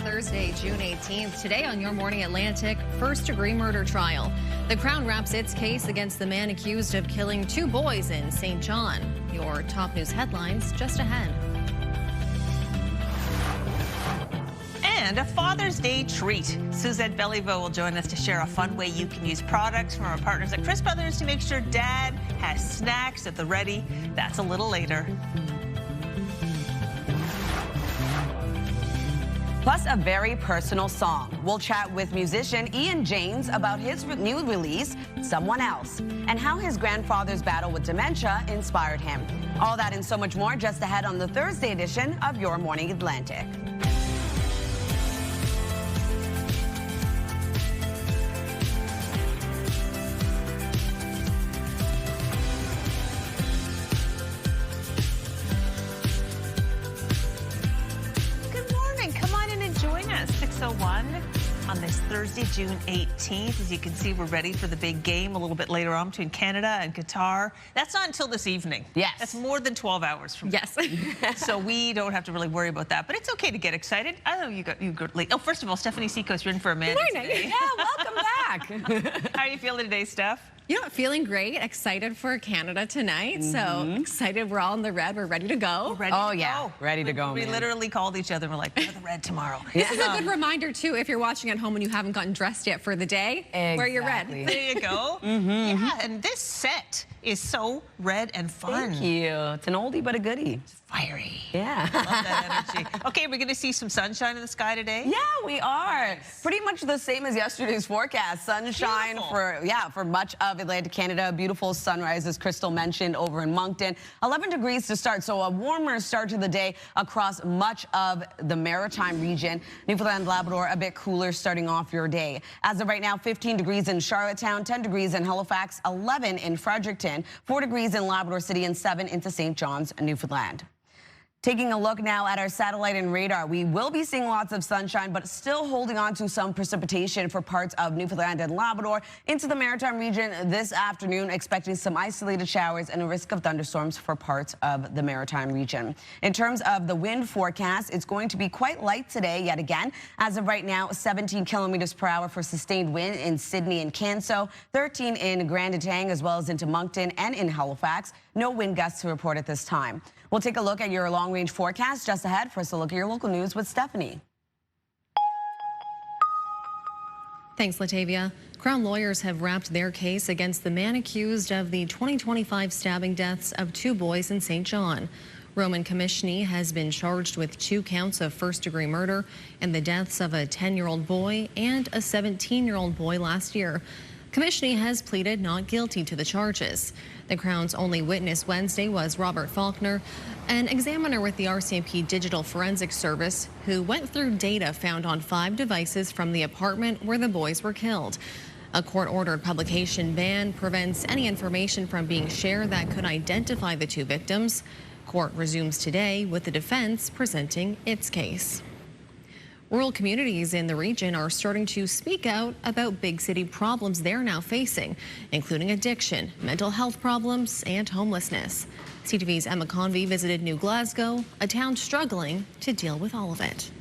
Thursday, June 18th. Today on Your Morning Atlantic, first-degree murder trial. The Crown wraps its case against the man accused of killing 2 boys in St. John. Your top news headlines just ahead. And a Father's Day treat. Suzette Belliveau will join us to share a fun way you can use products from our partners at Chris Brothers to make sure Dad has snacks at the ready. That's a little later. Plus a very personal song. We'll chat with musician Ian James about his new release, Someone Else, and how his grandfather's battle with dementia inspired him. All that and so much more just ahead on the Thursday edition of Your Morning Atlantic. On this Thursday, June 18th. As you can see, we're ready for the big game a little bit later on between Canada and Qatar. That's not until this evening. Yes. That's more than 12 hours from now. Yes. So we don't have to really worry about that. But it's okay to get excited. I know you got late. Oh, first of all, Stephanie Seacoast, you're in for Amanda today. Yeah, welcome back. How are you feeling today, Steph? You know, feeling great, excited for Canada tonight. So excited, we're all in the red, we're ready to go. We're ready to yeah, go. Ready to go, We literally called each other and we're like, we're the red tomorrow. This is a good reminder, too, if you're watching at home and you haven't gotten dressed yet for the day, wear your red. There you go. Yeah, and this set is so red and fun. Thank you. It's an oldie but a goodie. It's fiery. Yeah. Love that energy. Okay, we're going to see some sunshine in the sky today? Yeah, we are. Pretty much the same as yesterday's forecast. Sunshine for much of Atlantic Canada. Beautiful sunrise, as Crystal mentioned, over in Moncton. 11 degrees to start, so a warmer start to the day across much of the maritime region. Newfoundland, Labrador, a bit cooler starting off your day. As of right now, 15 degrees in Charlottetown, 10 degrees in Halifax, 11 in Fredericton, 4 degrees in Labrador City, and 7 into St. John's, Newfoundland. Taking a look now at our satellite and radar, we will be seeing lots of sunshine, but still holding on to some precipitation for parts of Newfoundland and Labrador. Into the maritime region this afternoon, expecting some isolated showers and a risk of thunderstorms for parts of the maritime region. In terms of the wind forecast, it's going to be quite light today yet again. As of right now, 17 kilometers per hour for sustained wind in Sydney and Canso, 13 in Grand Etang, as well as into Moncton and in Halifax. No wind gusts to report at this time. We'll take a look at your long-range forecast just ahead. First, a look at your local news with Stephanie. Thanks, Latavia. Crown lawyers have wrapped their case against the man accused of the 2025 stabbing deaths of 2 boys in St. John. Roman Commissioner has been charged with 2 counts of first-degree murder and the deaths of a 10-year-old boy and a 17-year-old boy last year. Commissioner has pleaded not guilty to the charges. The Crown's only witness Wednesday was Robert Faulkner, an examiner with the RCMP Digital Forensics Service, who went through data found on 5 devices from the apartment where the boys were killed. A court-ordered publication ban prevents any information from being shared that could identify the 2 victims. Court resumes today with the defense presenting its case. Rural communities in the region are starting to speak out about big city problems they're now facing, including addiction, mental health problems, and homelessness. CTV's Emma Convey visited New Glasgow, a town struggling to deal with all of it.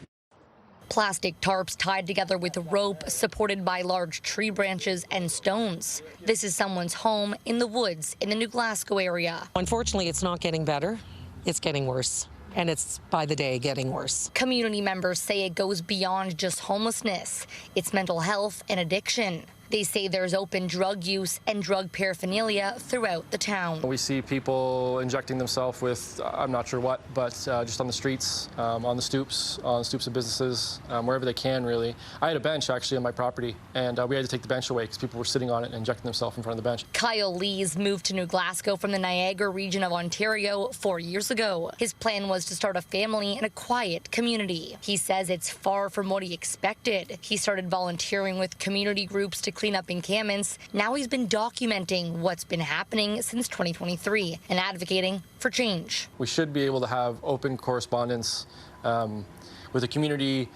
Plastic tarps tied together with rope, supported by large tree branches and stones. This is someone's home in the woods in the New Glasgow area. Unfortunately, it's not getting better. It's getting worse. And it's by the day getting worse. Community members say it goes beyond just homelessness. It's mental health and addiction. They say there's open drug use and drug paraphernalia throughout the town. We see people injecting themselves with, I'm not sure what, but just on the streets, on the stoops of businesses, wherever they can, really. I had a bench, actually, on my property, and we had to take the bench away because people were sitting on it and injecting themselves in front of the bench. Kyle Lees moved to New Glasgow from the Niagara region of Ontario 4 years ago. His plan was to start a family in a quiet community. He says it's far from what he expected. He started volunteering with community groups to clean up encampments. Now he's been documenting what's been happening since 2023 and advocating for change. We should be able to have open correspondence with the community,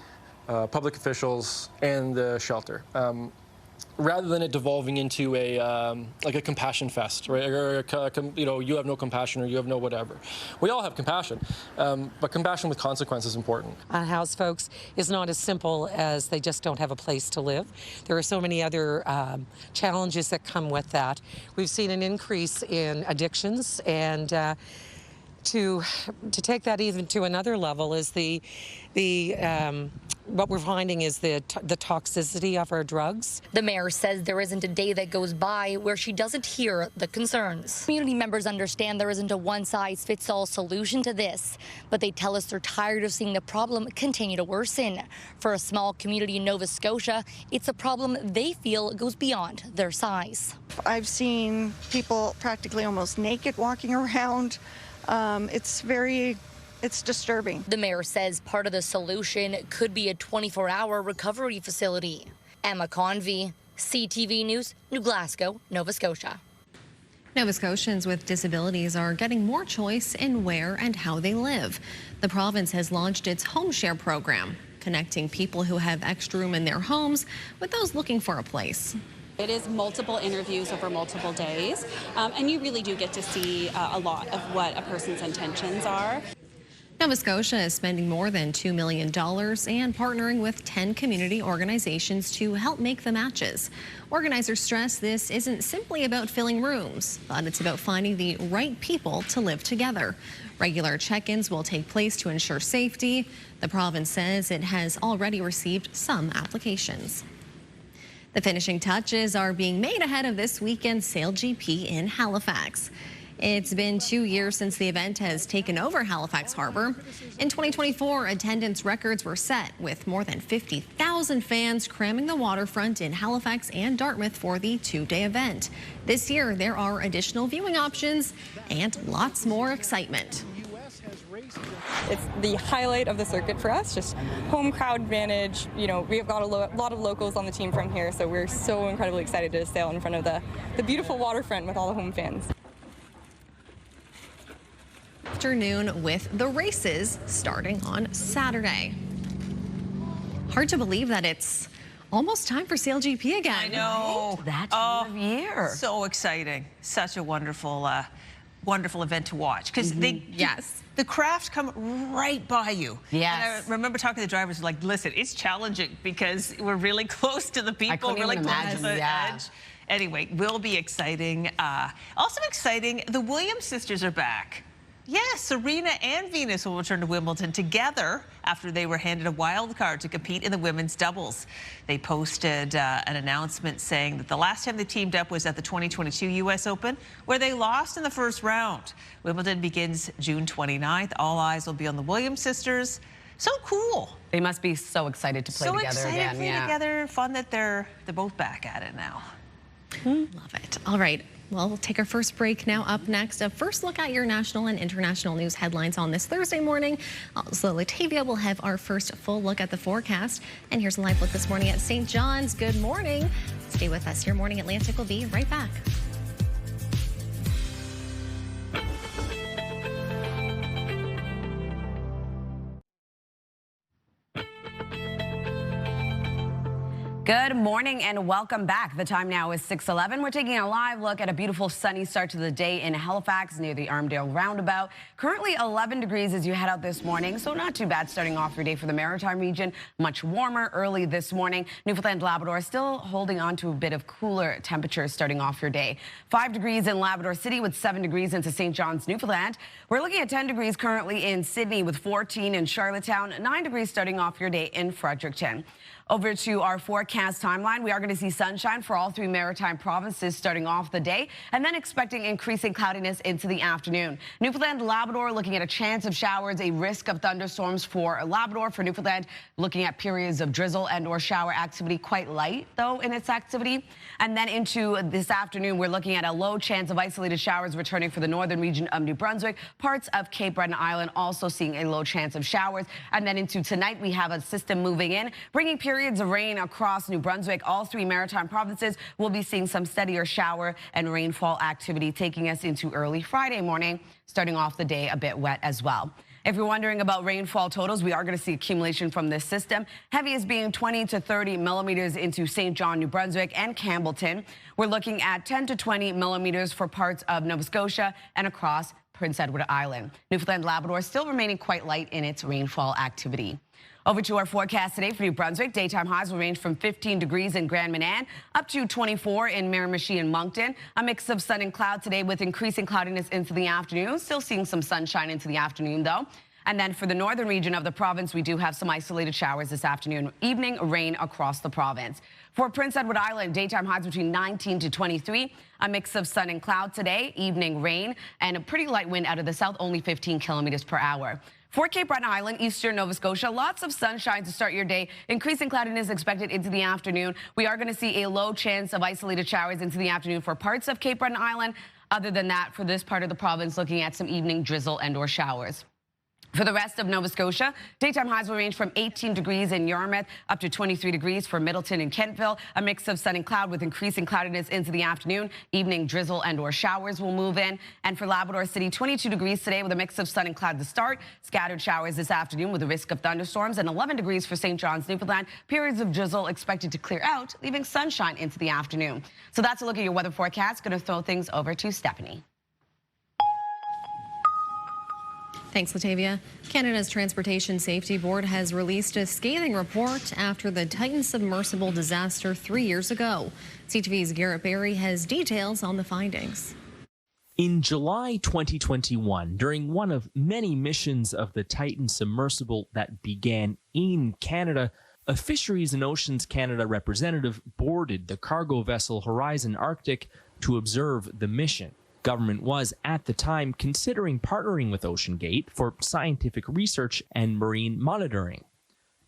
public officials, and the shelter. rather than it devolving into a like a compassion fest, right? Or you have no compassion, or you have no whatever. We all have compassion, but compassion with consequence is important. House folks is not as simple as they just don't have a place to live. There are so many other challenges that come with that. We've seen an increase in addictions, and to take that even to another level is what we're finding is the toxicity of our drugs. The mayor says there isn't a day that goes by where she doesn't hear the concerns. Community members understand there isn't a one-size-fits-all solution to this, but they tell us they're tired of seeing the problem continue to worsen. For a small community in Nova Scotia, it's a problem they feel goes beyond their size. I've seen people practically almost naked walking around. It's disturbing. The mayor says part of the solution could be a 24-hour recovery facility. Emma Convey, CTV News, New Glasgow, Nova Scotia. Nova Scotians with disabilities are getting more choice in where and how they live. The province has launched its Home Share program, connecting people who have extra room in their homes with those looking for a place. It is multiple interviews over multiple days, and you really do get to see a lot of what a person's intentions are. Nova Scotia is spending more than $2 million and partnering with 10 community organizations to help make the matches. Organizers stress this isn't simply about filling rooms, but it's about finding the right people to live together. Regular check-ins will take place to ensure safety. The province says it has already received some applications. The finishing touches are being made ahead of this weekend's Sail GP in Halifax. It's been 2 years since the event has taken over Halifax Harbor. In 2024, attendance records were set with more than 50,000 fans cramming the waterfront in Halifax and Dartmouth for the two-day event. This year, there are additional viewing options and lots more excitement. It's the highlight of the circuit for us, just home crowd advantage. You know, we have got a lot of locals on the team from here, so we're so incredibly excited to sail in front of the beautiful waterfront with all the home fans. Afternoon with the races starting on Saturday. Hard to believe that it's almost time for Sail GP again. I know. That time of year. So exciting. Such a wonderful, wonderful event to watch because the crafts come right by you. Yes. And I remember talking to the drivers like, listen, it's challenging because we're really close to the people, really close to the edge. Anyway, will be exciting. Also exciting, the Williams sisters are back. Yes, Serena and Venus will return to Wimbledon together after they were handed a wild card to compete in the women's doubles. They posted an announcement saying that the last time they teamed up was at the 2022 U.S. Open, where they lost in the first round. Wimbledon begins June 29th. All eyes will be on the Williams sisters. So cool. They must be so excited to play together again. So excited to play together. Fun that they're both back at it now. Love it. All right. Well, we'll take our first break now. Up next, a first look at your national and international news headlines on this Thursday morning. Also, Latavia will have our first full look at the forecast. And here's a live look this morning at St. John's. Good morning. Stay with us. Your Morning Atlantic will be right back. Good morning and welcome back. The time now is 6:11. We're taking a live look at a beautiful sunny start to the day in Halifax near the Armdale Roundabout. Currently 11 degrees as you head out this morning, so not too bad starting off your day for the Maritime region. Much warmer early this morning. Newfoundland, Labrador still holding on to a bit of cooler temperatures starting off your day. 5 degrees in Labrador City with 7 degrees into St. John's, Newfoundland. We're looking at 10 degrees currently in Sydney with 14 in Charlottetown, 9 degrees starting off your day in Fredericton. Over to our forecast timeline. We are going to see sunshine for all three maritime provinces starting off the day, and then expecting increasing cloudiness into the afternoon. Newfoundland, Labrador looking at a chance of showers, a risk of thunderstorms for Labrador. For Newfoundland, looking at periods of drizzle and or shower activity, quite light though in its activity. And then into this afternoon, we're looking at a low chance of isolated showers returning for the northern region of New Brunswick. Parts of Cape Breton Island also seeing a low chance of showers. And then into tonight, we have a system moving in, bringing periods of rain across New Brunswick. All three maritime provinces will be seeing some steadier shower and rainfall activity, taking us into early Friday morning, starting off the day a bit wet as well. If you're wondering about rainfall totals, we are going to see accumulation from this system. Heaviest being 20 to 30 millimeters into St. John, New Brunswick and Campbellton. We're looking at 10 to 20 millimeters for parts of Nova Scotia and across Prince Edward Island. Newfoundland, Labrador still remaining quite light in its rainfall activity. Over to our forecast today for New Brunswick. Daytime highs will range from 15 degrees in Grand Manan up to 24 in Miramichi and Moncton. A mix of sun and cloud today with increasing cloudiness into the afternoon. Still seeing some sunshine into the afternoon, though. And then for the northern region of the province, we do have some isolated showers this afternoon. Evening rain across the province. For Prince Edward Island, daytime highs between 19 to 23. A mix of sun and cloud today. Evening rain and a pretty light wind out of the south, only 15 kilometers per hour. For Cape Breton Island, eastern Nova Scotia, lots of sunshine to start your day. Increasing cloudiness expected into the afternoon. We are going to see a low chance of isolated showers into the afternoon for parts of Cape Breton Island. Other than that, for this part of the province, looking at some evening drizzle and or showers. For the rest of Nova Scotia, daytime highs will range from 18 degrees in Yarmouth up to 23 degrees for Middleton and Kentville. A mix of sun and cloud with increasing cloudiness into the afternoon. Evening drizzle and or showers will move in. And for Labrador City, 22 degrees today with a mix of sun and cloud to start. Scattered showers this afternoon with a risk of thunderstorms. And 11 degrees for St. John's, Newfoundland. Periods of drizzle expected to clear out, leaving sunshine into the afternoon. So that's a look at your weather forecast. Going to throw things over to Stephanie. Thanks, Latavia. Canada's Transportation Safety Board has released a scathing report after the Titan submersible disaster 3 years ago. CTV's Garrett Berry has details on the findings. In July 2021, during one of many missions of the Titan submersible that began in Canada, a Fisheries and Oceans Canada representative boarded the cargo vessel Horizon Arctic to observe the mission. Government was, at the time, considering partnering with OceanGate for scientific research and marine monitoring.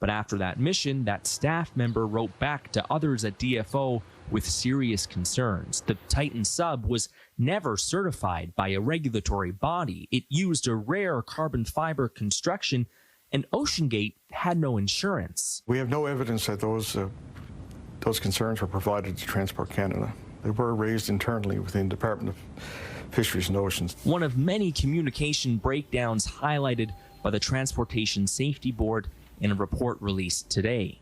But after that mission, that staff member wrote back to others at DFO with serious concerns. The Titan sub was never certified by a regulatory body. It used a rare carbon fiber construction, and OceanGate had no insurance. We have no evidence that those concerns were provided to Transport Canada. They were raised internally within the Department of Fisheries and Oceans. One of many communication breakdowns highlighted by the Transportation Safety Board in a report released today.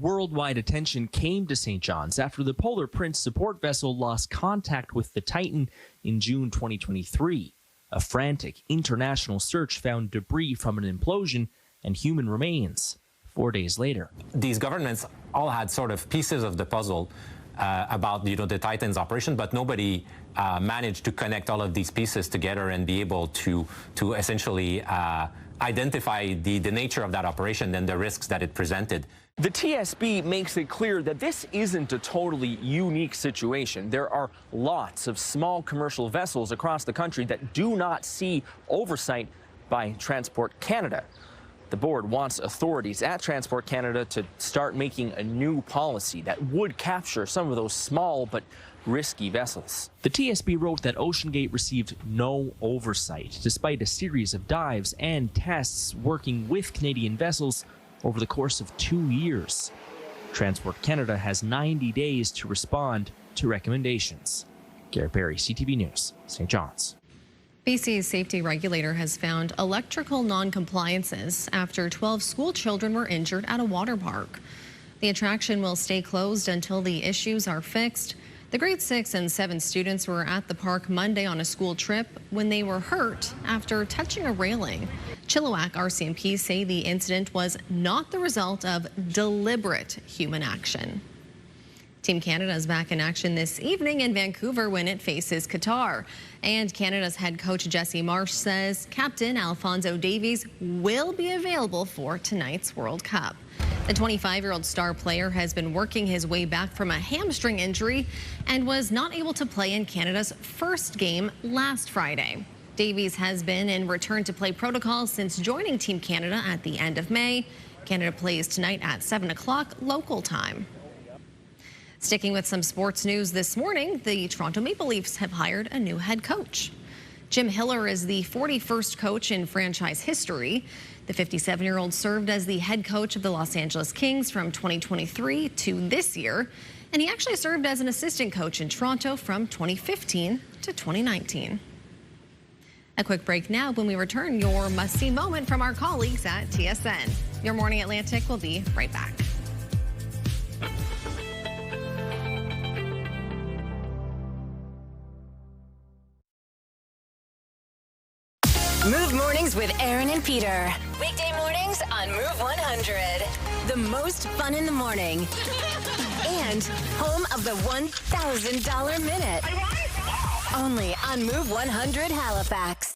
Worldwide attention came to St. John's after the Polar Prince support vessel lost contact with the Titan in June 2023. A frantic international search found debris from an implosion and human remains 4 days later. These governments all had sort of pieces of the puzzle about the Titan's operation, but nobody managed to connect all of these pieces together and be able to essentially identify the nature of that operation and the risks that it presented. The TSB makes it clear that this isn't a totally unique situation. There are lots of small commercial vessels across the country that do not see oversight by Transport Canada. The board wants authorities at Transport Canada to start making a new policy that would capture some of those small but risky vessels. The TSB wrote that OceanGate received no oversight, despite a series of dives and tests working with Canadian vessels over the course of 2 years. Transport Canada has 90 days to respond to recommendations. Garrett Berry, CTV News, St. John's. BC's safety regulator has found electrical non-compliances after 12 school children were injured at a water park. The attraction will stay closed until the issues are fixed. The grade 6 and 7 students were at the park Monday on a school trip when they were hurt after touching a railing. Chilliwack RCMP say the incident was not the result of deliberate human action. Team Canada is back in action this evening in Vancouver when it faces Qatar. And Canada's head coach Jesse Marsh says Captain Alphonso Davies will be available for tonight's World Cup. The 25-year-old star player has been working his way back from a hamstring injury and was not able to play in Canada's first game last Friday. Davies has been in return to play protocol since joining Team Canada at the end of May. Canada plays tonight at 7 o'clock local time. Sticking with some sports news this morning, the Toronto Maple Leafs have hired a new head coach. Jim Hiller is the 41st coach in franchise history. The 57-year-old served as the head coach of the Los Angeles Kings from 2023 to this year, and he actually served as an assistant coach in Toronto from 2015 to 2019. A quick break now. When we return, your must-see moment from our colleagues at TSN. Your Morning Atlantic will be right back. Move Mornings with Aaron and Peter. Weekday mornings on Move 100. The most fun in the morning. And home of the $1,000 minute. Only on Move 100 Halifax.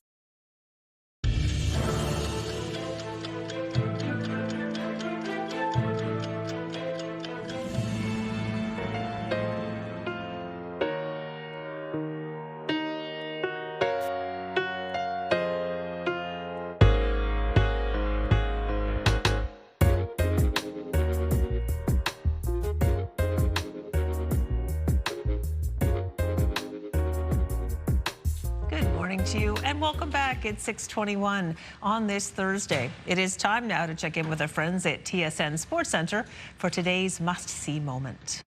To you and welcome back. It's 6:21 on this Thursday. It is time now to check in with our friends at TSN Sports Center for today's must-see moment.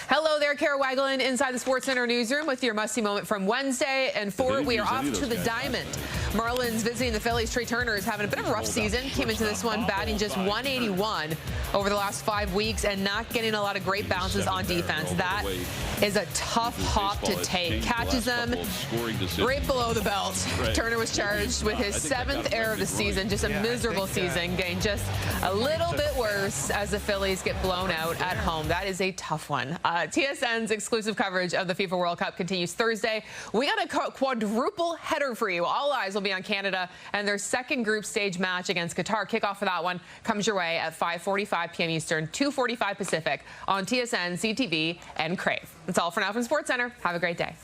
Hello there, Kara Wagland inside the Sports Center newsroom with your must-see moment from Wednesday. And for it, we are off to the Diamond. Marlins visiting the Phillies. Trey Turner is having a bit of a rough season. Came into this one batting just .181 over the last 5 weeks and not getting a lot of great bounces on defense. That is a tough hop to take. Catches them right below the belt. Turner was charged with his 7th error of the season. Just a miserable season, getting just a little bit worse as the Phillies get blown out at home. That is a tough one. TSN's exclusive coverage of the FIFA World Cup continues Thursday. We got a quadruple header for you. All eyes will be on Canada and their second group stage match against Qatar. Kickoff for that one comes your way at 5:45 p.m. Eastern, 2:45 Pacific on TSN, CTV, and Crave. That's all for now from Sports Center. Have a great day.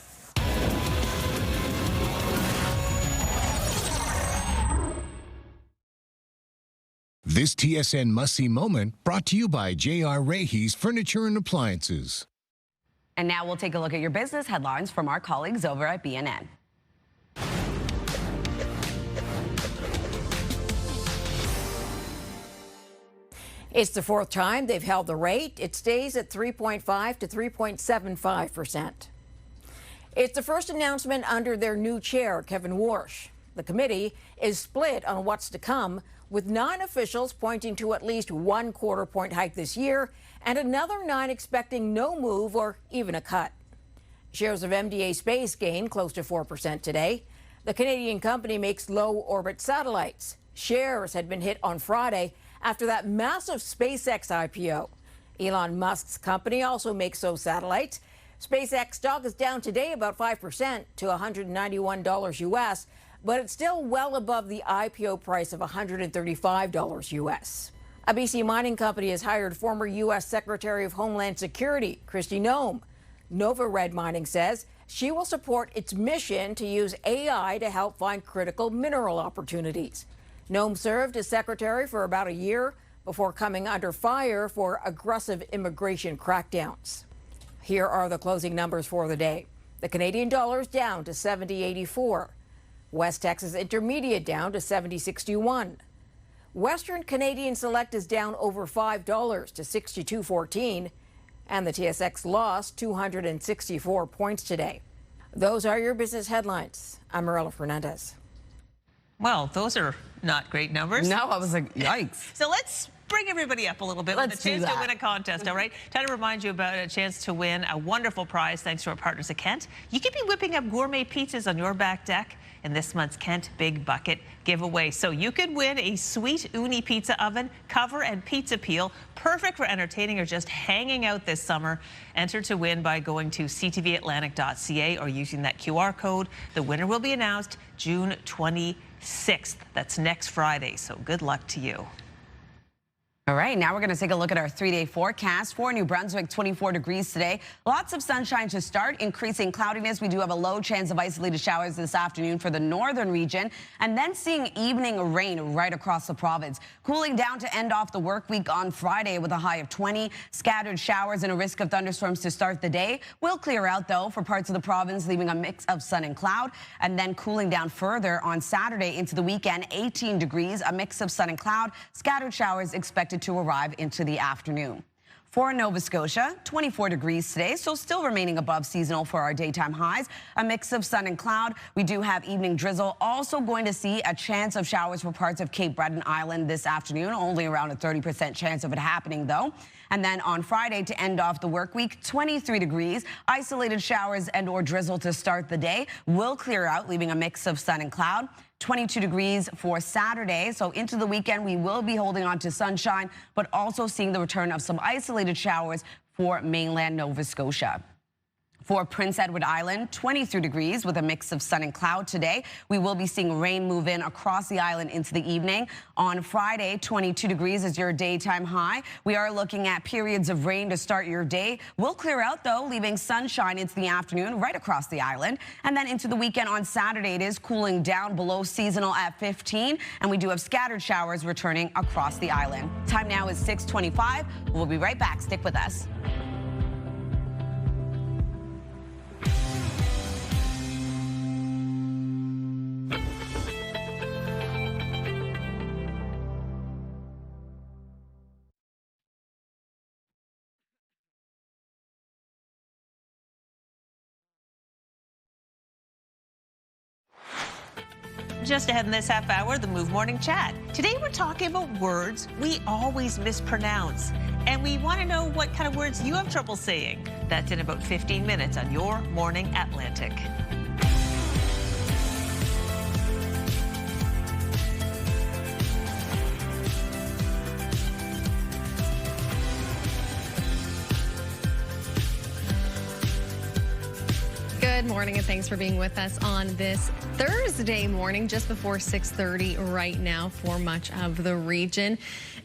This TSN must-see moment brought to you by J.R. Rahe's Furniture and Appliances. And now we'll take a look at your business headlines from our colleagues over at BNN. It's the 4th time they've held the rate. It stays at 3.5 to 3.75%. It's the first announcement under their new chair, Kevin Warsh. The committee is split on what's to come, with 9 officials pointing to at least 1 quarter-point hike this year and another 9 expecting no move or even a cut. Shares of MDA Space gained close to 4% today. The Canadian company makes low-orbit satellites. Shares had been hit on Friday after that massive SpaceX IPO. Elon Musk's company also makes those satellites. SpaceX stock is down today about 5% to $191 US, but it's still well above the IPO price of $135 US. A BC mining company has hired former U.S. Secretary of Homeland Security, Kristi Noem. Nova Red Mining says she will support its mission to use AI to help find critical mineral opportunities. Noem served as secretary for about a year before coming under fire for aggressive immigration crackdowns. Here are the closing numbers for the day. The Canadian dollar is down to 70.84. West Texas Intermediate down to 70.61. Western Canadian Select is down over $5 to 62.14. And the TSX lost 264 points today. Those are your business headlines. I'm Marilla Fernandez. Well, those are not great numbers. No, I was like, yikes. So let's bring everybody up a little bit with a chance to win a contest, all right? Time to remind you about a chance to win a wonderful prize thanks to our partners at Kent. You could be whipping up gourmet pizzas on your back deck in this month's Kent Big Bucket giveaway. So you could win a sweet uni pizza oven, cover, and pizza peel, perfect for entertaining or just hanging out this summer. Enter to win by going to ctvatlantic.ca or using that QR code. The winner will be announced June 26th. That's next Friday, so good luck to you. All right, now we're going to take a look at our 3-day forecast. For New Brunswick, 24 degrees today. Lots of sunshine to start, increasing cloudiness. We do have a low chance of isolated showers this afternoon for the northern region, and then seeing evening rain right across the province. Cooling down to end off the work week on Friday with a high of 20. Scattered showers and a risk of thunderstorms to start the day. Will clear out, though, for parts of the province, leaving a mix of sun and cloud, and then cooling down further on Saturday into the weekend. 18 degrees, a mix of sun and cloud. Scattered showers expected to arrive into the afternoon. For Nova Scotia, 24 degrees today, so still remaining above seasonal for our daytime highs. A mix of sun and cloud. We do have evening drizzle. Also going to see a chance of showers for parts of Cape Breton Island this afternoon. Only around a 30% chance of it happening, though. And then on Friday, to end off the work week, 23 degrees. Isolated showers and or drizzle to start the day. Will clear out, leaving a mix of sun and cloud. 22 degrees for Saturday. So into the weekend, we will be holding on to sunshine, but also seeing the return of some isolated showers for mainland Nova Scotia. For Prince Edward Island, 23 degrees with a mix of sun and cloud today. We will be seeing rain move in across the island into the evening. On Friday, 22 degrees is your daytime high. We are looking at periods of rain to start your day. Will clear out, though, leaving sunshine into the afternoon right across the island. And then into the weekend on Saturday, it is cooling down below seasonal at 15. And we do have scattered showers returning across the island. Time now is 6:25. We'll be right back. Stick with us. Just ahead in this half hour, the Move Morning Chat. Today we're talking about words we always mispronounce. And we want to know what kind of words you have trouble saying. That's in about 15 minutes on Your Morning Atlantic. Good morning and thanks for being with us on this Thursday morning, just before 6:30 right now for much of the region.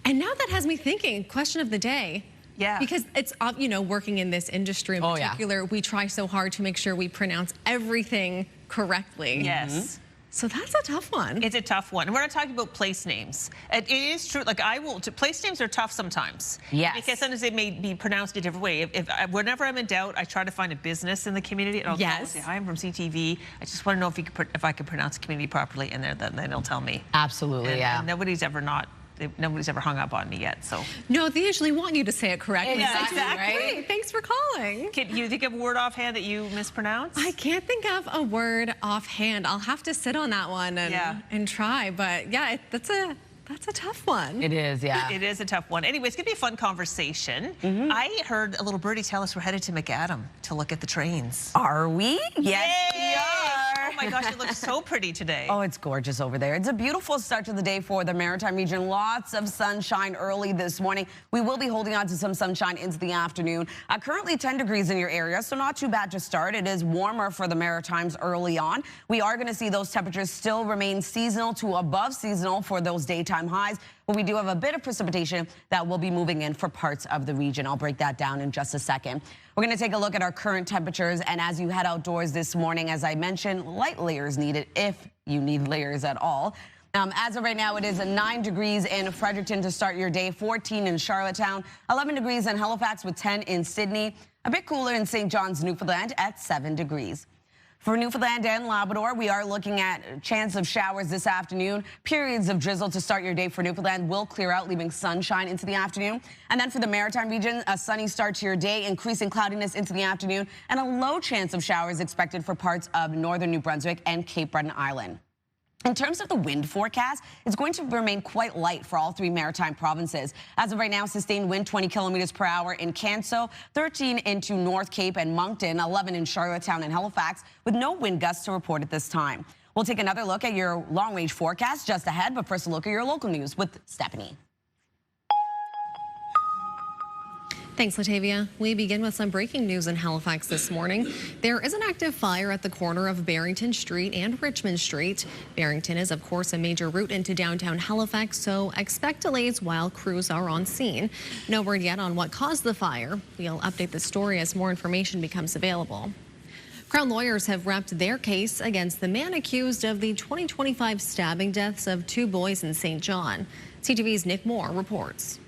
And now that has me thinking, question of the day. Yeah. Because it's, you know, working in this industry in particular, we try so hard to make sure we pronounce everything correctly. Yes. So that's a tough one. It's a tough one. And we're not talking about place names. It is true. Like place names are tough sometimes. Yes. Because sometimes they may be pronounced a different way. Whenever I'm in doubt, I try to find a business in the community. And I'll call and say, hi, I'm from CTV. I just want to know if I could pronounce the community properly. And then they'll tell me. Absolutely, and nobody's ever hung up on me yet, so. No, they usually want you to say it correctly. Yeah, exactly. Right? Thanks for calling. Can you think of a word offhand that you mispronounce? I can't think of a word offhand. I'll have to sit on that one and try. But yeah, that's a tough one. It is, yeah. It is a tough one. Anyway, it's going to be a fun conversation. I heard a little birdie tell us we're headed to McAdam to look at the trains. Are we? Yes, we are. Oh my gosh, it looks so pretty today. Oh, it's gorgeous over there. It's a beautiful start to the day for the Maritime region. Lots of sunshine early this morning. We will be holding on to some sunshine into the afternoon. Currently 10 degrees in your area, so not too bad to start. It is warmer for the Maritimes early on. We are going to see those temperatures still remain seasonal to above seasonal for those daytime highs. But we do have a bit of precipitation that will be moving in for parts of the region. I'll break that down in just a second. We're going to take a look at our current temperatures. And as you head outdoors this morning, as I mentioned, light layers needed if you need layers at all. As of right now, it is 9 degrees in Fredericton to start your day, 14 in Charlottetown, 11 degrees in Halifax with 10 in Sydney, a bit cooler in St. John's, Newfoundland at 7 degrees. For Newfoundland and Labrador, we are looking at a chance of showers this afternoon. Periods of drizzle to start your day for Newfoundland will clear out, leaving sunshine into the afternoon. And then for the Maritime region, a sunny start to your day, increasing cloudiness into the afternoon, and a low chance of showers expected for parts of northern New Brunswick and Cape Breton Island. In terms of the wind forecast, it's going to remain quite light for all three maritime provinces. As of right now, sustained wind 20 kilometers per hour in Canso, 13 into North Cape and Moncton, 11 in Charlottetown and Halifax, with no wind gusts to report at this time. We'll take another look at your long-range forecast just ahead, but first a look at your local news with Stephanie. Thanks, Latavia. We begin with some breaking news in Halifax this morning. There is an active fire at the corner of Barrington Street and Richmond Street. Barrington is, of course, a major route into downtown Halifax, so expect delays while crews are on scene. No word yet on what caused the fire. We'll update the story as more information becomes available. Crown lawyers have wrapped their case against the man accused of the 2025 stabbing deaths of two boys in St. John. CTV's Nick Moore reports.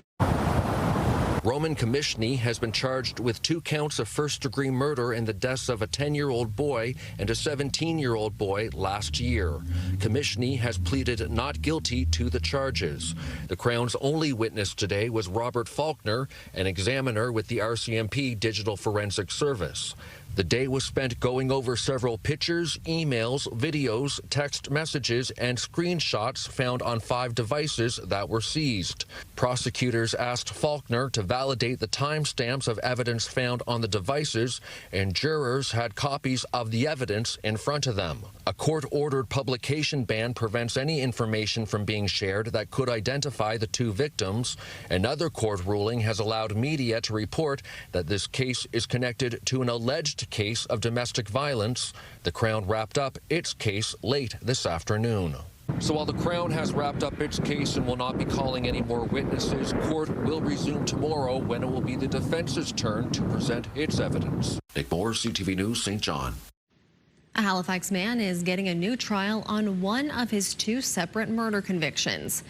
Roman Commishney has been charged with 2 counts of first-degree murder in the deaths of a 10-year-old boy and a 17-year-old boy last year. Commishney has pleaded not guilty to the charges. The Crown's only witness today was Robert Faulkner, an examiner with the RCMP Digital Forensic Service. The day was spent going over several pictures, emails, videos, text messages, and screenshots found on 5 devices that were seized. Prosecutors asked Faulkner to validate the timestamps of evidence found on the devices, and jurors had copies of the evidence in front of them. A court-ordered publication ban prevents any information from being shared that could identify the 2 victims. Another court ruling has allowed media to report that this case is connected to an alleged case of domestic violence. The Crown wrapped up its case late this afternoon. So while the Crown has wrapped up its case and will not be calling any more witnesses, court will resume tomorrow when it will be the defense's turn to present its evidence. Nick Moore, CTV News, St. John. A Halifax man is getting a new trial on one of his 2 separate murder convictions.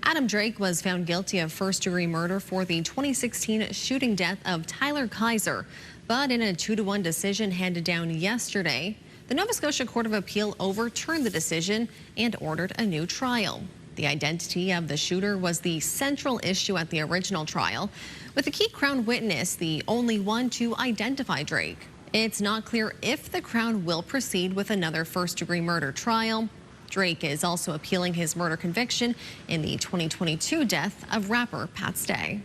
Adam Drake was found guilty of first-degree murder for the 2016 shooting death of Tyler Kaiser, but in a 2-to-1 decision handed down yesterday, the Nova Scotia Court of Appeal overturned the decision and ordered a new trial. The identity of the shooter was the central issue at the original trial, with the key Crown witness the only one to identify Drake. It's not clear if the Crown will proceed with another first-degree murder trial. Drake is also appealing his murder conviction in the 2022 death of rapper Pat Stay.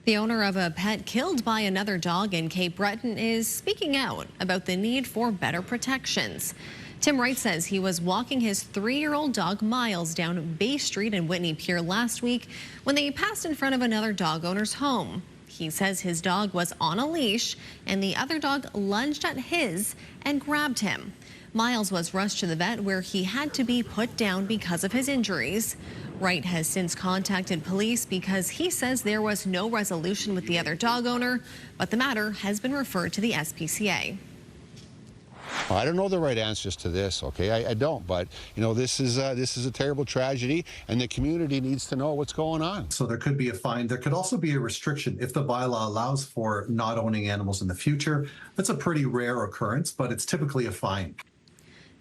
The owner of a pet killed by another dog in Cape Breton is speaking out about the need for better protections. Tim Wright says he was walking his 3-year-old dog Miles down Bay Street in Whitney Pier last week when they passed in front of another dog owner's home. He says his dog was on a leash and the other dog lunged at his and grabbed him. Miles was rushed to the vet where he had to be put down because of his injuries. Wright has since contacted police because he says there was no resolution with the other dog owner, but the matter has been referred to the SPCA. I don't know the right answers to this, okay? I don't, but you know, this is a terrible tragedy, and the community needs to know what's going on. So there could be a fine. There could also be a restriction if the bylaw allows for not owning animals in the future. That's a pretty rare occurrence, but it's typically a fine.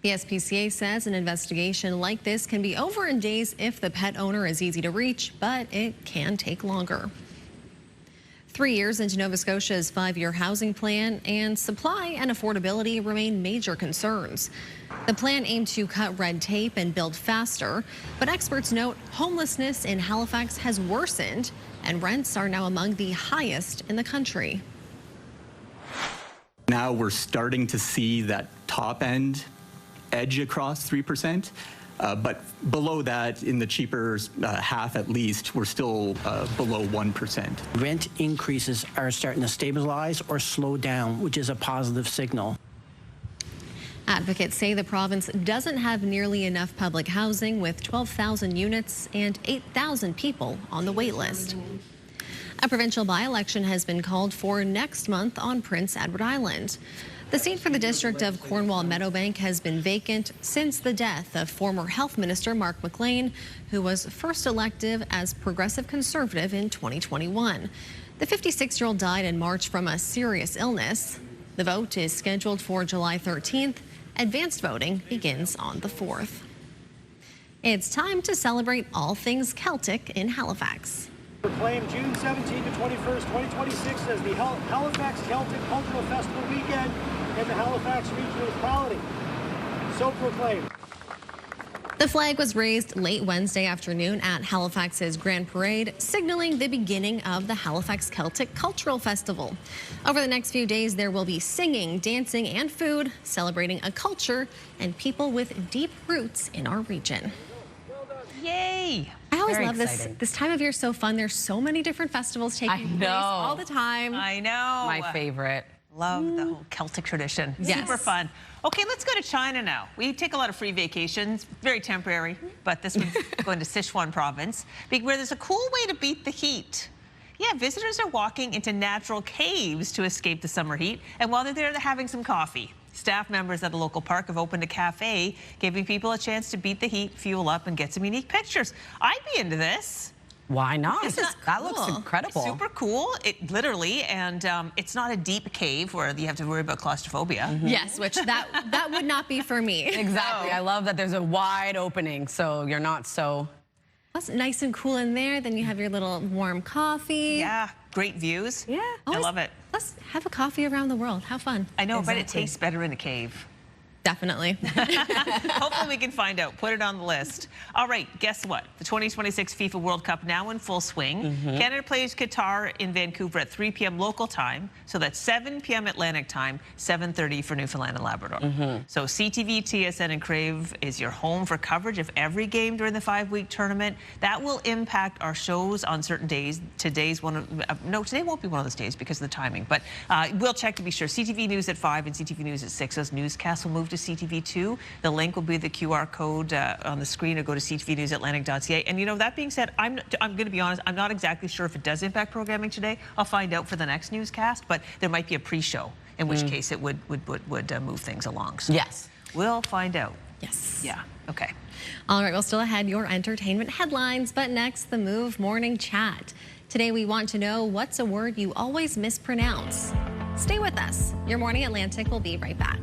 The SPCA says an investigation like this can be over in days if the pet owner is easy to reach, but it can take longer. 3 years into Nova Scotia's 5-year housing plan, and supply and affordability remain major concerns. The plan aimed to cut red tape and build faster, but experts note homelessness in Halifax has worsened and rents are now among the highest in the country. Now we're starting to see that top end edge across 3%, but below that, in the cheaper half at least, we're still below 1%. Rent increases are starting to stabilize or slow down, which is a positive signal. Advocates say the province doesn't have nearly enough public housing, with 12,000 units and 8,000 people on the wait list. A provincial by-election has been called for next month on Prince Edward Island. The seat for the district of Cornwall-Meadowbank has been vacant since the death of former Health Minister Mark McLean, who was first elected as Progressive Conservative in 2021. The 56-year-old died in March from a serious illness. The vote is scheduled for July 13th. Advanced voting begins on the 4th. It's time to celebrate all things Celtic in Halifax. Proclaimed June 17 to 21st, 2026 as the Halifax Celtic Cultural Festival weekend in the Halifax Regional Municipality. So proclaimed. The flag was raised late Wednesday afternoon at Halifax's Grand Parade, signaling the beginning of the Halifax Celtic Cultural Festival. Over the next few days, there will be singing, dancing, and food, celebrating a culture and people with deep roots in our region. Yay! I always love this time of year. So fun. There's so many different festivals taking place all the time. I know. My favorite. Love the whole Celtic tradition. Yes. Super fun. Okay, let's go to China now. We take a lot of free vacations, very temporary, but this one's going to Sichuan province, where there's a cool way to beat the heat. Yeah, visitors are walking into natural caves to escape the summer heat, and while they're there, they're having some coffee. Staff members at a local park have opened a cafe, giving people a chance to beat the heat, fuel up, and get some unique pictures. I'd be into this. Why not? This is That looks incredible. Super cool. It literally, and it's not a deep cave where you have to worry about claustrophobia. Yes, which that would not be for me. Exactly. I love that there's a wide opening, so you're not so... Plus, nice and cool in there. Then you have your little warm coffee. Yeah, great views. Yeah. I love it. Let's have a coffee around the world. Have fun. I know, but it tastes better in a cave. Definitely. Hopefully we can find out. Put it on the list. All right, guess what? The 2026 FIFA World Cup now in full swing. Canada plays Qatar in Vancouver at 3 p.m. local time. So that's 7 p.m. Atlantic time, 7:30 for Newfoundland and Labrador. So CTV, TSN, and Crave is your home for coverage of every game during the 5-week tournament. That will impact our shows on certain days. Today's one of, no, today won't be one of those days because of the timing. But we'll check to be sure. CTV News at 5 and CTV News at 6. Those newscasts will move to CTV2. The link will be the QR code on the screen, or go to ctvnewsatlantic.ca. And you know, that being said, I'm going to be honest, I'm not exactly sure if it does impact programming today. I'll find out for the next newscast, but there might be a pre-show, in which case it would move things along. So yes. We'll find out. Yes. Yeah. Okay. All right, well, still ahead, your entertainment headlines, but next, the Move Morning Chat. Today, we want to know, what's a word you always mispronounce? Stay with us. Your Morning Atlantic will be right back.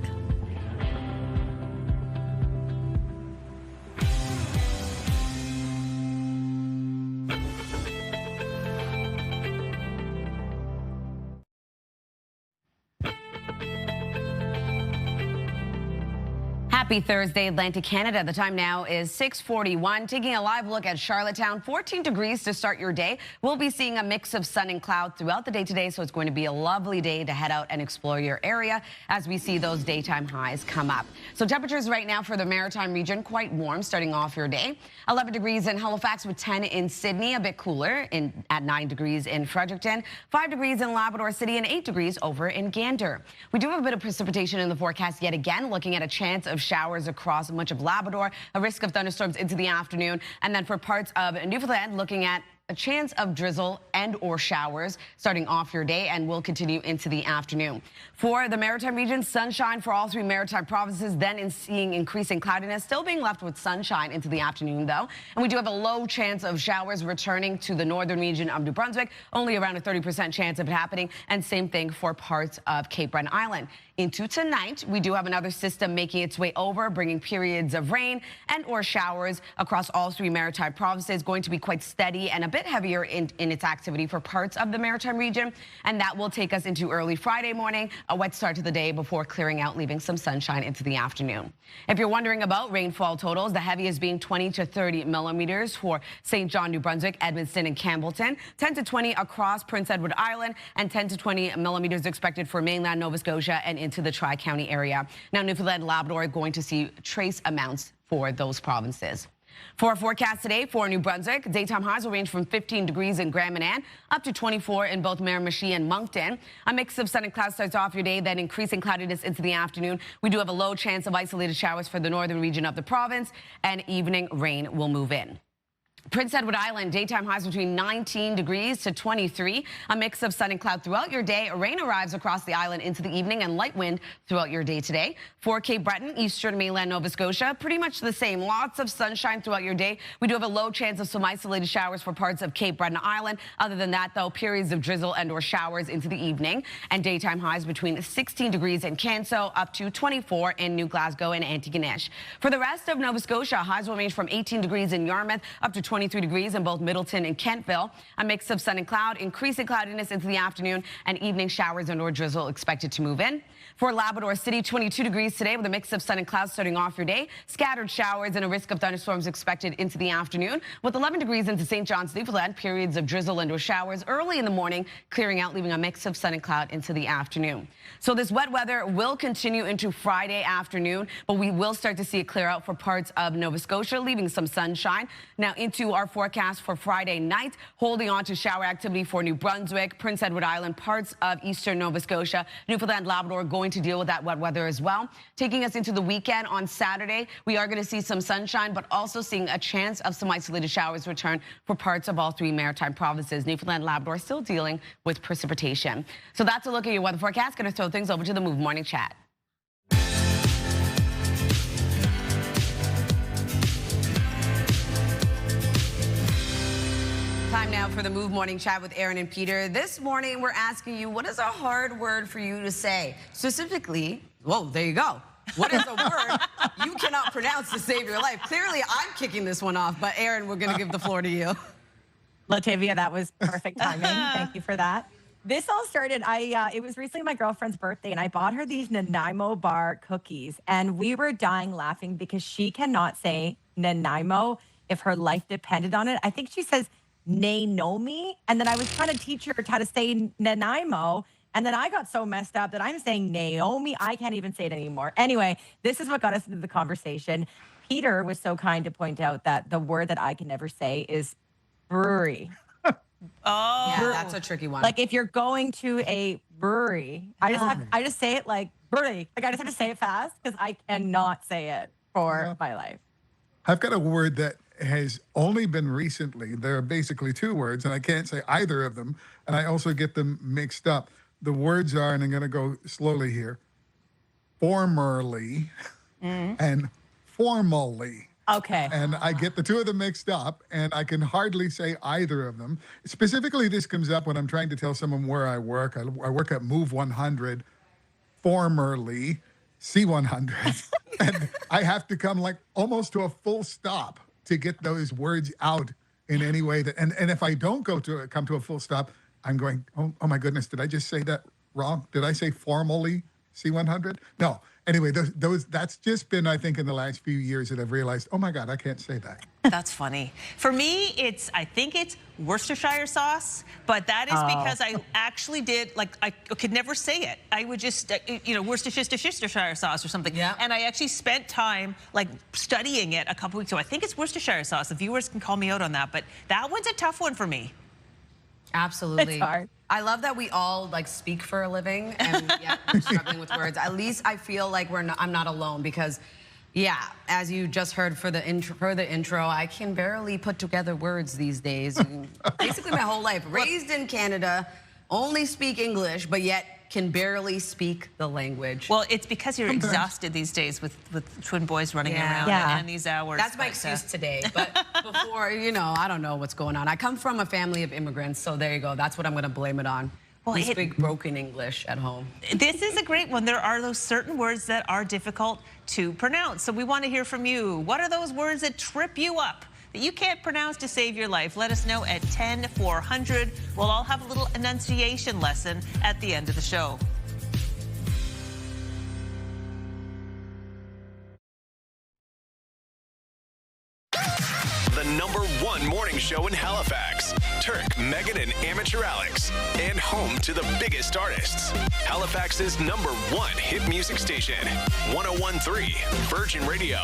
Happy Thursday, Atlantic Canada. The time now is 6:41. Taking a live look at Charlottetown, 14 degrees to start your day. We'll be seeing a mix of sun and cloud throughout the day today, so it's going to be a lovely day to head out and explore your area as we see those daytime highs come up. So temperatures right now for the Maritime region, quite warm starting off your day. 11 degrees in Halifax with 10 in Sydney, a bit cooler at 9 degrees in Fredericton, 5 degrees in Labrador City, and 8 degrees over in Gander. We do have a bit of precipitation in the forecast yet again, looking at a chance of showers across much of Labrador, a risk of thunderstorms into the afternoon, and then for parts of Newfoundland, looking at a chance of drizzle and or showers starting off your day and will continue into the afternoon. For the Maritime region, sunshine for all 3 Maritime provinces, then seeing increasing cloudiness, still being left with sunshine into the afternoon though. And we do have a low chance of showers returning to the northern region of New Brunswick, only around a 30% chance of it happening, and same thing for parts of Cape Breton Island. Into tonight, we do have another system making its way over, bringing periods of rain and or showers across all 3 Maritime provinces, going to be quite steady and a bit heavier in its activity for parts of the Maritime region, and that will take us into early Friday morning, a wet start to the day before clearing out, leaving some sunshine into the afternoon. If you're wondering about rainfall totals, the heaviest being 20 to 30 millimeters for St. John, New Brunswick, Edmundston, and Campbellton, 10 to 20 across Prince Edward Island, and 10 to 20 millimeters expected for mainland Nova Scotia and into the Tri-County area. Now, Newfoundland and Labrador are going to see trace amounts for those provinces. For our forecast today for New Brunswick, daytime highs will range from 15 degrees in Grand Manan up to 24 in both Miramichi and Moncton. A mix of sun and clouds starts off your day, then increasing cloudiness into the afternoon. We do have a low chance of isolated showers for the northern region of the province, and evening rain will move in. Prince Edward Island, daytime highs between 19 degrees to 23. A mix of sun and cloud throughout your day. Rain arrives across the island into the evening and light wind throughout your day today. For Cape Breton, eastern mainland Nova Scotia, pretty much the same. Lots of sunshine throughout your day. We do have a low chance of some isolated showers for parts of Cape Breton Island. Other than that, though, periods of drizzle and or showers into the evening. And daytime highs between 16 degrees in Canso up to 24 in New Glasgow and Antigonish. For the rest of Nova Scotia, highs will range from 18 degrees in Yarmouth up to 23 degrees in both Middleton and Kentville. A mix of sun and cloud, increasing cloudiness into the afternoon, and evening showers and or drizzle expected to move in. For Labrador City, 22 degrees today with a mix of sun and clouds starting off your day. Scattered showers and a risk of thunderstorms expected into the afternoon. With 11 degrees into St. John's, Newfoundland, periods of drizzle and or showers early in the morning, clearing out, leaving a mix of sun and cloud into the afternoon. So this wet weather will continue into Friday afternoon, but we will start to see it clear out for parts of Nova Scotia, leaving some sunshine. Now into our forecast for Friday night, holding on to shower activity for New Brunswick, Prince Edward Island, parts of eastern Nova Scotia, Newfoundland, Labrador going to deal with that wet weather as well. Taking us into the weekend on Saturday, we are going to see some sunshine, but also seeing a chance of some isolated showers return for parts of all 3 Maritime provinces. Newfoundland, Labrador still dealing with precipitation. So that's a look at your weather forecast. Going to throw things over to the Move Morning Chat. now for the Move Morning Chat with Aaron and Peter. This morning, we're asking you, what is a hard word for you to say? Specifically, whoa, there you go. What is a word you cannot pronounce to save your life? Clearly, I'm kicking this one off, but Aaron, we're going to give the floor to you. Latavia, that was perfect timing. Thank you for that. This all started, it was recently my girlfriend's birthday, and I bought her these Nanaimo bar cookies, and we were dying laughing because she cannot say Nanaimo if her life depended on it. I think she says Nainomi, and then I was trying to teach her how to say Nanaimo, and then I got so messed up that I'm saying Naomi. I can't even say it anymore. Anyway, this is what got us into the conversation. Peter was so kind to point out that the word that I can never say is brewery. Oh, yeah, that's a tricky one. Like if you're going to a brewery, I just say it like brewery. Like I just have to say it fast because I cannot say it for my life. I've got a word that has only been recently. There are basically two words, and I can't say either of them, and I also get them mixed up. The words are, and I'm going to go slowly here, formerly and formally. Okay. And I get the two of them mixed up, and I can hardly say either of them. Specifically, this comes up when I'm trying to tell someone where I work. I work at Move 100, formerly C100. And I have to come like almost to a full stop to get those words out in any way that, and if I don't come to a full stop, I'm going, oh my goodness, did I just say that wrong? Did I say formally C100? No. Anyway, that's just been, I think, in the last few years that I've realized, oh my God, I can't say that. That's funny. For me, I think it's Worcestershire sauce, but that is because I actually did, like, I could never say it. I would just, Worcestershire sauce or something. Yeah. And I actually spent time, like, studying it a couple weeks ago. I think it's Worcestershire sauce. The viewers can call me out on that, but that one's a tough one for me. Absolutely. It's hard. I love that we all like speak for a living and yet we're struggling with words. At least I feel like I'm not alone because, yeah, as you just heard for the intro, I can barely put together words these days. Basically my whole life. Raised in Canada, only speak English, but yet can barely speak the language. Well, it's because you're exhausted these days with twin boys running around and these hours. That's my excuse today. But before, I don't know what's going on. I come from a family of immigrants, so there you go. That's what I'm going to blame it on. Well, we speak broken English at home. This is a great one. There are those certain words that are difficult to pronounce. So we want to hear from you. What are those words that trip you up, that you can't pronounce to save your life? Let us know at 10-400. We'll all have a little enunciation lesson at the end of the show. The #1 morning show in Halifax. Turk, Megan, and Amateur Alex. And home to the biggest artists. Halifax's #1 hit music station. 101.3 Virgin Radio.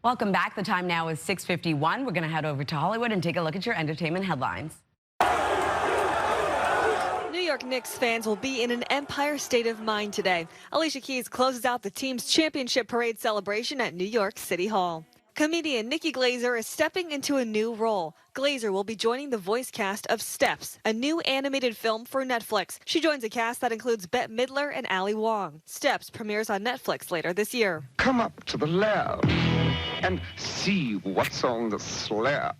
Welcome back. The time now is 6:51. We're going to head over to Hollywood and take a look at your entertainment headlines. New York Knicks fans will be in an Empire state of mind today. Alicia Keys closes out the team's championship parade celebration at New York City Hall. Comedian Nikki Glazer is stepping into a new role. Glazer will be joining the voice cast of Steps, a new animated film for Netflix. She joins a cast that includes Bette Midler and Ali Wong. Steps premieres on Netflix later this year. Come up to the lab and see what's on the slab.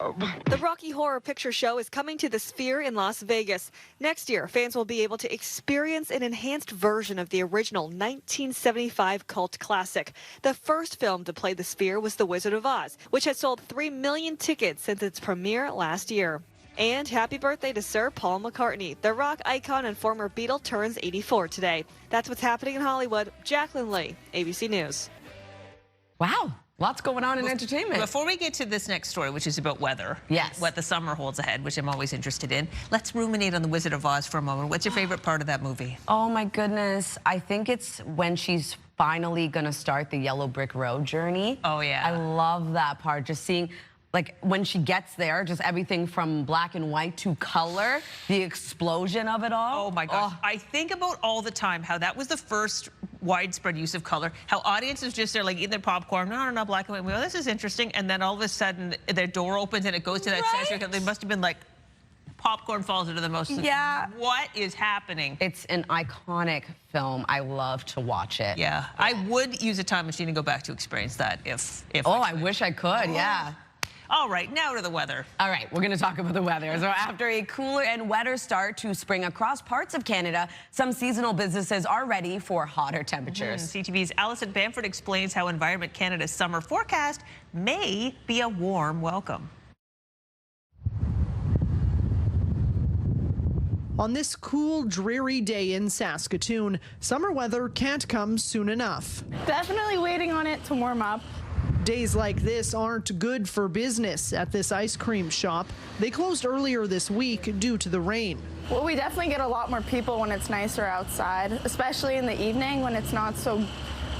The Rocky Horror Picture Show is coming to the Sphere in Las Vegas. Next year, fans will be able to experience an enhanced version of the original 1975 cult classic. The first film to play the Sphere was The Wizard of Oz, which has sold 3 million tickets since its premiere last year. And happy birthday to Sir Paul McCartney. The rock icon and former Beatle turns 84 today. That's what's happening in Hollywood. Jacqueline Lee, ABC News. Wow. Lots going on in entertainment. Before we get to this next story, which is about weather, what the summer holds ahead, which I'm always interested in, let's ruminate on The Wizard of Oz for a moment. What's your favorite part of that movie? Oh, my goodness. I think it's when she's finally going to start the Yellow Brick Road journey. Oh, yeah. I love that part. Just seeing, like, when she gets there, just everything from black and white to color, the explosion of it all. Oh, my gosh. I think about all the time how that was the first widespread use of color, how audiences just are like eating their popcorn, no, black and white. Well, this is interesting. And then all of a sudden, their door opens and it goes to that censored. They must have been like, Popcorn falls into the most. Yeah. What is happening? It's an iconic film. I love to watch it. Yeah. I would use a time machine and go back to experience that if I wish I could, yeah. All right, now to the weather. All right, we're going to talk about the weather. So after a cooler and wetter start to spring across parts of Canada, some seasonal businesses are ready for hotter temperatures. CTV's Alison Bamford explains how Environment Canada's summer forecast may be a warm welcome. On this cool, dreary day in Saskatoon, summer weather can't come soon enough. Definitely waiting on it to warm up. Days like this aren't good for business at this ice cream shop. They closed earlier this week due to the rain. Well, we definitely get a lot more people when it's nicer outside, especially in the evening when it's not so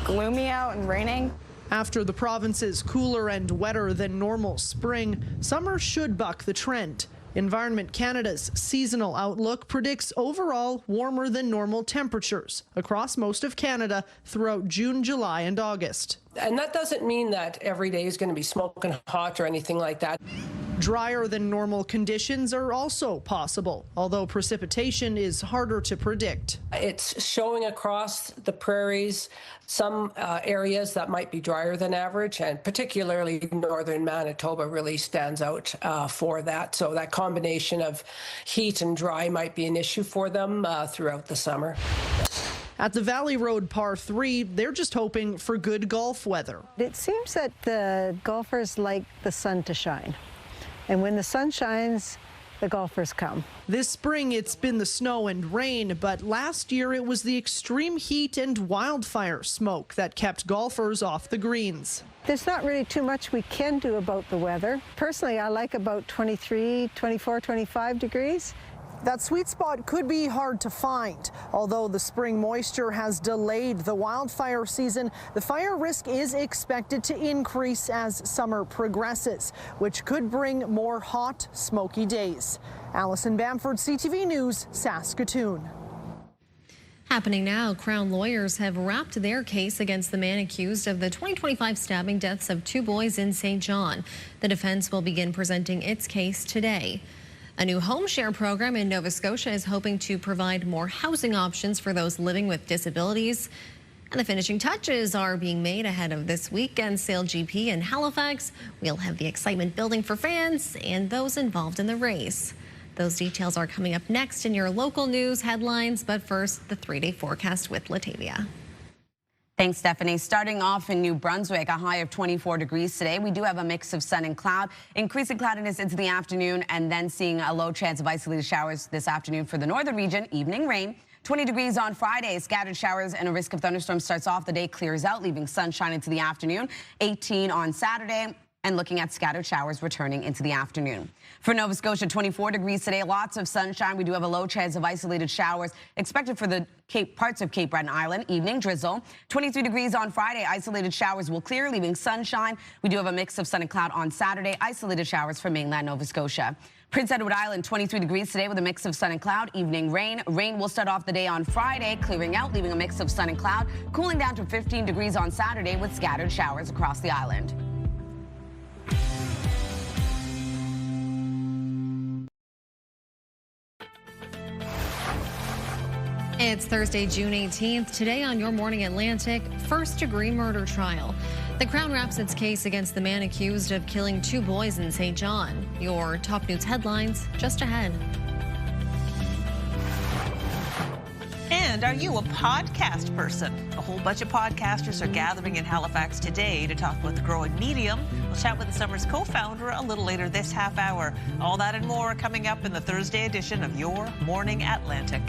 gloomy out and raining. After the province's cooler and wetter than normal spring, summer should buck the trend. Environment Canada's seasonal outlook predicts overall warmer than normal temperatures across most of Canada throughout June, July, and August. And that doesn't mean that every day is going to be smoking hot or anything like that. Drier than normal conditions are also possible, although precipitation is harder to predict. It's showing across the prairies some areas that might be drier than average, and particularly northern Manitoba really stands out for that. So that combination of heat and dry might be an issue for them throughout the summer. At the Valley Road Par 3, they're just hoping for good golf weather. It seems that the golfers like the sun to shine. And when the sun shines, the golfers come. This spring, it's been the snow and rain, but last year it was the extreme heat and wildfire smoke that kept golfers off the greens. There's not really too much we can do about the weather. Personally, I like about 23, 24, 25 degrees. That sweet spot could be hard to find. Although the spring moisture has delayed the wildfire season, the fire risk is expected to increase as summer progresses, which could bring more hot, smoky days. Alison Bamford, CTV News, Saskatoon. Happening now, Crown lawyers have wrapped their case against the man accused of the 2025 stabbing deaths of 2 boys in St. John. The defense will begin presenting its case today. A new home share program in Nova Scotia is hoping to provide more housing options for those living with disabilities. And the finishing touches are being made ahead of this weekend's Sale GP in Halifax. We'll have the excitement building for fans and those involved in the race. Those details are coming up next in your local news headlines, but first, the 3-day forecast with Latavia. Thanks, Stephanie. Starting off in New Brunswick, a high of 24 degrees today. We do have a mix of sun and cloud, increasing cloudiness into the afternoon, and then seeing a low chance of isolated showers this afternoon for the northern region. Evening rain. 20 degrees on Friday. Scattered showers and a risk of thunderstorms starts off. The day clears out, leaving sunshine into the afternoon. 18 on Saturday. And looking at scattered showers returning into the afternoon. For Nova Scotia, 24 degrees today, lots of sunshine. We do have a low chance of isolated showers expected for the parts of Cape Breton Island. Evening drizzle. 23 degrees on Friday. Isolated showers will clear, leaving sunshine. We do have a mix of sun and cloud on Saturday. Isolated showers for mainland Nova Scotia. Prince Edward Island, 23 degrees today with a mix of sun and cloud. Evening rain. Rain will start off the day on Friday, clearing out, leaving a mix of sun and cloud. Cooling down to 15 degrees on Saturday with scattered showers across the island. It's Thursday, June 18th. Today on Your Morning Atlantic, first-degree murder trial. The Crown wraps its case against the man accused of killing 2 boys in St. John. Your top news headlines just ahead. And are you a podcast person? A whole bunch of podcasters are gathering in Halifax today to talk about the growing medium. We'll chat with the summer's co-founder a little later this half hour. All that and more coming up in the Thursday edition of Your Morning Atlantic.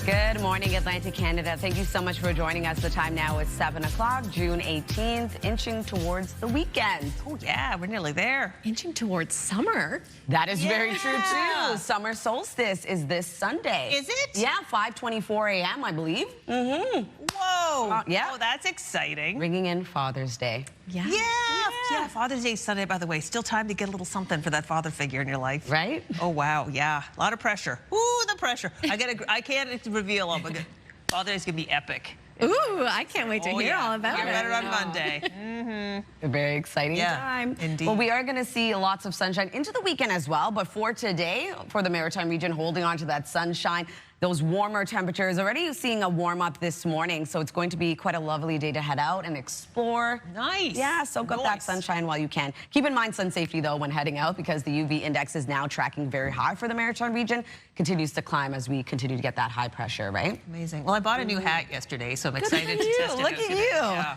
Good morning, Atlantic Canada. Thank you so much for joining us. The time now is 7 o'clock, June 18th, inching towards the weekend. Oh, yeah, we're nearly there. Inching towards summer. That is very true, too. Summer solstice is this Sunday. Is it? Yeah, 5:24 a.m., I believe. Whoa. Yeah. Oh, that's exciting. Bringing in Father's Day. Yeah. Yeah. Yeah, Father's Day Sunday, by the way. Still time to get a little something for that father figure in your life. Right? Oh, wow. Yeah. A lot of pressure. Ooh, the pressure. I can't reveal all, but Father's Day's going to be epic. Ooh, I can't wait to hear all about it. Better on Monday. A very exciting time. Indeed. Well, we are going to see lots of sunshine into the weekend as well. But for today, for the Maritime region, holding on to that sunshine, those warmer temperatures, already seeing a warm up this morning. So it's going to be quite a lovely day to head out and explore. Nice. Yeah, soak up that sunshine while you can. Keep in mind sun safety, though, when heading out, because the UV index is now tracking very high for the Maritime region. Continues to climb as we continue to get that high pressure, right? Amazing. Well, I bought a new hat yesterday, so I'm excited to test it. Look at you. Yeah.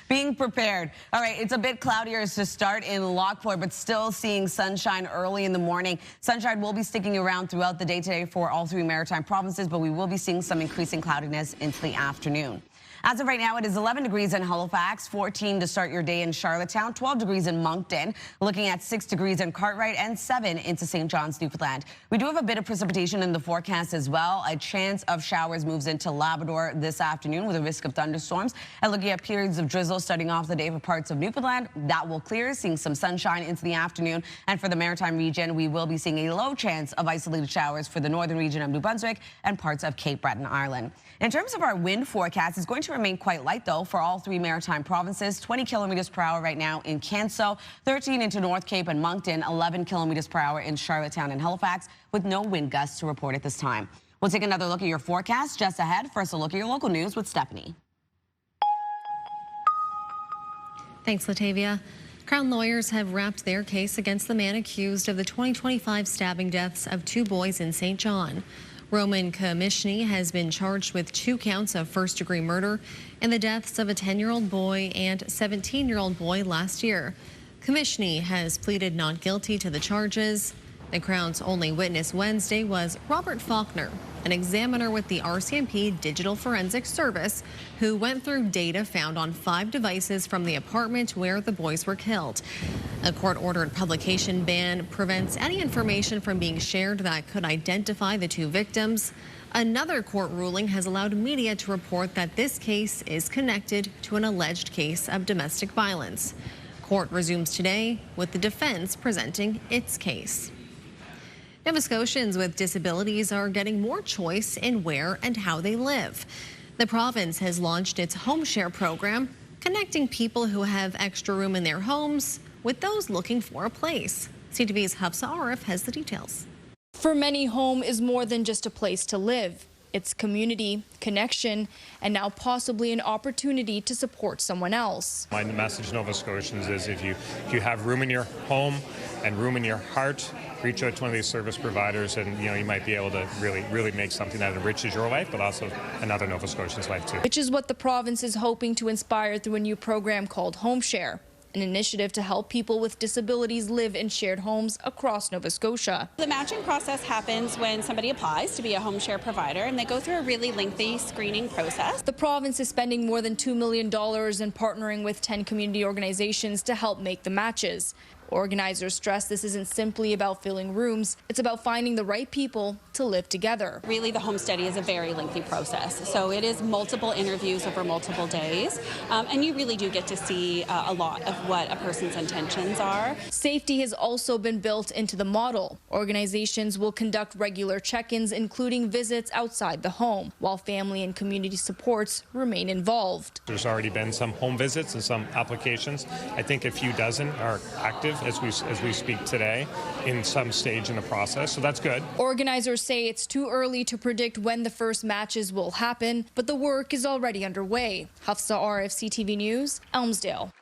Being prepared. All right, it's a bit cloudier to start in Lockport, but still seeing sunshine early in the morning. Sunshine will be sticking around throughout the day today for all three maritime provinces, but we will be seeing some increasing cloudiness into the afternoon. As of right now, it is 11 degrees in Halifax, 14 to start your day in Charlottetown, 12 degrees in Moncton, looking at 6 degrees in Cartwright, and 7 into St. John's, Newfoundland. We do have a bit of precipitation in the forecast as well. A chance of showers moves into Labrador this afternoon with a risk of thunderstorms. And looking at periods of drizzle starting off the day for parts of Newfoundland, that will clear, seeing some sunshine into the afternoon. And for the Maritime region, we will be seeing a low chance of isolated showers for the northern region of New Brunswick and parts of Cape Breton Island. In terms of our wind forecast, it's going to remain quite light, though, for all three maritime provinces. 20 kilometers per hour right now in Canso, 13 into North Cape and Moncton, 11 kilometers per hour in Charlottetown and Halifax, with no wind gusts to report at this time. We'll take another look at your forecast just ahead. First, a look at your local news with Stephanie. Thanks, Latavia. Crown lawyers have wrapped their case against the man accused of the 2025 stabbing deaths of 2 boys in St. John. Roman Komishny has been charged with 2 counts of first-degree murder in the deaths of a 10-year-old boy and 17-year-old boy last year. Komishny has pleaded not guilty to the charges. The Crown's only witness Wednesday was Robert Faulkner, an examiner with the RCMP Digital Forensic Service, who went through data found on 5 devices from the apartment where the boys were killed. A court-ordered publication ban prevents any information from being shared that could identify the 2 victims. Another court ruling has allowed media to report that this case is connected to an alleged case of domestic violence. Court resumes today with the defense presenting its case. Nova Scotians with disabilities are getting more choice in where and how they live. The province has launched its Home Share program, connecting people who have extra room in their homes with those looking for a place. CTV's Hafsa Arif has the details. For many, home is more than just a place to live. It's community, connection, and now possibly an opportunity to support someone else. My message to Nova Scotians is if you have room in your home and room in your heart, reach out to one of these service providers, and you might be able to really make something that enriches your life, but also another Nova Scotian's life too. Which is what the province is hoping to inspire through a new program called Home Share, an initiative to help people with disabilities live in shared homes across Nova Scotia. The matching process happens when somebody applies to be a home share provider, and they go through a really lengthy screening process. The province is spending more than $2 million and partnering with 10 community organizations to help make the matches. Organizers stress this isn't simply about filling rooms, it's about finding the right people to live together. Really, the home study is a very lengthy process, so it is multiple interviews over multiple days, and you really do get to see a lot of what a person's intentions are. Safety has also been built into the model. Organizations will conduct regular check-ins, including visits outside the home, while family and community supports remain involved. There's already been some home visits and some applications. I think a few dozen are active as we speak today in some stage in the process, so that's good. Organizers say it's too early to predict when the first matches will happen, but the work is already underway. Hafsa Arif, CTV News, Elmsdale.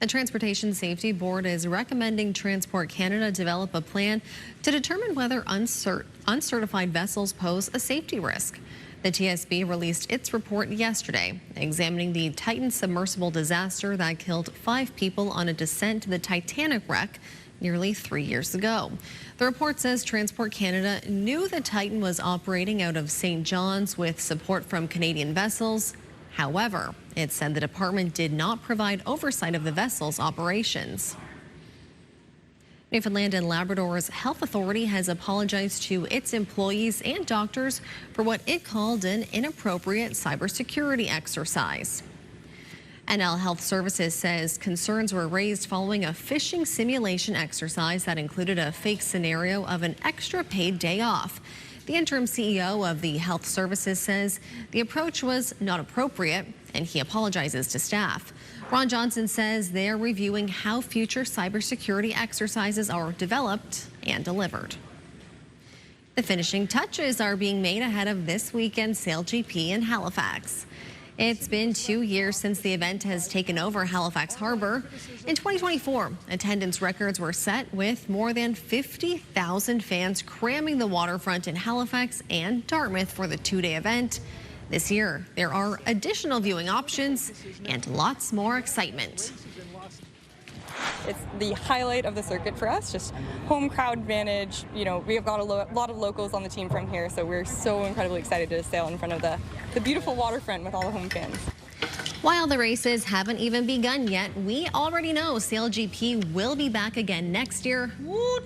The Transportation Safety Board is recommending Transport Canada develop a plan to determine whether uncertified vessels pose a safety risk. The TSB released its report yesterday, examining the Titan submersible disaster that killed 5 people on a descent to the Titanic wreck nearly 3 years ago. The report says Transport Canada knew the Titan was operating out of St. John's with support from Canadian vessels. However, it said the department did not provide oversight of the vessel's operations. Newfoundland and Labrador's health authority has apologized to its employees and doctors for what it called an inappropriate cybersecurity exercise. NL Health Services says concerns were raised following a phishing simulation exercise that included a fake scenario of an extra paid day off. The interim CEO of the Health Services says the approach was not appropriate, and he apologizes to staff. Ron Johnson says they're reviewing how future cybersecurity exercises are developed and delivered. The finishing touches are being made ahead of this weekend's SailGP in Halifax. It's been 2 years since the event has taken over Halifax Harbor. In 2024, attendance records were set with more than 50,000 fans cramming the waterfront in Halifax and Dartmouth for the two-day event. This year, there are additional viewing options and lots more excitement. It's the highlight of the circuit for us, just home crowd advantage. You know, we have got a lot of locals on the team from here, so we're so incredibly excited to sail in front of the beautiful waterfront with all the home fans. While the races haven't even begun yet, we already know SailGP will be back again next year.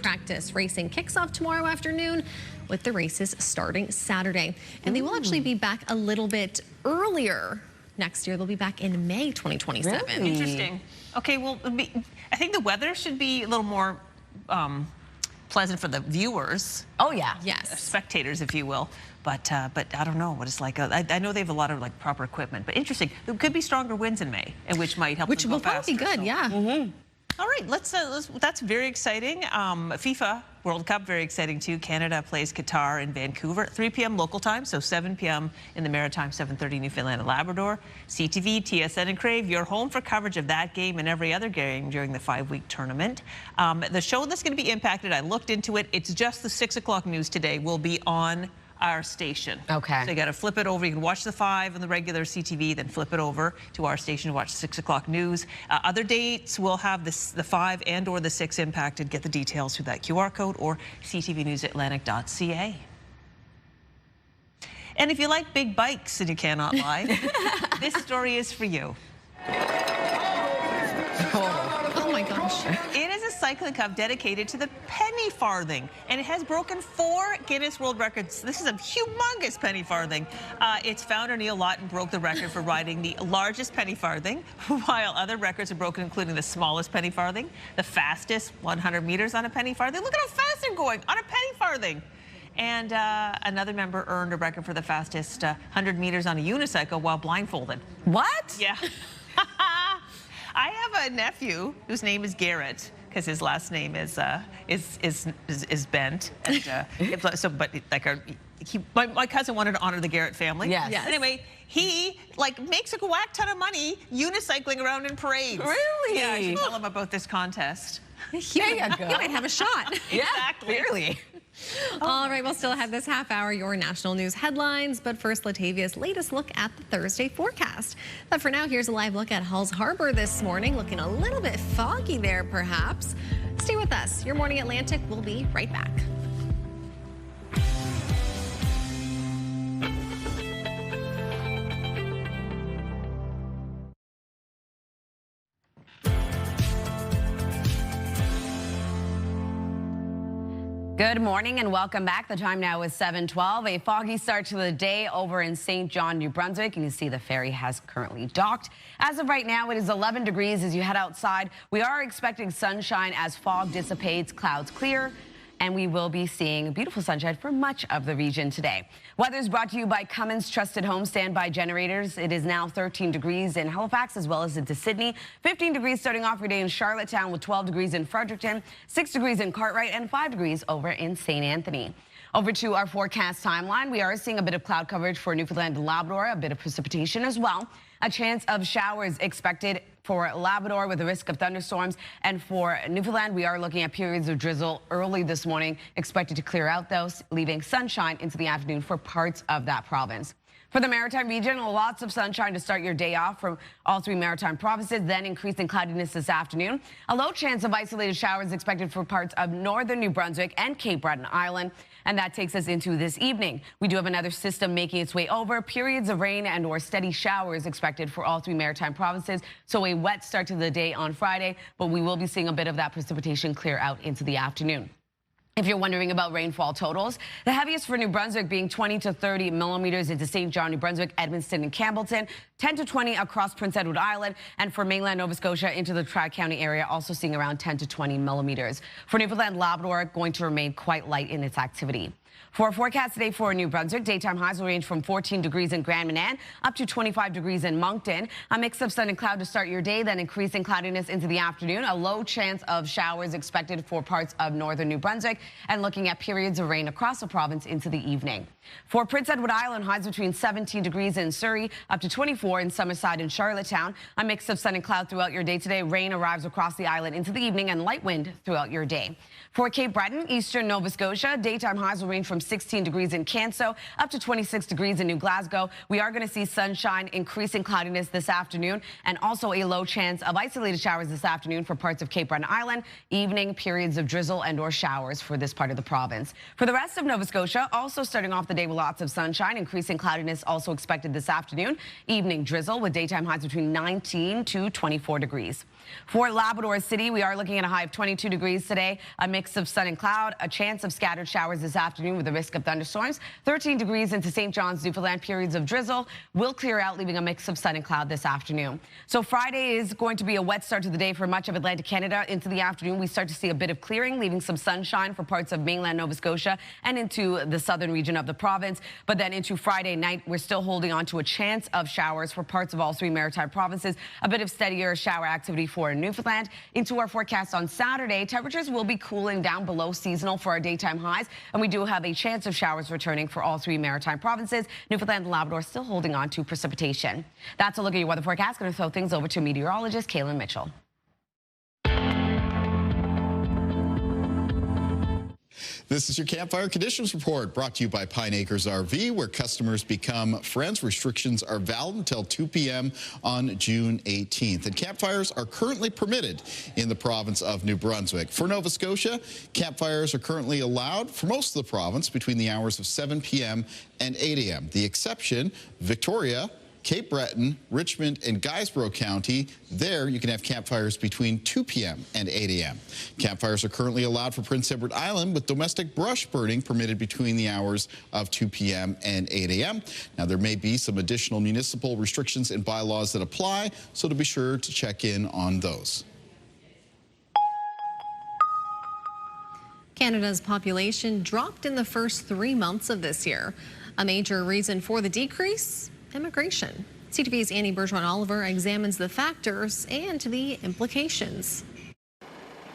Practice racing kicks off tomorrow afternoon with the races starting Saturday. And they will actually be back a little bit earlier. Next year, they'll be back in May 2027. Really? Interesting. Okay, well, I think the weather should be a little more pleasant for the viewers. Oh, yeah. Yes. Spectators, if you will. But I don't know what it's like. I know they have a lot of like proper equipment, but interesting. There could be stronger winds in May, and which might help. Which will probably be good, yeah. All right, let's. That's very exciting. FIFA World Cup, very exciting too. Canada plays Qatar in Vancouver, 3 p.m. local time, so 7 p.m. in the Maritime, 7:30 Newfoundland and Labrador. CTV, TSN, and Crave, you're home for coverage of that game and every other game during the 5-week tournament. The show that's going to be impacted, I looked into it. It's just the 6 o'clock news today will be on our station. Okay. So you got to flip it over. You can watch the 5 on the regular CTV, then flip it over to our station to watch 6 o'clock news. Other dates will have the 5 and or the 6 impacted. Get the details through that QR code or ctvnewsatlantic.ca. And if you like big bikes and you cannot lie, this story is for you. Oh my gosh. It is a cycling cup dedicated to the penny farthing, and it has broken 4 Guinness World Records. This is a humongous penny farthing. Its founder, Neil Lawton, broke the record for riding the largest penny farthing, while other records are broken, including the smallest penny farthing, the fastest 100 meters on a penny farthing. Look at how fast they're going on a penny farthing. And another member earned a record for the fastest 100 meters on a unicycle while blindfolded. What? Yeah. I have a nephew whose name is Garrett because his last name is Bent. And, so, but like my cousin wanted to honor the Garrett family. Yes. Anyway, he like makes a whack ton of money unicycling around in parades. Really? Yeah, I should tell him about this contest. There you go. You might have a shot. Yeah, Exactly. clearly. All right, we'll still have this half hour, your national news headlines, but first, Latavia's latest look at the Thursday forecast. But for now, here's a live look at Halls Harbor this morning, looking a little bit foggy there, perhaps. Stay with us. Your Morning Atlantic will be right back. Good morning and welcome back. The time now is 7:12. A foggy start to the day over in St. John, New Brunswick. And you see the ferry has currently docked. As of right now, it is 11 degrees as you head outside. We are expecting sunshine as fog dissipates, clouds clear, and we will be seeing beautiful sunshine for much of the region today. Weather is brought to you by Cummins Trusted Home Standby Generators. It is now 13 degrees in Halifax as well as into Sydney. 15 degrees starting off your day in Charlottetown with 12 degrees in Fredericton, 6 degrees in Cartwright, and 5 degrees over in St. Anthony. Over to our forecast timeline. We are seeing a bit of cloud coverage for Newfoundland and Labrador, a bit of precipitation as well. A chance of showers expected for Labrador with a risk of thunderstorms. And for Newfoundland, we are looking at periods of drizzle early this morning, expected to clear out those, leaving sunshine into the afternoon for parts of that province. For the Maritime region, lots of sunshine to start your day off from all 3 Maritime provinces, then increasing cloudiness this afternoon. A low chance of isolated showers expected for parts of northern New Brunswick and Cape Breton Island. And that takes us into this evening. We do have another system making its way over. Periods of rain and or steady showers expected for all 3 Maritime provinces. So a wet start to the day on Friday, but we will be seeing a bit of that precipitation clear out into the afternoon. If you're wondering about rainfall totals, the heaviest for New Brunswick being 20 to 30 millimeters into St. John, New Brunswick, Edmundston, and Campbellton, 10 to 20 across Prince Edward Island, and for mainland Nova Scotia into the Tri-County area, also seeing around 10 to 20 millimeters. For Newfoundland, Labrador, going to remain quite light in its activity. For a forecast today for New Brunswick, daytime highs will range from 14 degrees in Grand Manan up to 25 degrees in Moncton. A mix of sun and cloud to start your day, then increasing cloudiness into the afternoon. A low chance of showers expected for parts of northern New Brunswick, and looking at periods of rain across the province into the evening. For Prince Edward Island, highs between 17 degrees in Surrey up to 24 in Summerside and Charlottetown. A mix of sun and cloud throughout your day today. Rain arrives across the island into the evening and light wind throughout your day. For Cape Breton, eastern Nova Scotia, daytime highs will range from 16 degrees in Canso up to 26 degrees in New Glasgow. We are going to see sunshine, increasing cloudiness this afternoon, and also a low chance of isolated showers this afternoon for parts of Cape Breton Island. Evening periods of drizzle and or showers for this part of the province. For the rest of Nova Scotia, also starting off the day with lots of sunshine, increasing cloudiness also expected this afternoon. Evening drizzle with daytime highs between 19 to 24 degrees. For Labrador City, we are looking at a high of 22 degrees today, a mix of sun and cloud, a chance of scattered showers this afternoon with a risk of thunderstorms. 13 degrees into St. John's, Newfoundland, periods of drizzle will clear out, leaving a mix of sun and cloud this afternoon. So Friday is going to be a wet start to the day for much of Atlantic Canada. Into the afternoon, we start to see a bit of clearing, leaving some sunshine for parts of mainland Nova Scotia and into the southern region of the province. But then into Friday night, we're still holding on to a chance of showers for parts of all three maritime provinces. A bit of steadier shower activity for Newfoundland. Into our forecast on Saturday, temperatures will be cooling down below seasonal for our daytime highs, and we do have a chance of showers returning for all three maritime provinces. Newfoundland and Labrador still holding on to precipitation. That's a look at your weather forecast. Going to throw things over to meteorologist Kaylin Mitchell. This is your Campfire Conditions Report, brought to you by Pine Acres RV, where customers become friends. Restrictions are valid until 2 p.m. on June 18th. And campfires are currently permitted in the province of New Brunswick. For Nova Scotia, campfires are currently allowed for most of the province between the hours of 7 p.m. and 8 a.m. The exception, Victoria, Cape Breton, Richmond, and Guysborough County. There, you can have campfires between 2 p.m. and 8 a.m. Campfires are currently allowed for Prince Edward Island, with domestic brush burning permitted between the hours of 2 p.m. and 8 a.m. Now, there may be some additional municipal restrictions and bylaws that apply, so to be sure to check in on those. Canada's population dropped in the first 3 months of this year. A major reason for the decrease? Immigration. CTV's Annie Bergeron-Oliver examines the factors and the implications.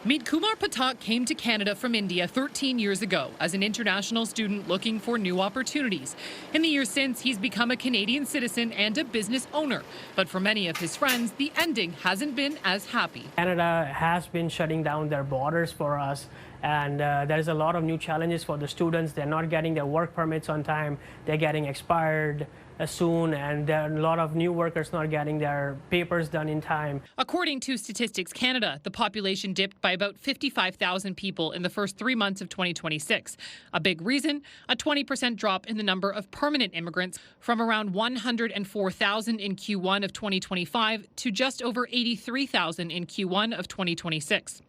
Meet Kumar Patak came to Canada from India 13 years ago as an international student looking for new opportunities. In the years since, he's become a Canadian citizen and a business owner. But for many of his friends, the ending hasn't been as happy. Canada has been shutting down their borders for us, and there's a lot of new challenges for the students. They're not getting their work permits on time. They're getting expired soon, and there are a lot of new workers not getting their papers done in time. According to Statistics Canada, the population dipped by about 55,000 people in the first 3 months of 2026. A big reason, a 20% drop in the number of permanent immigrants from around 104,000 in Q1 of 2025 to just over 83,000 in Q1 of 2026.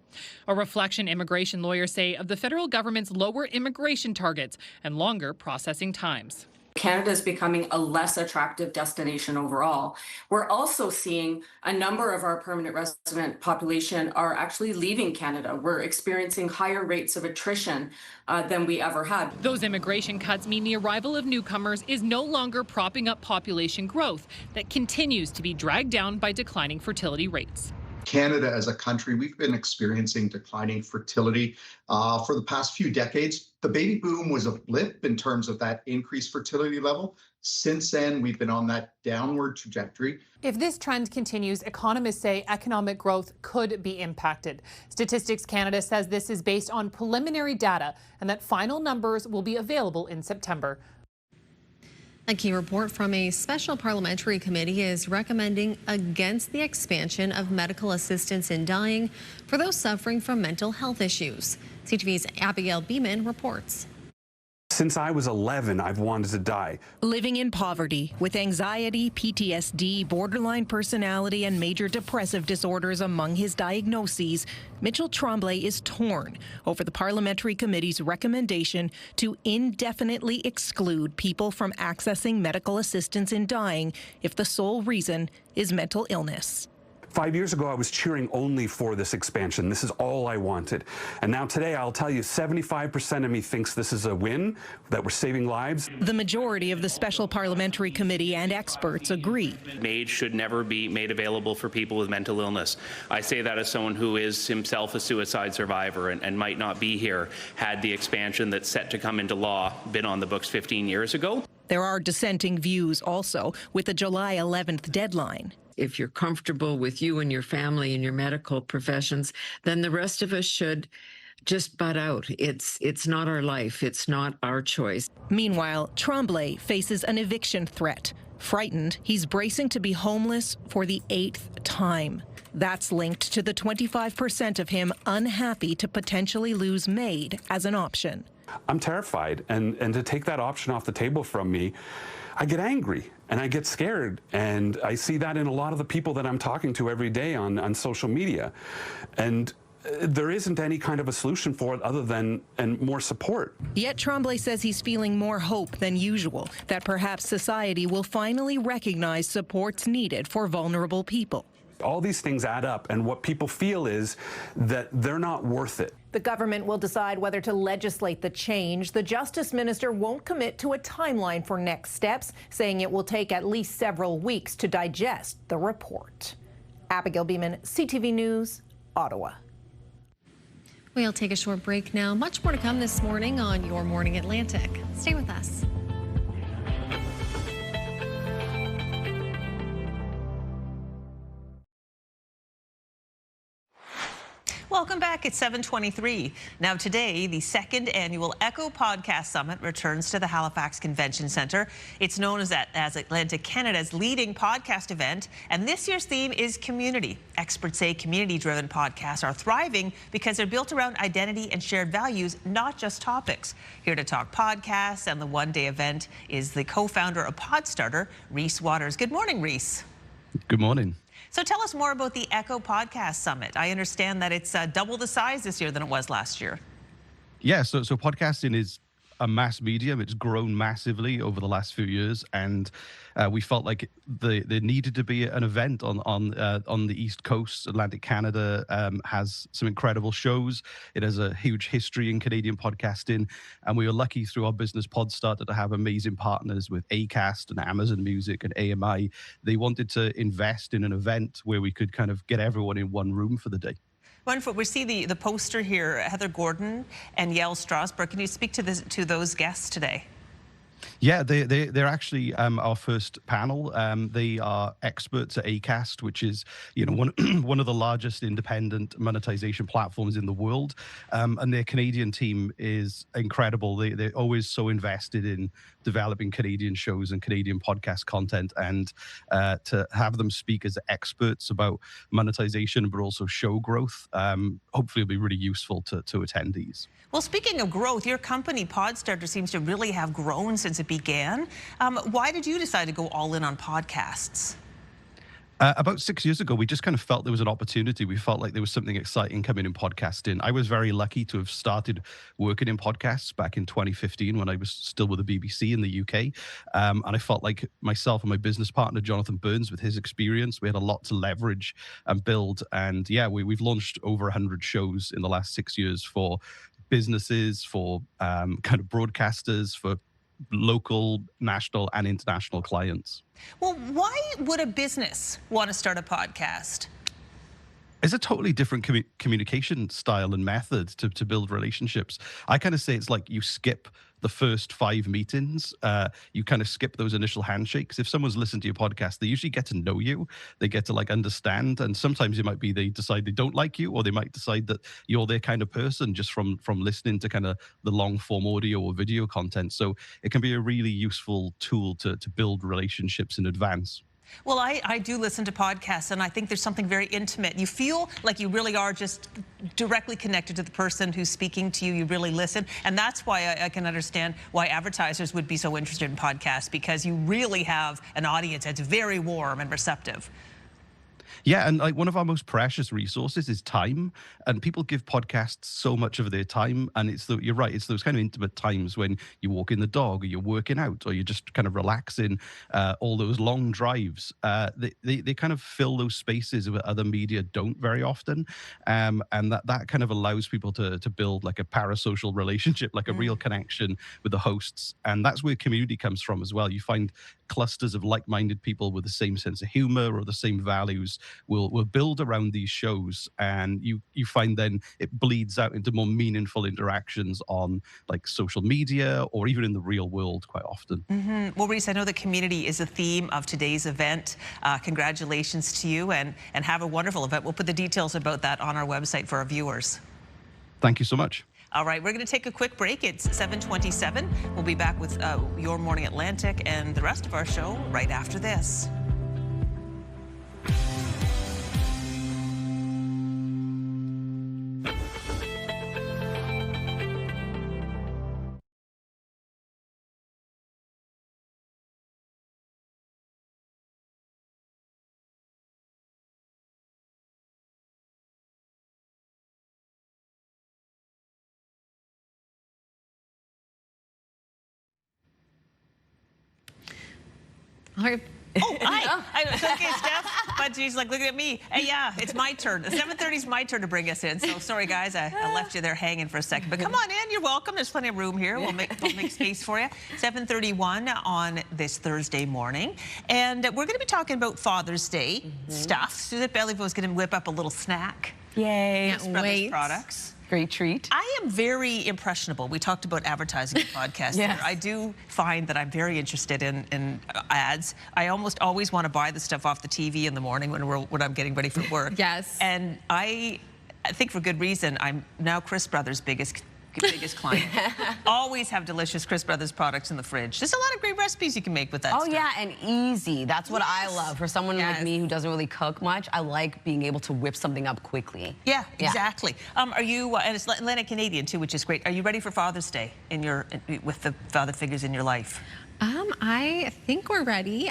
A reflection, immigration lawyers say, of the federal government's lower immigration targets and longer processing times. Canada is becoming a less attractive destination overall. We're also seeing a number of our permanent resident population are actually leaving Canada. We're experiencing higher rates of attrition than we ever had. Those immigration cuts mean the arrival of newcomers is no longer propping up population growth that continues to be dragged down by declining fertility rates. Canada as a country, we've been experiencing declining fertility for the past few decades. The baby boom was a blip in terms of that increased fertility level. Since then, we've been on that downward trajectory. If this trend continues, economists say economic growth could be impacted. Statistics Canada says this is based on preliminary data and that final numbers will be available in September. A key report from a special parliamentary committee is recommending against the expansion of medical assistance in dying for those suffering from mental health issues. CTV's Abigail Beeman reports. Since I was 11, I've wanted to die. Living in poverty with anxiety, PTSD, borderline personality, and major depressive disorders among his diagnoses, Mitchell Tremblay is torn over the Parliamentary Committee's recommendation to indefinitely exclude people from accessing medical assistance in dying if the sole reason is mental illness. 5 years ago, I was cheering only for this expansion. This is all I wanted. And now today, I'll tell you, 75% of me thinks this is a win, that we're saving lives. The majority of the Special Parliamentary Committee and experts agree. MAID should never be made available for people with mental illness. I say that as someone who is himself a suicide survivor and might not be here had the expansion that's set to come into law been on the books 15 years ago. There are dissenting views also, with the July 11th deadline. If you're comfortable with you and your family and your medical professions, then the rest of us should just butt out. It's not our life. It's not our choice. Meanwhile, Tremblay faces an eviction threat. Frightened, he's bracing to be homeless for the 8th time. That's linked to the 25% of him unhappy to potentially lose MAID as an option. I'm terrified, and to take that option off the table from me, I get angry and I get scared, and I see that in a lot of the people that I'm talking to every day on social media. And there isn't any kind of a solution for it other than more support. Yet Tremblay says he's feeling more hope than usual, that perhaps society will finally recognize supports needed for vulnerable people. All these things add up, and what people feel is that they're not worth it. The government will decide whether to legislate the change. The Justice Minister won't commit to a timeline for next steps, saying it will take at least several weeks to digest the report. Abigail Beeman, CTV News, Ottawa. We'll take a short break now. Much more to come this morning on Your Morning Atlantic. Stay with us. Welcome back. It's 7:23. Now today, the second annual Echo Podcast Summit returns to the Halifax Convention Centre. It's known as Atlantic Canada's leading podcast event, and this year's theme is community. Experts say community-driven podcasts are thriving because they're built around identity and shared values, not just topics. Here to talk podcasts and the one-day event is the co-founder of Podstarter, Reese Waters. Good morning, Reese. Good morning. So tell us more about the Echo Podcast Summit. I understand that it's double the size this year than it was last year. Yeah, so podcasting is a mass medium. It's grown massively over the last few years, and we felt like there needed to be an event on the East Coast. Atlantic Canada has some incredible shows. It has a huge history in Canadian podcasting, and we were lucky through our business Podstarter to have amazing partners with Acast and Amazon Music and AMI. They wanted to invest in an event where we could kind of get everyone in one room for the day. Wonderful. We see the poster here, Heather Gordon and Yael Strasberg. Can you speak to those guests today? Yeah, they're actually our first panel. They are experts at Acast, which is one of the largest independent monetization platforms in the world. And their Canadian team is incredible. They're always so invested in developing Canadian shows and Canadian podcast content, and to have them speak as experts about monetization, but also show growth, hopefully will be really useful to attendees. Well, speaking of growth, your company, Podstarter, seems to really have grown since it began. Why did you decide to go all in on podcasts? About 6 years ago, we just kind of felt there was an opportunity. We felt like there was something exciting coming in podcasting. I was very lucky to have started working in podcasts back in 2015 when I was still with the BBC in the UK. And I felt like myself and my business partner, Jonathan Burns, with his experience, we had a lot to leverage and build. And yeah, we've launched over 100 shows in the last 6 years for businesses, for kind of broadcasters, for local, national, and international clients. Well, why would a business want to start a podcast? It's a totally different communication style and method to build relationships. I kind of say it's like you skip the first 5 meetings. You kind of skip those initial handshakes. If someone's listened to your podcast, they usually get to know you. They get to understand. And sometimes it might be they decide they don't like you, or they might decide that you're their kind of person just from listening to kind of the long form audio or video content. So it can be a really useful tool to build relationships in advance. Well, I do listen to podcasts, and I think there's something very intimate. You feel like you really are just directly connected to the person who's speaking to you. You really listen, and that's why I can understand why advertisers would be so interested in podcasts, because you really have an audience that's very warm and receptive. Yeah, and like one of our most precious resources is time, and people give podcasts so much of their time, and you're right, it's those kind of intimate times when you walk in the dog, or you're working out, or you're just kind of relaxing. All those long drives, they kind of fill those spaces that other media don't very often, and that kind of allows people to build like a parasocial relationship, like a real connection with the hosts, and that's where community comes from as well. You find clusters of like-minded people with the same sense of humor or the same values will build around these shows, and you find then it bleeds out into more meaningful interactions on like social media or even in the real world quite often. Well, Reese, I know that community is a theme of today's event. Congratulations to you, and have a wonderful event. We'll put the details about that on our website for our viewers. Thank you so much. All right, we're going to take a quick break. It's 7:27. We'll be back with Your Morning Atlantic and the rest of our show right after this. All right. Oh, hi. It's okay, Steph. But she's like looking at me. Hey, yeah, it's my turn. 7:30 is my turn to bring us in. So sorry, guys, I left you there hanging for a second. But come on in. You're welcome. There's plenty of room here. We'll make space for you. 7:31 on this Thursday morning. And we're going to be talking about Father's Day stuff. Suzette Belliveau is going to whip up a little snack. Yay. Chris Brothers products. Great treat. I am very impressionable. We talked about advertising podcasts. Yes. I do find that I'm very interested in ads. I almost always want to buy the stuff off the TV in the morning when I'm getting ready for work. Yes. And I think for good reason. I'm now Chris Brothers' biggest client. Always have delicious Chris Brothers products in the fridge. There's a lot of great recipes you can make with that stuff. Oh yeah, and easy. That's what I love. For someone like me who doesn't really cook much, I like being able to whip something up quickly. Yeah, exactly. Are you, and it's Atlantic Canadian too, which is great. Are you ready for Father's Day with the father figures in your life? I think we're ready.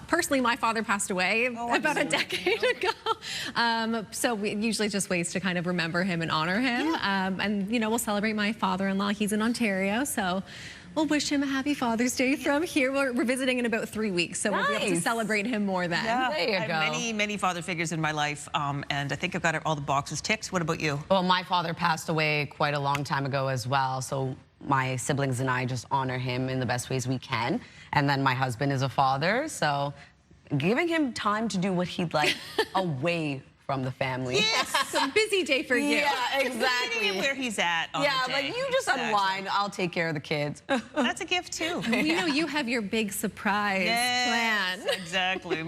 Personally, my father passed away about a decade ago. So we usually just ways to kind of remember him and honor him. And, you know, we'll celebrate my father-in-law. He's in Ontario, so we'll wish him a happy Father's Day from here. We're visiting in about 3 weeks, so we'll be able to celebrate him more then. Yeah, there you go. I have many father figures in my life, and I think I've got all the boxes ticked. What about you? Well, my father passed away quite a long time ago as well, so my siblings and I just honor him in the best ways we can. And then my husband is a father, so giving him time to do what he'd like away from the family. Yes, it's a busy day for you. Yeah, exactly. Meeting him where he's at on the day. Like you just unwind, I'll take care of the kids. That's a gift too. We know you have your big surprise plan. Exactly.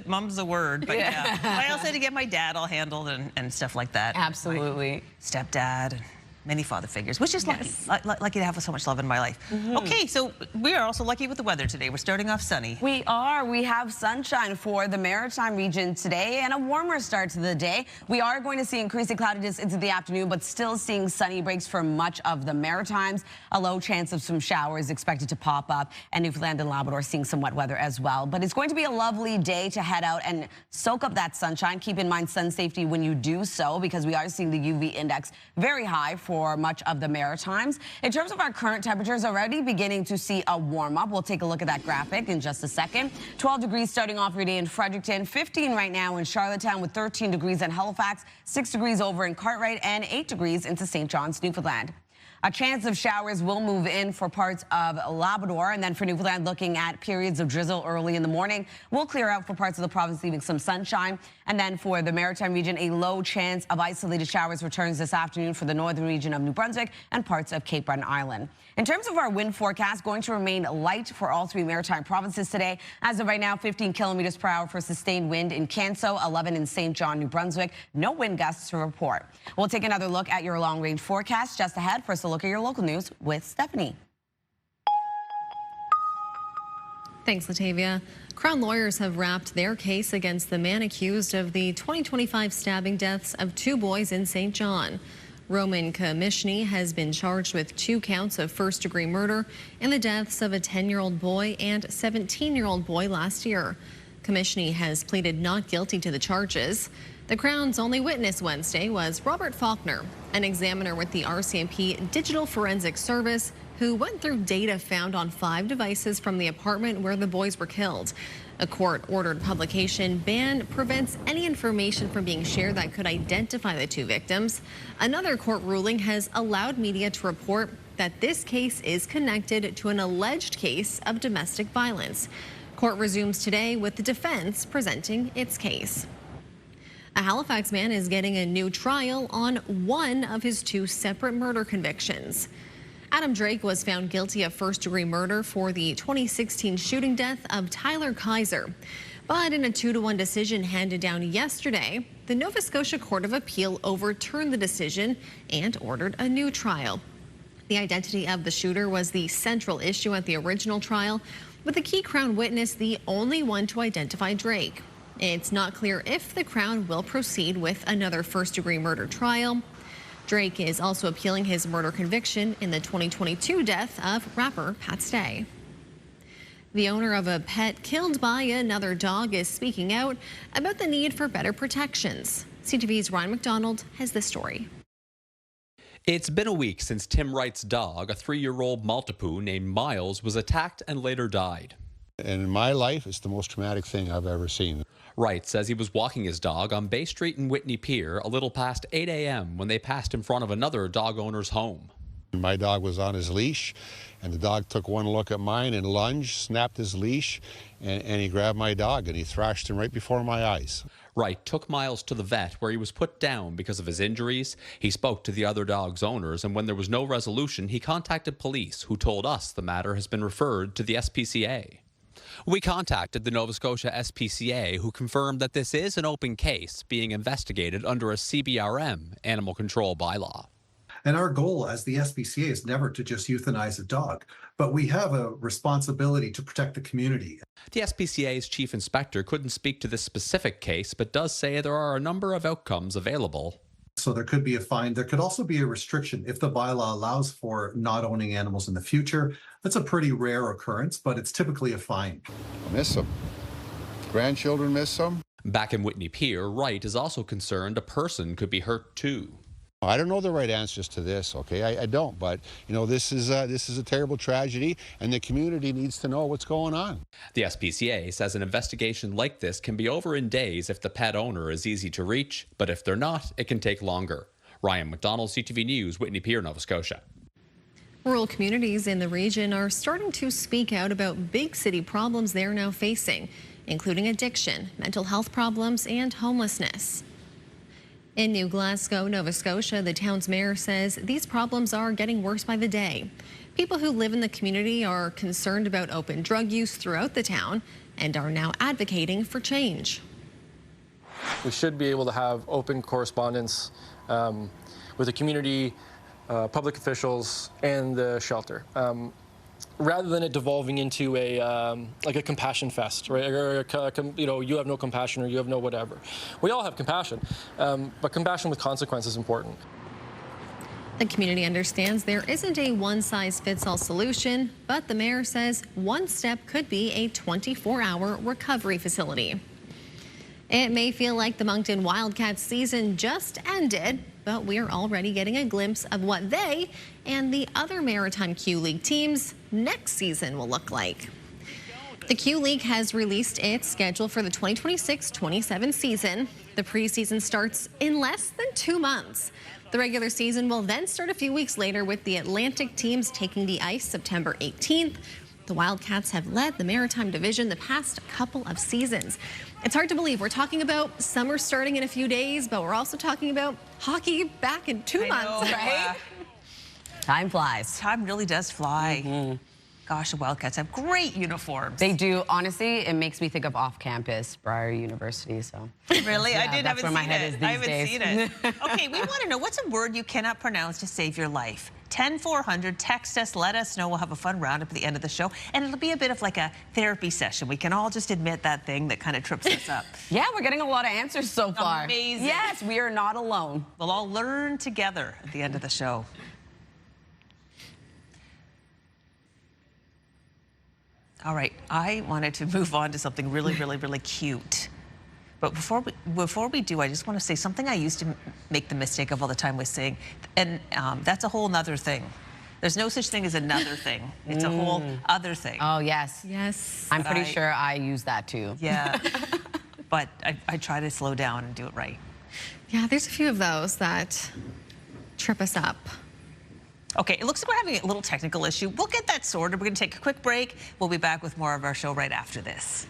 Mum's the word, but yeah. I also had to get my dad all handled and stuff like that. Absolutely. My stepdad. Many father figures, which is lucky to have so much love in my life. Okay, so we are also lucky with the weather today. We're starting off sunny. We are. We have sunshine for the Maritime region today and a warmer start to the day. We are going to see increasing cloudiness into the afternoon, but still seeing sunny breaks for much of the Maritimes. A low chance of some showers expected to pop up, and Newfoundland and Labrador seeing some wet weather as well. But it's going to be a lovely day to head out and soak up that sunshine. Keep in mind sun safety when you do so, because we are seeing the UV index very high for much of the Maritimes. In terms of our current temperatures, already beginning to see a warm up. We'll take a look at that graphic in just a second. 12 degrees starting off your day in Fredericton, 15 right now in Charlottetown, with 13 degrees in Halifax, 6 degrees over in Cartwright, and 8 degrees into St. John's, Newfoundland. A chance of showers will move in for parts of Labrador, and then for Newfoundland, looking at periods of drizzle early in the morning. We'll clear out for parts of the province, leaving some sunshine. And then for the Maritime region, a low chance of isolated showers returns this afternoon for the northern region of New Brunswick and parts of Cape Breton Island. In terms of our wind forecast, going to remain light for all 3 Maritime provinces today. As of right now, 15 kilometers per hour for sustained wind in Canso, 11 in St. John, New Brunswick. No wind gusts to report. We'll take another look at your long-range forecast just ahead. First, a look at your local news with Stephanie. Thanks, Latavia. Crown lawyers have wrapped their case against the man accused of the 2025 stabbing deaths of 2 boys in St. John. Roman Commishney has been charged with 2 counts of first-degree murder in the deaths of a 10-year-old boy and 17-year-old boy last year. Commishney has pleaded not guilty to the charges. The Crown's only witness Wednesday was Robert Faulkner, an examiner with the RCMP Digital Forensic Service, who went through data found on 5 devices from the apartment where the boys were killed. A court-ordered publication ban prevents any information from being shared that could identify the 2 victims. Another court ruling has allowed media to report that this case is connected to an alleged case of domestic violence. Court resumes today with the defense presenting its case. A Halifax man is getting a new trial on one of his 2 separate murder convictions. Adam Drake was found guilty of first-degree murder for the 2016 shooting death of Tyler Kaiser. But in a 2-to-1 decision handed down yesterday, the Nova Scotia Court of Appeal overturned the decision and ordered a new trial. The identity of the shooter was the central issue at the original trial, with the key Crown witness the only one to identify Drake. It's not clear if the Crown will proceed with another first-degree murder trial. Drake is also appealing his murder conviction in the 2022 death of rapper Pat Stay. The owner of a pet killed by another dog is speaking out about the need for better protections. CTV's Ryan McDonald has this story. It's been a week since Tim Wright's dog, a 3-year-old Maltipoo named Miles, was attacked and later died. In my life, it's the most traumatic thing I've ever seen. Wright says he was walking his dog on Bay Street in Whitney Pier a little past 8 a.m. when they passed in front of another dog owner's home. My dog was on his leash, and the dog took one look at mine and lunged, snapped his leash, and he grabbed my dog and he thrashed him right before my eyes. Wright took Miles to the vet where he was put down because of his injuries. He spoke to the other dog's owners, and when there was no resolution, he contacted police, who told us the matter has been referred to the SPCA. We contacted the Nova Scotia SPCA, who confirmed that this is an open case being investigated under a CBRM animal control bylaw. And our goal as the SPCA is never to just euthanize a dog, but we have a responsibility to protect the community. The SPCA's chief inspector couldn't speak to this specific case, but does say there are a number of outcomes available. So there could be a fine. There could also be a restriction if the bylaw allows for not owning animals in the future. That's a pretty rare occurrence, but it's typically a fine. I miss them. Grandchildren miss them. Back in Whitney Pier, Wright is also concerned a person could be hurt too. I don't know the right answers to this, okay? I don't, but you know, this is a terrible tragedy, and the community needs to know what's going on. The SPCA says an investigation like this can be over in days if the pet owner is easy to reach, but if they're not, it can take longer. Ryan McDonald, CTV News, Whitney Pier, Nova Scotia. Rural communities in the region are starting to speak out about big city problems they're now facing, including addiction, mental health problems, and homelessness. In New Glasgow, Nova Scotia, the town's mayor says these problems are getting worse by the day. People who live in the community are concerned about open drug use throughout the town and are now advocating for change. We should be able to have open correspondence with the community, public officials, and the shelter. Rather than it devolving into like a compassion fest, right? Or you know, you have no compassion or you have no whatever. We all have compassion, but compassion with consequence is important. The community understands there isn't a one-size-fits-all solution, but the mayor says one step could be a 24-hour recovery facility. It may feel like the Moncton Wildcats season just ended, but we are already getting a glimpse of what they and the other Maritime Q League teams next season will look like. The Q League has released its schedule for the 2026-27 season. The preseason starts in less than 2 months. The regular season will then start a few weeks later with the Atlantic teams taking the ice September 18th. The Wildcats have led the Maritime Division the past couple of seasons. It's hard to believe we're talking about summer starting in a few days, but we're also talking about hockey back in 2 months, right? Time flies. Time really does fly. Gosh, the Wildcats have great uniforms. They do. Honestly, it makes me think of off-campus Briar University. So really, yeah, I haven't seen it. I haven't seen it. Okay, we want to know, what's a word you cannot pronounce to save your life? 10400. Text us, let us know. We'll have a fun roundup at the end of the show. And it'll be a bit of like a therapy session. We can all just admit that thing that kind of trips us up. Yeah, we're getting a lot of answers so far. Amazing. Yes, we are not alone. We'll all learn together at the end of the show. All right, I wanted to move on to something really, really, really cute. But before we do, I just want to say something I used to make the mistake of all the time was saying, and that's a whole nother thing. There's no such thing as another thing. It's a whole other thing. Oh, yes. Yes. I'm pretty sure I use that too. Yeah. But I try to slow down and do it right. Yeah, there's a few of those that trip us up. Okay, it looks like we're having a little technical issue. We'll get that sorted. We're going to take a quick break. We'll be back with more of our show right after this.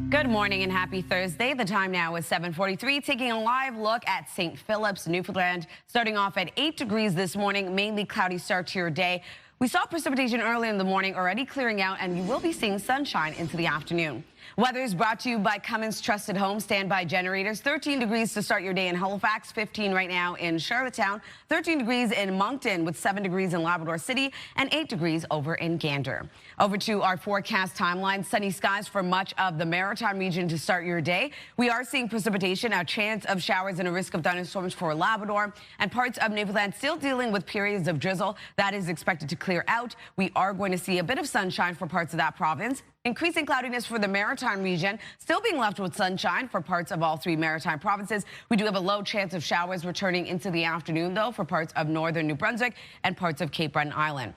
Good morning and happy Thursday. The time now is 7:43. Taking a live look at St. Philip's, Newfoundland. Starting off at 8 degrees this morning, mainly cloudy start to your day. We saw precipitation earlier in the morning already clearing out, and you will be seeing sunshine into the afternoon. Weather is brought to you by Cummins Trusted Home Standby Generators. 13 degrees to start your day in Halifax, 15 right now in Charlottetown, 13 degrees in Moncton with 7 degrees in Labrador City, and 8 degrees over in Gander. Over to our forecast timeline. Sunny skies for much of the Maritime region to start your day. We are seeing precipitation, a chance of showers and a risk of thunderstorms for Labrador, and parts of Newfoundland still dealing with periods of drizzle. That is expected to clear out. We are going to see a bit of sunshine for parts of that province. Increasing cloudiness for the Maritime region, still being left with sunshine for parts of all 3 Maritime provinces. We do have a low chance of showers returning into the afternoon, though, for parts of northern New Brunswick and parts of Cape Breton Island.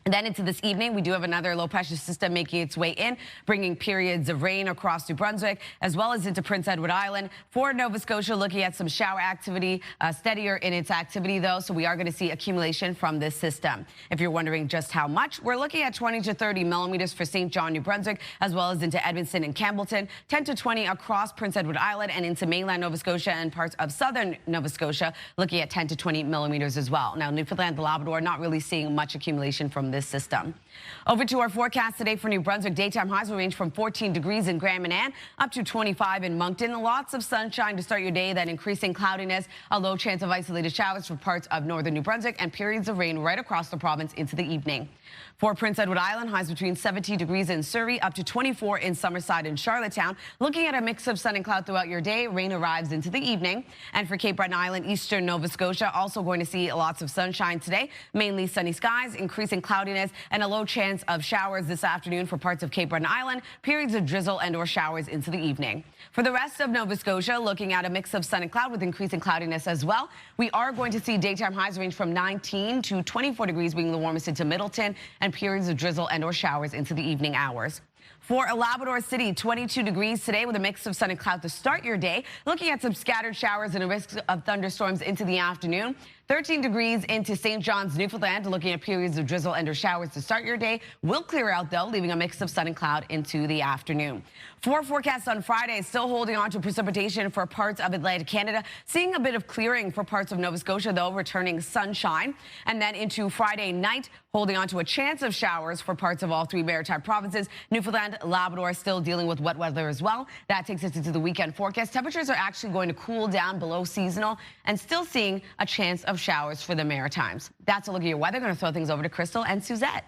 And then into this evening, we do have another low-pressure system making its way in, bringing periods of rain across New Brunswick, as well as into Prince Edward Island. For Nova Scotia, looking at some shower activity, steadier in its activity, though, so we are going to see accumulation from this system. If you're wondering just how much, we're looking at 20 to 30 millimeters for St. John, New Brunswick, as well as into Edmonton and Campbellton, 10 to 20 across Prince Edward Island and into mainland Nova Scotia and parts of southern Nova Scotia, looking at 10 to 20 millimeters as well. Now, Newfoundland, Labrador, not really seeing much accumulation from this system. Over to our forecast today for New Brunswick. Daytime highs will range from 14 degrees in Grand Manan up to 25 in Moncton. Lots of sunshine to start your day, then increasing cloudiness, a low chance of isolated showers for parts of northern New Brunswick, and periods of rain right across the province into the evening. For Prince Edward Island, highs between 17 degrees in Surrey up to 24 in Summerside and Charlottetown. Looking at a mix of sun and cloud throughout your day, rain arrives into the evening. And for Cape Breton Island, eastern Nova Scotia, also going to see lots of sunshine today, mainly sunny skies, increasing cloudiness, and a low chance of showers this afternoon for parts of Cape Breton Island, periods of drizzle and or showers into the evening. For the rest of Nova Scotia, looking at a mix of sun and cloud with increasing cloudiness as well. We are going to see daytime highs range from 19 to 24 degrees, being the warmest into Middleton, and periods of drizzle and or showers into the evening hours. For Labrador City, 22 degrees today with a mix of sun and cloud to start your day. Looking at some scattered showers and a risk of thunderstorms into the afternoon. 13 degrees into St. John's, Newfoundland, looking at periods of drizzle and or showers to start your day. Will clear out, though, leaving a mix of sun and cloud into the afternoon. For forecasts on Friday, still holding on to precipitation for parts of Atlantic Canada. Seeing a bit of clearing for parts of Nova Scotia, though, returning sunshine. And then into Friday night, holding on to a chance of showers for parts of all 3 Maritime provinces. Newfoundland, Labrador still dealing with wet weather as well. That takes us into the weekend forecast. Temperatures are actually going to cool down below seasonal and still seeing a chance of showers for the Maritimes. That's a look at your weather. Going to throw things over to Crystal and Suzette.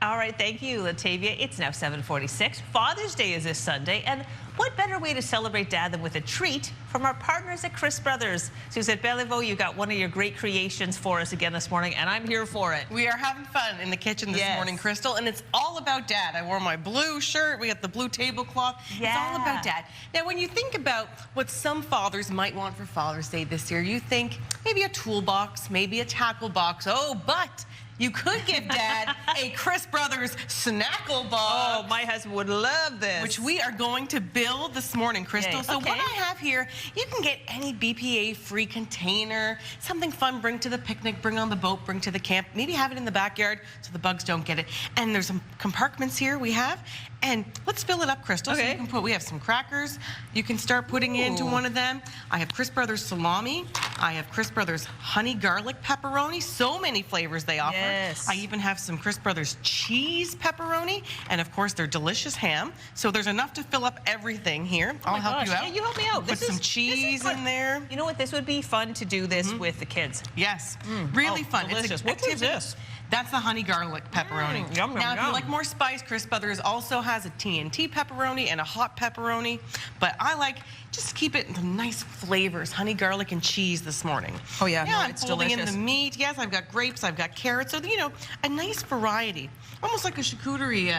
All right, thank you, Latavia. It's now 7:46. Father's Day is this Sunday, and what better way to celebrate Dad than with a treat from our partners at Chris Brothers. Suzette Belliveau, you got one of your great creations for us again this morning, and I'm here for it. We are having fun in the kitchen this morning, Crystal, and it's all about Dad. I wore my blue shirt. We got the blue tablecloth. Yeah. It's all about Dad. Now, when you think about what some fathers might want for Father's Day this year, you think maybe a toolbox, maybe a tackle box. Oh, but you could give Dad a Chris Brothers snackle box. Oh, my husband would love this. Which we are going to build this morning, Crystal. Okay. So what I have here, you can get any BPA-free container, something fun, bring to the picnic, bring on the boat, bring to the camp. Maybe have it in the backyard so the bugs don't get it. And there's some compartments here we have. And let's fill it up, Crystal. Okay. So you can put, we have some crackers. You can start putting into one of them. I have Chris Brothers salami. I have Chris Brothers honey garlic pepperoni. So many flavors they offer. Yes. I even have some Chris Brothers cheese pepperoni, and of course their delicious ham. So there's enough to fill up everything here. I'll help you out. Yeah, you help me out. Put some cheese in there. You know what? This would be fun to do this with the kids. Yes, really fun. Delicious. It's What is this? That's the honey garlic pepperoni. Yum, now, yum, if you yum. like more spice, Chris Brothers also has a TNT pepperoni and a hot pepperoni. But I like just keep it the nice flavors, honey garlic and cheese this morning. Oh yeah, no, I'm it's folding delicious. in the meat. Yes, I've got grapes, I've got carrots. So you know, a nice variety, almost like a charcuterie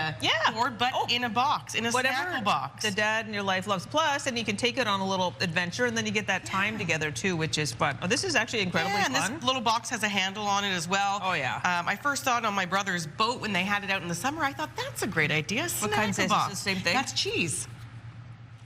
board, but in a box, in a snackle box. The dad in your life loves. Plus, and you can take it on a little adventure, and then you get that time together too, which is fun. Oh, this is actually incredibly and fun. this little box has a handle on it as well. Oh yeah. I first saw it on my brother's boat when they had it out in the summer. I thought that's a great idea. What kind is this? Snack-a-box. Is it the same thing? That's cheese.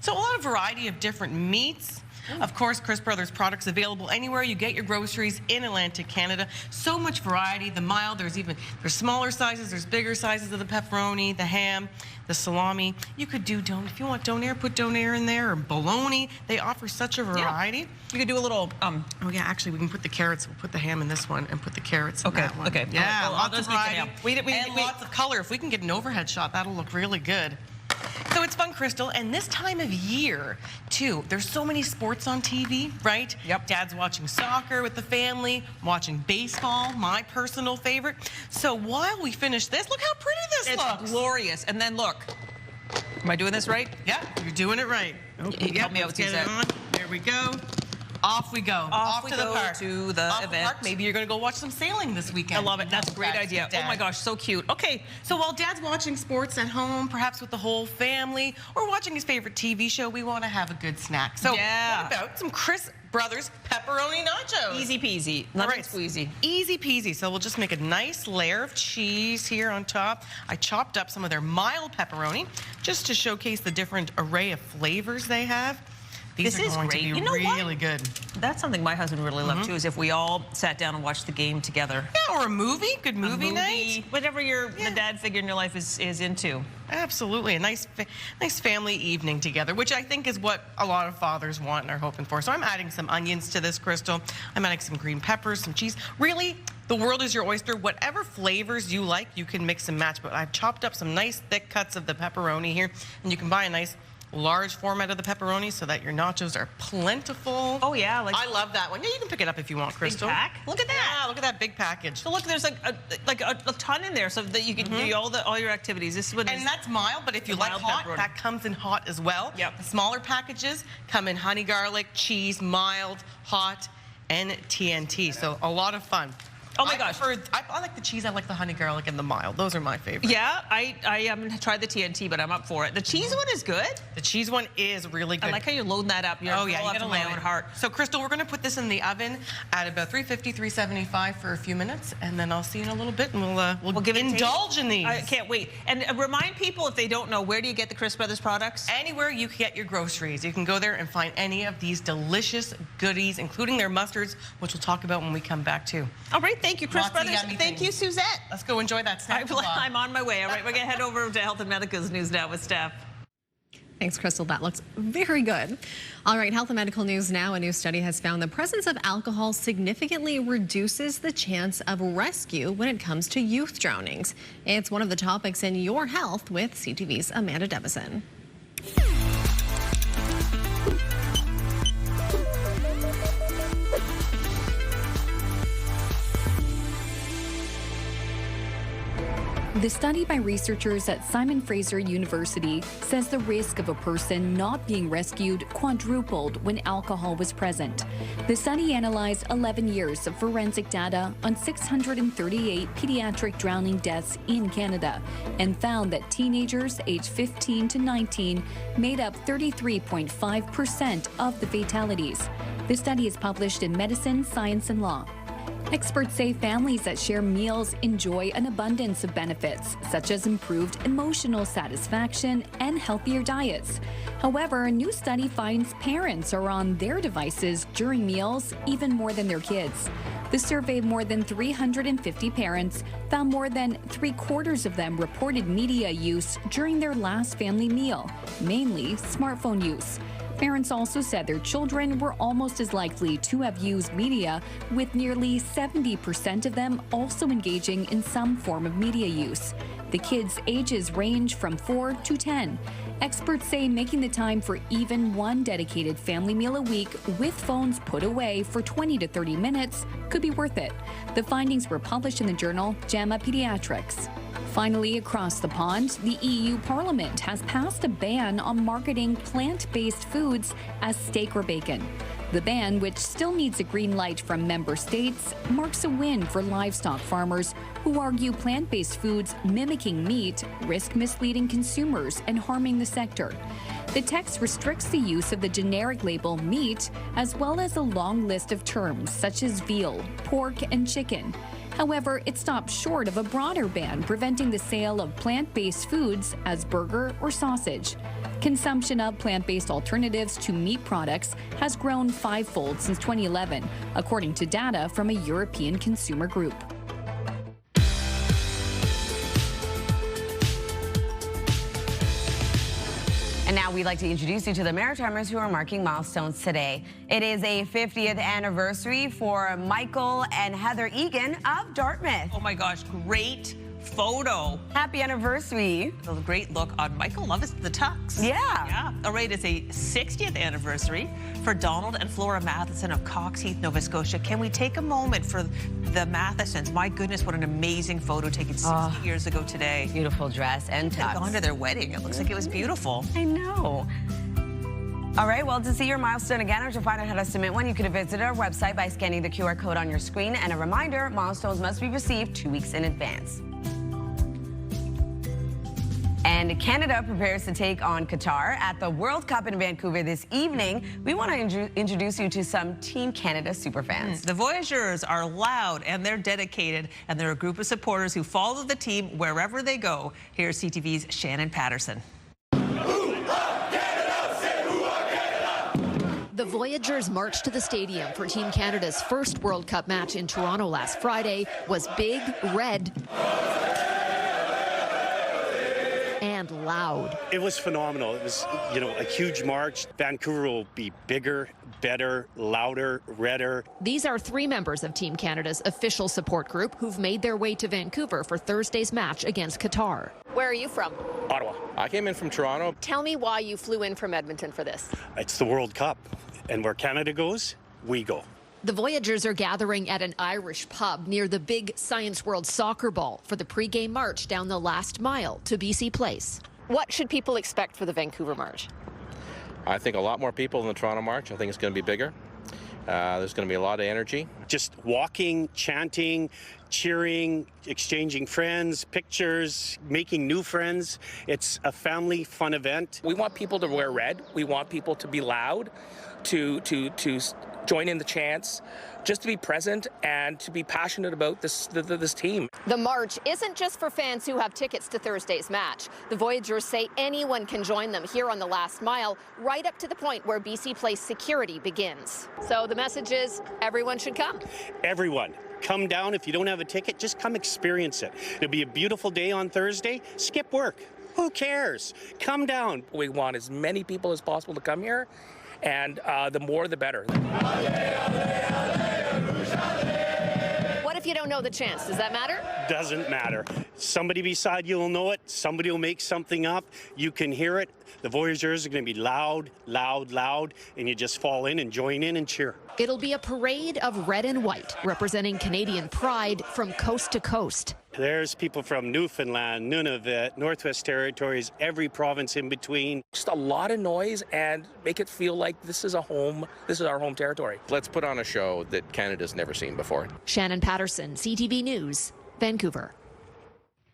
So a lot of variety of different meats. Of course, Chris Brothers products available anywhere you get your groceries in Atlantic Canada. So much variety. The mild, there's smaller sizes, there's bigger sizes of the pepperoni, the ham, the salami. You could do if you want donair, put donair in there, or bologna. They offer such a variety. Yeah. You could do a little. Oh yeah, actually, we can put the carrots. We'll put the ham in this one and put the carrots in that one. Okay. Yeah, Well, lots I'll of just eat the variety ham. and lots of color. If we can get an overhead shot, that'll look really good. So it's fun, Crystal, and this time of year, too, there's so many sports on TV, right? Yep. Dad's watching soccer with the family, watching baseball, my personal favorite. So while we finish this, look how pretty this looks. It's glorious. And then look. Am I doing this right? Yeah, you're doing it right. You help me out with Get it on. There we go. Off we go. Off to we the go park. to the Off event. Park. Maybe you're going to go watch some sailing this weekend. I love it. That's a great idea. Oh my gosh, so cute. Okay, so while Dad's watching sports at home, perhaps with the whole family, or watching his favorite TV show, we want to have a good snack. So what about some Chris Brothers pepperoni nachos? Easy peasy. Lemon squeezy. Easy peasy. So we'll just make a nice layer of cheese here on top. I chopped up some of their mild pepperoni just to showcase the different array of flavors they have. These This are is going great. to be You know really good. That's something my husband really loved too, is if we all sat down and watched the game together. Yeah, or a movie. Good movie night. Whatever the dad figure in your life is into. Absolutely. A nice family evening together, which I think is what a lot of fathers want and are hoping for. So I'm adding some onions to this, Crystal. I'm adding some green peppers, some cheese. Really, the world is your oyster. Whatever flavors you like, you can mix and match. But I've chopped up some nice thick cuts of the pepperoni here, and you can buy a nice large format of the pepperoni so that your nachos are plentiful. Oh yeah, I love that one. Yeah, you can pick it up if you want, Crystal. Big pack? Look at that. Yeah, look at that big package. So look, there's like a ton in there so that you can do all your activities. This is what and that's mild, but if you like hot, that comes in hot as well. Yep. The smaller packages come in honey garlic, cheese, mild, hot, and TNT. So a lot of fun. Oh my gosh. I like the cheese, I like the honey garlic, and the mild. Those are my favorites. Yeah, I haven't tried the TNT, but I'm up for it. The cheese one is good. The cheese one is really good. I like how you're loading that up. You're oh yeah, you gotta my load own it. heart. So Crystal, we're gonna put this in the oven at about 350, 375 for a few minutes, and then I'll see you in a little bit, and we'll give indulge in these. I can't wait. And remind people, if they don't know, where do you get the Chris Brothers products? Anywhere you get your groceries. You can go there and find any of these delicious goodies, including their mustards, which we'll talk about when we come back too. All right, thank you, Chris Lots Brothers. Thank you, Suzette. Let's go enjoy that snack. I'm on my way. All right, we're going to head over to Health and Medical's news now with Steph. Thanks, Crystal. That looks very good. All right, Health and Medical news now. A new study has found the presence of alcohol significantly reduces the chance of rescue when it comes to youth drownings. It's one of the topics in Your Health with CTV's Amanda Devison. The study by researchers at Simon Fraser University says the risk of a person not being rescued quadrupled when alcohol was present. The study analyzed 11 years of forensic data on 638 pediatric drowning deaths in Canada and found that teenagers aged 15 to 19 made up 33.5% of the fatalities. The study is published in Medicine, Science and Law. Experts say families that share meals enjoy an abundance of benefits, such as improved emotional satisfaction and healthier diets. However, a new study finds parents are on their devices during meals even more than their kids. The survey of more than 350 parents found more than 3/4 of them reported media use during their last family meal, mainly smartphone use. Parents also said their children were almost as likely to have used media, with nearly 70% of them also engaging in some form of media use. The kids' ages range from 4 to 10. Experts say making the time for even one dedicated family meal a week with phones put away for 20 to 30 minutes could be worth it. The findings were published in the journal JAMA Pediatrics. Finally, across the pond, the EU Parliament has passed a ban on marketing plant-based foods as steak or bacon. The ban, which still needs a green light from member states, marks a win for livestock farmers who argue plant-based foods mimicking meat risk misleading consumers and harming the sector. The text restricts the use of the generic label meat, as well as a long list of terms such as veal, pork, and chicken. However, it stops short of a broader ban preventing the sale of plant-based foods as burger or sausage. Consumption of plant-based alternatives to meat products has grown fivefold since 2011, according to data from a European consumer group. And now we'd like to introduce you to the Maritimers who are marking milestones today. It is a 50th anniversary for Michael and Heather Egan of Dartmouth. Oh my gosh, great photo. Happy anniversary. A great look on Michael. Love is the tux. Yeah. All right, it's a 60th anniversary for Donald and Flora Matheson of Cox Heath, Nova Scotia. Can we take a moment for the Mathesons? My goodness, what an amazing photo taken 60 years ago today. Beautiful dress and tux. Gone to their wedding. It looks like it was beautiful. I know. All right, well, to see your milestone again or to find out how to submit one, you can visit our website by scanning the QR code on your screen. And a reminder, milestones must be received 2 weeks in advance. And Canada prepares to take on Qatar at the World Cup in Vancouver this evening. We want to introduce you to some Team Canada superfans. The Voyageurs are loud and they're dedicated, and they're a group of supporters who follow the team wherever they go. Here's CTV's Shannon Patterson. The Voyageurs' march to the stadium for Team Canada's first World Cup match in Toronto last Friday was big, red, and loud. It was phenomenal. It was, a huge march. Vancouver will be bigger, better, louder, redder. These are 3 members of Team Canada's official support group who've made their way to Vancouver for Thursday's match against Qatar. Where are you from? Ottawa. I came in from Toronto. Tell me why you flew in from Edmonton for this. It's the World Cup, and where Canada goes, we go. The Voyageurs are gathering at an Irish pub near the big Science World soccer ball for the pre-game march down the last mile to BC Place. What should people expect for the Vancouver March? I think a lot more people than the Toronto March. I think it's going to be bigger. There's going to be a lot of energy. Just walking, chanting, cheering, exchanging friends, pictures, making new friends. It's a family fun event. We want people to wear red. We want people to be loud, to join in the chants, just to be present and to be passionate about this team. The march isn't just for fans who have tickets to Thursday's match. The Voyageurs say anyone can join them here on the last mile, right up to the point where BC Place security begins. So the message is everyone should come. Everyone. Come down. If you don't have a ticket, just come experience it. It'll be a beautiful day on Thursday. Skip work. Who cares? Come down. We want as many people as possible to come here, and the more the better. What if you don't know the chants? Does that matter? Doesn't matter. Somebody beside you will know it. Somebody will make something up. You can hear it. The Voyageurs are going to be loud, loud, loud, and you just fall in and join in and cheer. It'll be a parade of red and white, representing Canadian pride from coast to coast. There's people from Newfoundland, Nunavut, Northwest Territories, every province in between. Just a lot of noise and make it feel like this is a home, this is our home territory. Let's put on a show that Canada's never seen before. Shannon Patterson, CTV News, Vancouver.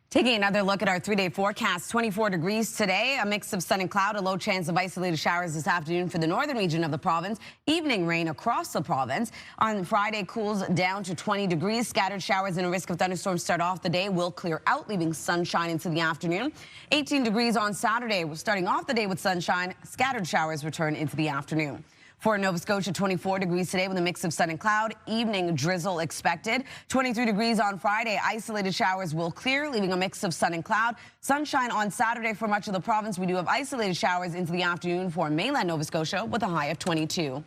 Taking another look at our 3-day forecast, 24 degrees today, a mix of sun and cloud, a low chance of isolated showers this afternoon for the northern region of the province, evening rain across the province. On Friday, cools down to 20 degrees. Scattered showers and a risk of thunderstorms start off the day, will clear out, leaving sunshine into the afternoon. 18 degrees on Saturday. We're starting off the day with sunshine. Scattered showers return into the afternoon. For Nova Scotia, 24 degrees today with a mix of sun and cloud. Evening drizzle expected. 23 degrees on Friday. Isolated showers will clear, leaving a mix of sun and cloud. Sunshine on Saturday for much of the province. We do have isolated showers into the afternoon for mainland Nova Scotia with a high of 22.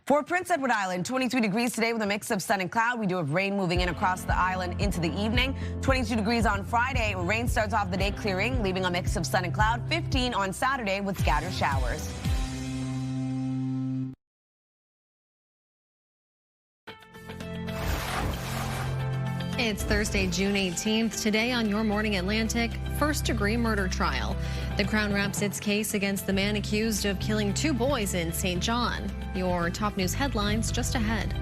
For Prince Edward Island, 23 degrees today with a mix of sun and cloud. We do have rain moving in across the island into the evening. 22 degrees on Friday. Rain starts off the day clearing, leaving a mix of sun and cloud. 15 on Saturday with scattered showers. It's Thursday, June 18th. Today on Your Morning Atlantic, first-degree murder trial. The Crown wraps its case against the man accused of killing 2 boys in St. John. Your top news headlines just ahead.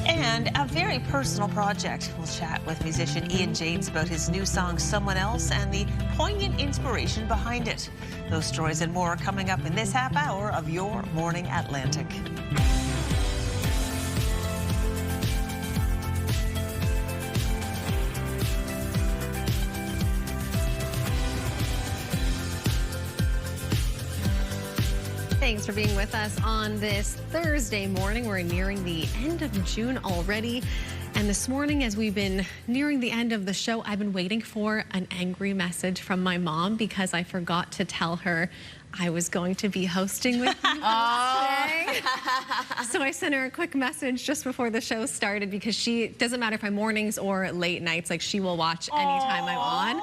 And a very personal project. We'll chat with musician Ian James about his new song, Someone Else, and the poignant inspiration behind it. Those stories and more are coming up in this half hour of Your Morning Atlantic. Thanks for being with us on this Thursday morning. We're nearing the end of June already. And this morning, as we've been nearing the end of the show, I've been waiting for an angry message from my mom because I forgot to tell her I was going to be hosting with you today. So I sent her a quick message just before the show started because she doesn't matter if I'm mornings or late nights, like she will watch anytime I'm on.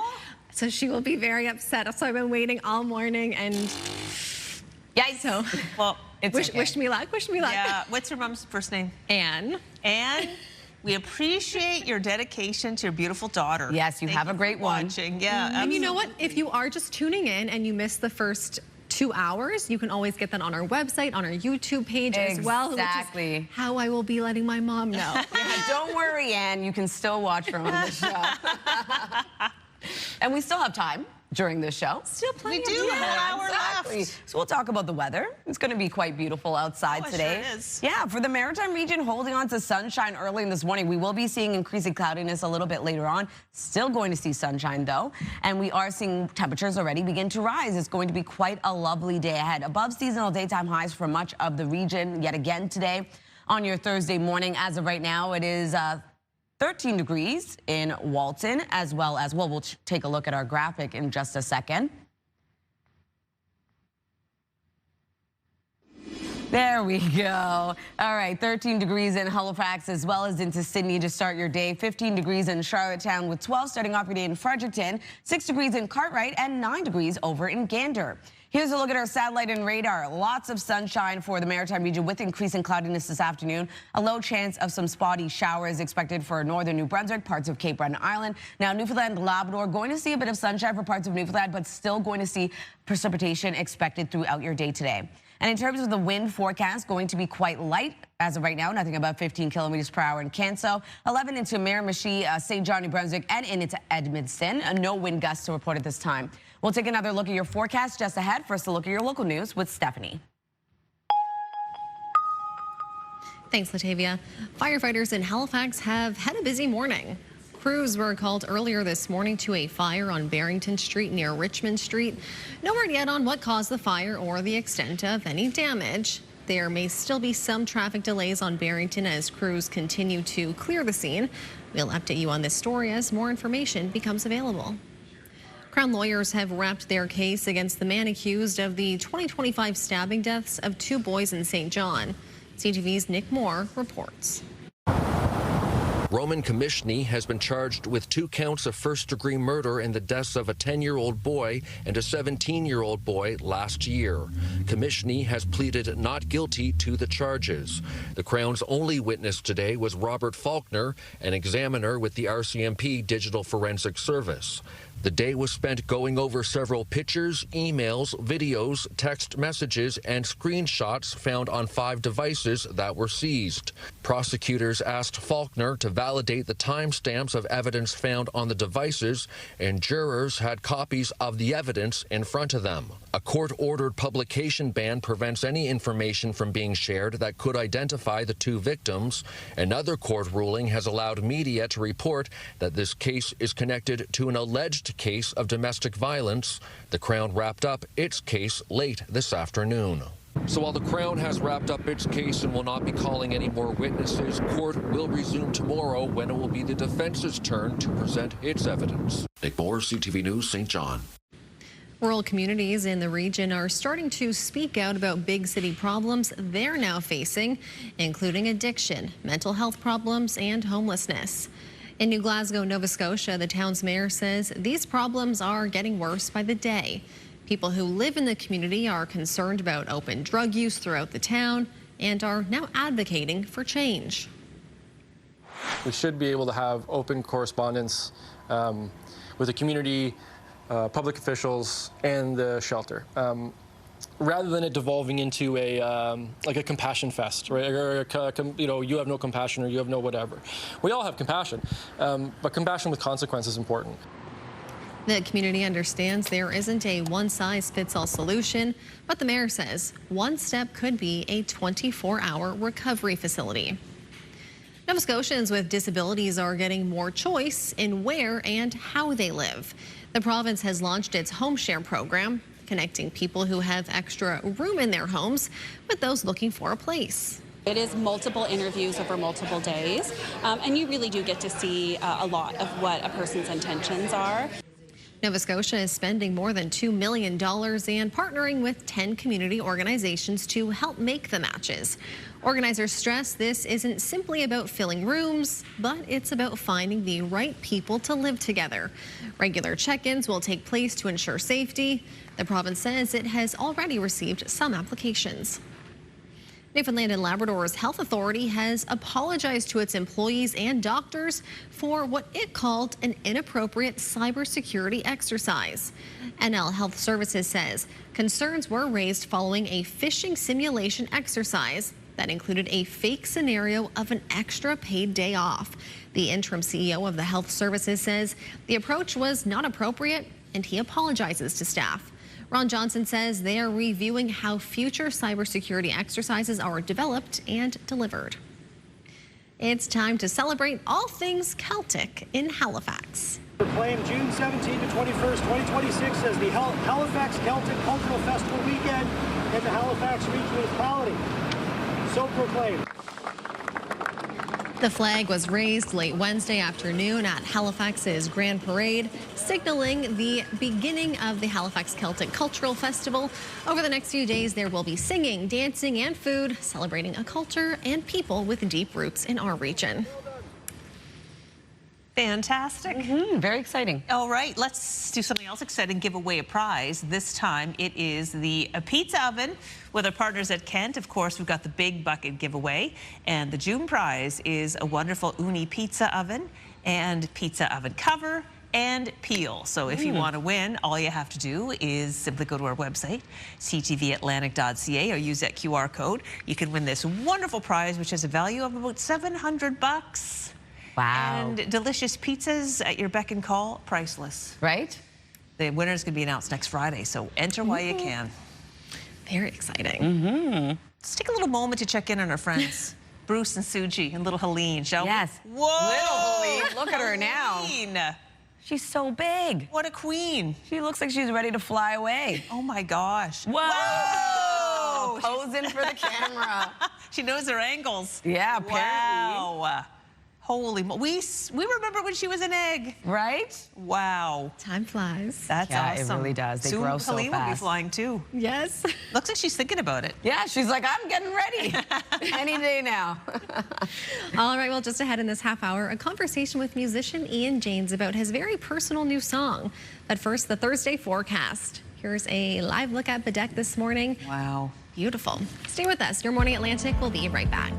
So she will be very upset. So I've been waiting all morning and yikes. So, well, wish me luck. Wish me luck. Yeah. What's your mom's first name? Anne. Anne, we appreciate your dedication to your beautiful daughter. Yes, you have a great one. Watching. Yeah. And you know what? If you are just tuning in and you miss the first 2 hours, you can always get that on our website, on our YouTube page as well. Exactly. Which is how I will be letting my mom know. Yeah, don't worry, Anne. You can still watch her on the show. And we still have time during this show. Still plenty of time. We do have an hour left. So we'll talk about the weather. It's going to be quite beautiful outside today. Sure is. Yeah, for the Maritime region, holding on to sunshine early in this morning. We will be seeing increasing cloudiness a little bit later on. Still going to see sunshine, though. And we are seeing temperatures already begin to rise. It's going to be quite a lovely day ahead. Above seasonal daytime highs for much of the region yet again today on your Thursday morning. As of right now, it is 13 degrees in Walton, as well as, well, we'll take a look at our graphic in just a second. There we go. All right, 13 degrees in Halifax as well as into Sydney to start your day. 15 degrees in Charlottetown with 12 starting off your day in Fredericton. 6 degrees in Cartwright and 9 degrees over in Gander. Here's a look at our satellite and radar. Lots of sunshine for the Maritime region with increasing cloudiness this afternoon. A low chance of some spotty showers expected for northern New Brunswick, parts of Cape Breton Island. Now, Newfoundland, Labrador, going to see a bit of sunshine for parts of Newfoundland, but still going to see precipitation expected throughout your day today. And in terms of the wind forecast, going to be quite light as of right now, nothing above 15 kilometers per hour in Canso, 11 into Miramichi, St. John, New Brunswick, and into Edmundston. No wind gusts to report at this time. We'll take another look at your forecast just ahead. First, a look at your local news with Stephanie. Thanks, Latavia. Firefighters in Halifax have had a busy morning. Crews were called earlier this morning to a fire on Barrington Street near Richmond Street. No word yet on what caused the fire or the extent of any damage. There may still be some traffic delays on Barrington as crews continue to clear the scene. We'll update you on this story as more information becomes available. Crown lawyers have wrapped their case against the man accused of the 2025 stabbing deaths of 2 boys in St. John. CTV's Nick Moore reports. Roman Commishney has been charged with 2 counts of first-degree murder in the deaths of a 10-year-old boy and a 17-year-old boy last year. Commishney has pleaded not guilty to the charges. The Crown's only witness today was Robert Faulkner, an examiner with the RCMP Digital Forensic Service. The day was spent going over several pictures, emails, videos, text messages, and screenshots found on 5 devices that were seized. Prosecutors asked Faulkner to validate the timestamps of evidence found on the devices, and jurors had copies of the evidence in front of them. A court-ordered publication ban prevents any information from being shared that could identify the two victims. Another court ruling has allowed media to report that this case is connected to an alleged case of domestic violence. The Crown wrapped up its case late this afternoon. So while the Crown has wrapped up its case and will not be calling any more witnesses, court will resume tomorrow when it will be the defense's turn to present its evidence. Nick Moore, CTV News, St. John. Rural communities in the region are starting to speak out about big city problems they're now facing, including addiction, mental health problems, and homelessness. In New Glasgow, Nova Scotia, the town's mayor says these problems are getting worse by the day. People who live in the community are concerned about open drug use throughout the town and are now advocating for change. We should be able to have open correspondence with the community, public officials, and the shelter, rather than it devolving into like a compassion fest, right? Or you have no compassion, or you have no whatever. We all have compassion, but compassion with consequence is important. The community understands there isn't a one-size-fits-all solution, but the mayor says one step could be a 24-hour recovery facility. Nova Scotians with disabilities are getting more choice in where and how they live. The province has launched its Home Share program, connecting people who have extra room in their homes with those looking for a place. It is multiple interviews over multiple days, and you really do get to see a lot of what a person's intentions are. Nova Scotia is spending more than $2 million and partnering with 10 community organizations to help make the matches. Organizers stress this isn't simply about filling rooms, but it's about finding the right people to live together. Regular check-ins will take place to ensure safety. The province says it has already received some applications. Newfoundland and Labrador's Health Authority has apologized to its employees and doctors for what it called an inappropriate cybersecurity exercise. NL Health Services says concerns were raised following a phishing simulation exercise that included a fake scenario of an extra paid day off. The interim CEO of the Health Services says the approach was not appropriate, and he apologizes to staff. Ron Johnson says they are reviewing how future cybersecurity exercises are developed and delivered. It's time to celebrate all things Celtic in Halifax. Proclaimed June 17 to 21st, 2026 as the Halifax Celtic Cultural Festival weekend in the Halifax Region Municipality. So proclaimed. The flag was raised late Wednesday afternoon at Halifax's Grand Parade, signaling the beginning of the Halifax Celtic Cultural Festival. Over the next few days, there will be singing, dancing, and food, celebrating a culture and people with deep roots in our region. Fantastic. Very exciting. All right, let's do something else exciting, give away a prize. This time it is the pizza oven with our partners at Kent. Of course, we've got the big bucket giveaway, and the June prize is a wonderful Uni pizza oven and pizza oven cover and peel. So if you want to win, all you have to do is simply go to our website, ctvatlantic.ca, or use that QR code. You can win this wonderful prize, which has a value of about $700. Wow. And delicious pizzas at your beck and call, priceless. Right? The winner's going to be announced next Friday, so enter while you can. Very exciting. Let's take a little moment to check in on our friends, Bruce and Suji and little Helene, shall we? Yes. Whoa! Little Helene. Look at her now. Helene. She's so big. What a queen. She looks like she's ready to fly away. Oh, my gosh. Whoa! Posing for the camera. She knows her angles. Yeah, apparently. Wow. Holy mo- we remember when she was an egg. Right? Wow. Time flies. That's Yeah, awesome. it really does. They Soon grow so Helene will be fast. flying too. Yes. Looks like she's thinking about it. Yeah, she's like, I'm getting ready. Any day now. All right, well, just ahead in this half hour, a conversation with musician Ian James about his very personal new song. But first, the Thursday forecast. Here's a live look at Bedeck this morning. Wow. Beautiful. Stay with us. Your Morning Atlantic will be right back.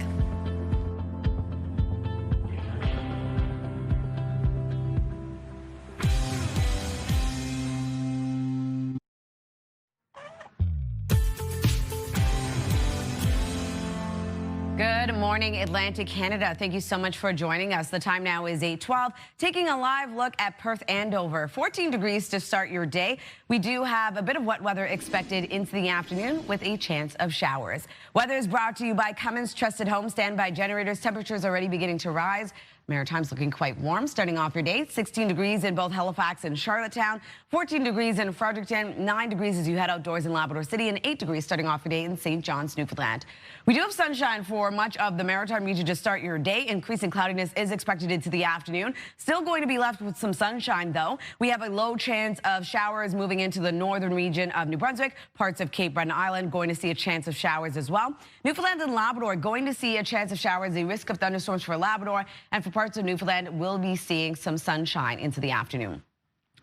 Good Good morning, Atlantic Canada. Thank you so much for joining us. The time now is 8:12. Taking a live look at Perth Andover. 14 degrees to start your day. We do have a bit of wet weather expected into the afternoon with a chance of showers. Weather is brought to you by Cummins Trusted Home Standby Generators. Temperatures already beginning to rise. Maritime's looking quite warm starting off your day. 16 degrees in both Halifax and Charlottetown, 14 degrees in Fredericton, 9 degrees as you head outdoors in Labrador City, and 8 degrees starting off your day in St. John's, Newfoundland. We do have sunshine for much of the Maritime region to start your day. Increasing cloudiness is expected into the afternoon. Still going to be left with some sunshine, though. We have a low chance of showers moving into the northern region of New Brunswick, parts of Cape Breton Island, going to see a chance of showers as well. Newfoundland and Labrador going to see a chance of showers, a risk of thunderstorms for Labrador, and for parts of Newfoundland, we'll be seeing some sunshine into the afternoon.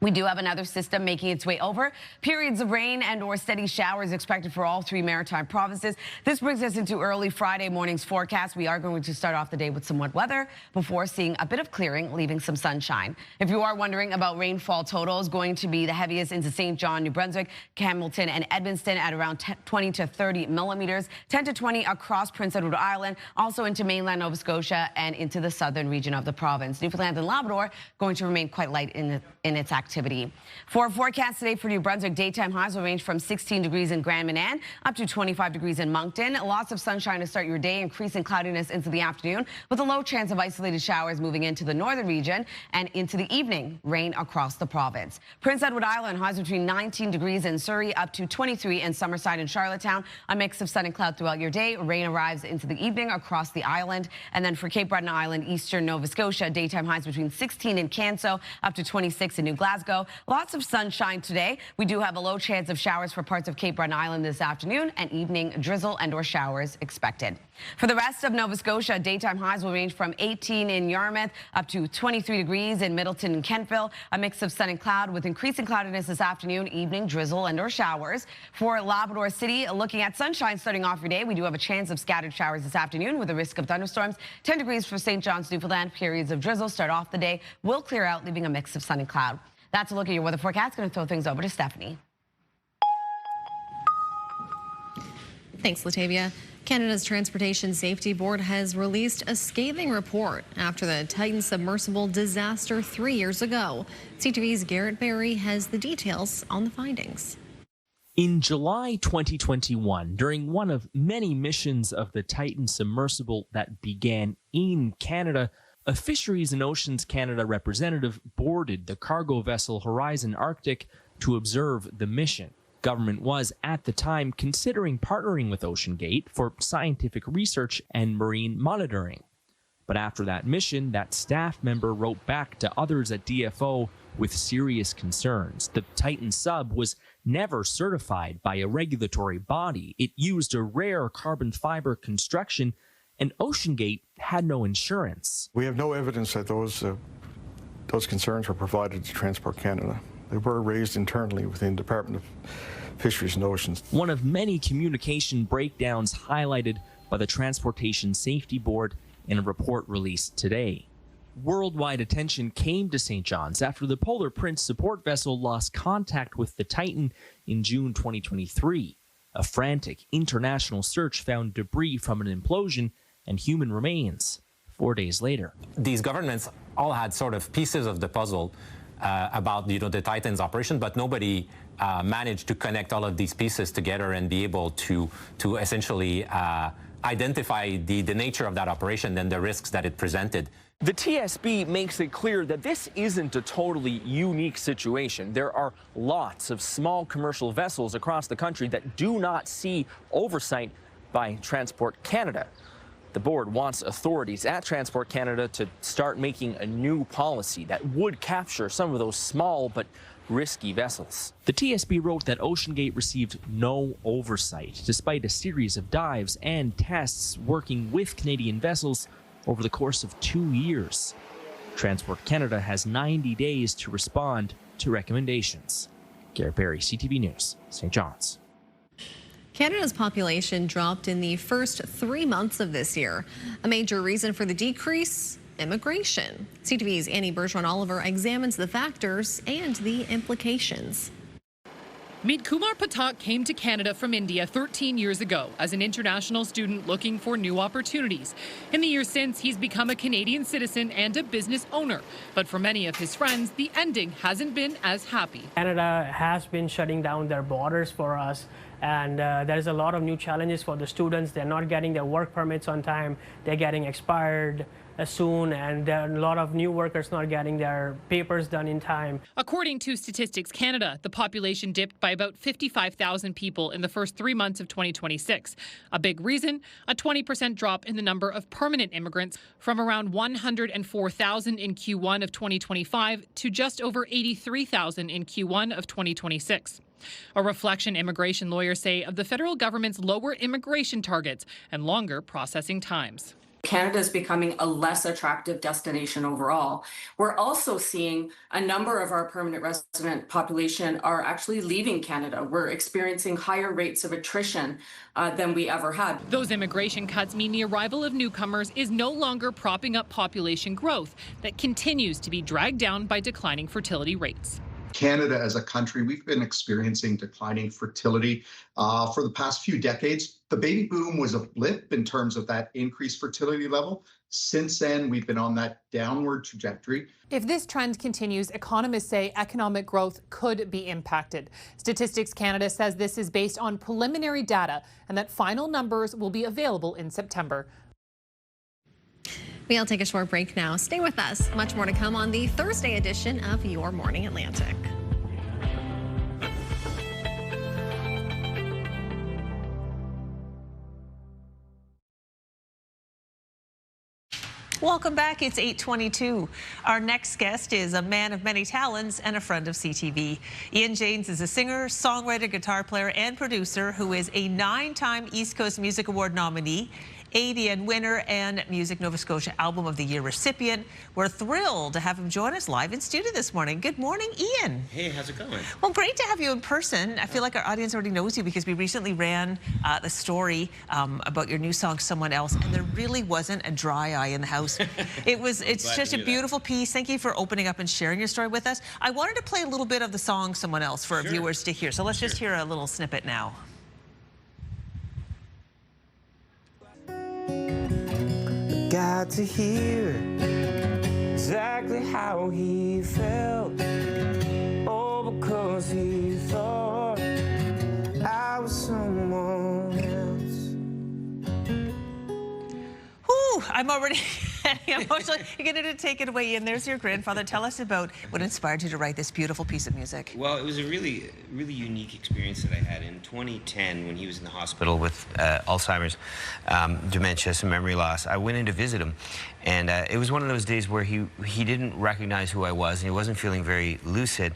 We do have another system making its way over. Periods of rain and or steady showers expected for all 3 maritime provinces. This brings us into early Friday morning's forecast. We are going to start off the day with some wet weather before seeing a bit of clearing, leaving some sunshine. If you are wondering about rainfall totals, going to be the heaviest into St. John, New Brunswick, Hamilton, and Edmundston at around 20 to 30 millimeters, 10 to 20 across Prince Edward Island, also into mainland Nova Scotia and into the southern region of the province. Newfoundland and Labrador going to remain quite light in its activity. For a forecast today for New Brunswick, daytime highs will range from 16 degrees in Grand Manan up to 25 degrees in Moncton. Lots of sunshine to start your day, increasing cloudiness into the afternoon with a low chance of isolated showers moving into the northern region, and into the evening, rain across the province. Prince Edward Island highs between 19 degrees in Surrey up to 23 in Summerside and Charlottetown. A mix of sun and cloud throughout your day. Rain arrives into the evening across the island. And then for Cape Breton Island, eastern Nova Scotia, daytime highs between 16 in Canso up to 26 in New Glasgow. Lots of sunshine today. We do have a low chance of showers for parts of Cape Breton Island this afternoon, and evening drizzle and or showers expected. For the rest of Nova Scotia, daytime highs will range from 18 in Yarmouth up to 23 degrees in Middleton and Kentville. A mix of sun and cloud with increasing cloudiness this afternoon, evening drizzle and or showers. For Labrador City, looking at sunshine starting off your day, we do have a chance of scattered showers this afternoon with a risk of thunderstorms. 10 degrees for St. John's, Newfoundland. Periods of drizzle start off the day, will clear out, leaving a mix of sun and cloud. That's a look at your weather forecast. Going to throw things over to Stephanie. Thanks, Latavia. Canada's Transportation Safety Board has released a scathing report after the Titan submersible disaster 3 years ago. CTV's Garrett Berry has the details on the findings. In July 2021, during one of many missions of the Titan submersible that began in Canada, a Fisheries and Oceans Canada representative boarded the cargo vessel Horizon Arctic to observe the mission. Government was, at the time, considering partnering with OceanGate for scientific research and marine monitoring. But after that mission, that staff member wrote back to others at DFO with serious concerns. The Titan sub was never certified by a regulatory body. It used a rare carbon fiber construction, and OceanGate had no insurance. We have no evidence that those concerns were provided to Transport Canada. They were raised internally within the Department of Fisheries and Oceans. One of many communication breakdowns highlighted by the Transportation Safety Board in a report released today. Worldwide attention came to St. John's after the Polar Prince support vessel lost contact with the Titan in June 2023. A frantic international search found debris from an implosion and human remains 4 days later. These governments all had sort of pieces of the puzzle about the Titan's operation, but nobody managed to connect all of these pieces together and be able to essentially identify the nature of that operation and the risks that it presented. The TSB makes it clear that this isn't a totally unique situation. There are lots of small commercial vessels across the country that do not see oversight by Transport Canada. The board wants authorities at Transport Canada to start making a new policy that would capture some of those small but risky vessels. The TSB wrote that OceanGate received no oversight, despite a series of dives and tests working with Canadian vessels over the course of 2 years. Transport Canada has 90 days to respond to recommendations. Garrett Berry, CTV News, St. John's. Canada's population dropped in the first 3 months of this year. A major reason for the decrease? Immigration. CTV's Annie Bergeron Oliver examines the factors and the implications. Meet Kumar Patak came to Canada from India 13 years ago as an international student looking for new opportunities. In the years since, he's become a Canadian citizen and a business owner. But for many of his friends, the ending hasn't been as happy. Canada has been shutting down their borders for us, and there's a lot of new challenges for the students. They're not getting their work permits on time. They're getting expired soon, and there are a lot of new workers not getting their papers done in time. According to Statistics Canada, the population dipped by about 55,000 people in the first 3 months of 2026. A big reason, a 20% drop in the number of permanent immigrants from around 104,000 in Q1 of 2025 to just over 83,000 in Q1 of 2026. A reflection, immigration lawyers say, of the federal government's lower immigration targets and longer processing times. Canada is becoming a less attractive destination overall. We're also seeing a number of our permanent resident population are actually leaving Canada. We're experiencing higher rates of attrition than we ever had. Those immigration cuts mean the arrival of newcomers is no longer propping up population growth that continues to be dragged down by declining fertility rates. Canada as a country, we've been experiencing declining fertility for the past few decades. The baby boom was a blip in terms of that increased fertility level. Since then, we've been on that downward trajectory. If this trend continues, economists say economic growth could be impacted. Statistics Canada says this is based on preliminary data and that final numbers will be available in September. We'll take a short break now. Stay with us. Much more to come on the Thursday edition of Your Morning Atlantic. Welcome back. It's 8:22. Our next guest is a man of many talents and a friend of CTV. Ian James is a singer, songwriter, guitar player, and producer who is a 9-time East Coast Music Award nominee, ADN winner, and Music Nova Scotia Album of the Year recipient. We're thrilled to have him join us live in studio this morning. Good morning, Ian. Hey, how's it going? Well, great to have you in person. I feel like our audience already knows you because we recently ran the story about your new song, Someone Else, and there really wasn't a dry eye in the house. It's just a beautiful piece. Thank you for opening up and sharing your story with us. I wanted to play a little bit of the song Someone Else for our viewers to hear. So let's just hear a little snippet now. Got to hear exactly how he felt, all because he thought I was someone else. Whew, I'm already getting emotional. You're going to take it away, Ian. There's your grandfather. Tell us about what inspired you to write this beautiful piece of music. Well, it was a really unique experience that I had in 2010 when he was in the hospital with Alzheimer's, dementia, some memory loss. I went in to visit him, and it was one of those days where he didn't recognize who I was, and he wasn't feeling very lucid.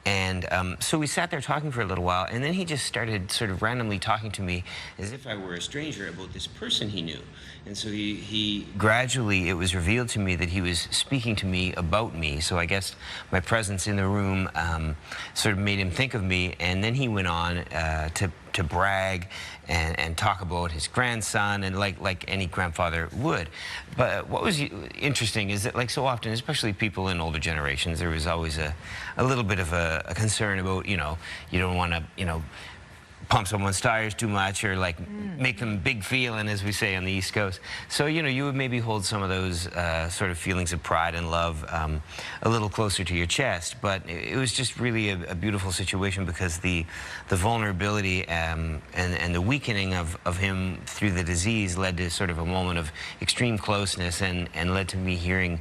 And so we sat there talking for a little while, and then he just started sort of randomly talking to me as if I were a stranger about this person he knew. And so he gradually, it was revealed to me that he was speaking to me about me. So I guess my presence in the room sort of made him think of me. And then he went on to brag and talk about his grandson, and like any grandfather would. But what was interesting is that, like so often, especially people in older generations, there was always a little bit of a concern about, you don't want to, pump someone's tires too much, or like make them big feeling, as we say on the East Coast. So, you would maybe hold some of those sort of feelings of pride and love a little closer to your chest. But it was just really a beautiful situation, because the vulnerability and the weakening of him through the disease led to sort of a moment of extreme closeness, and led to me hearing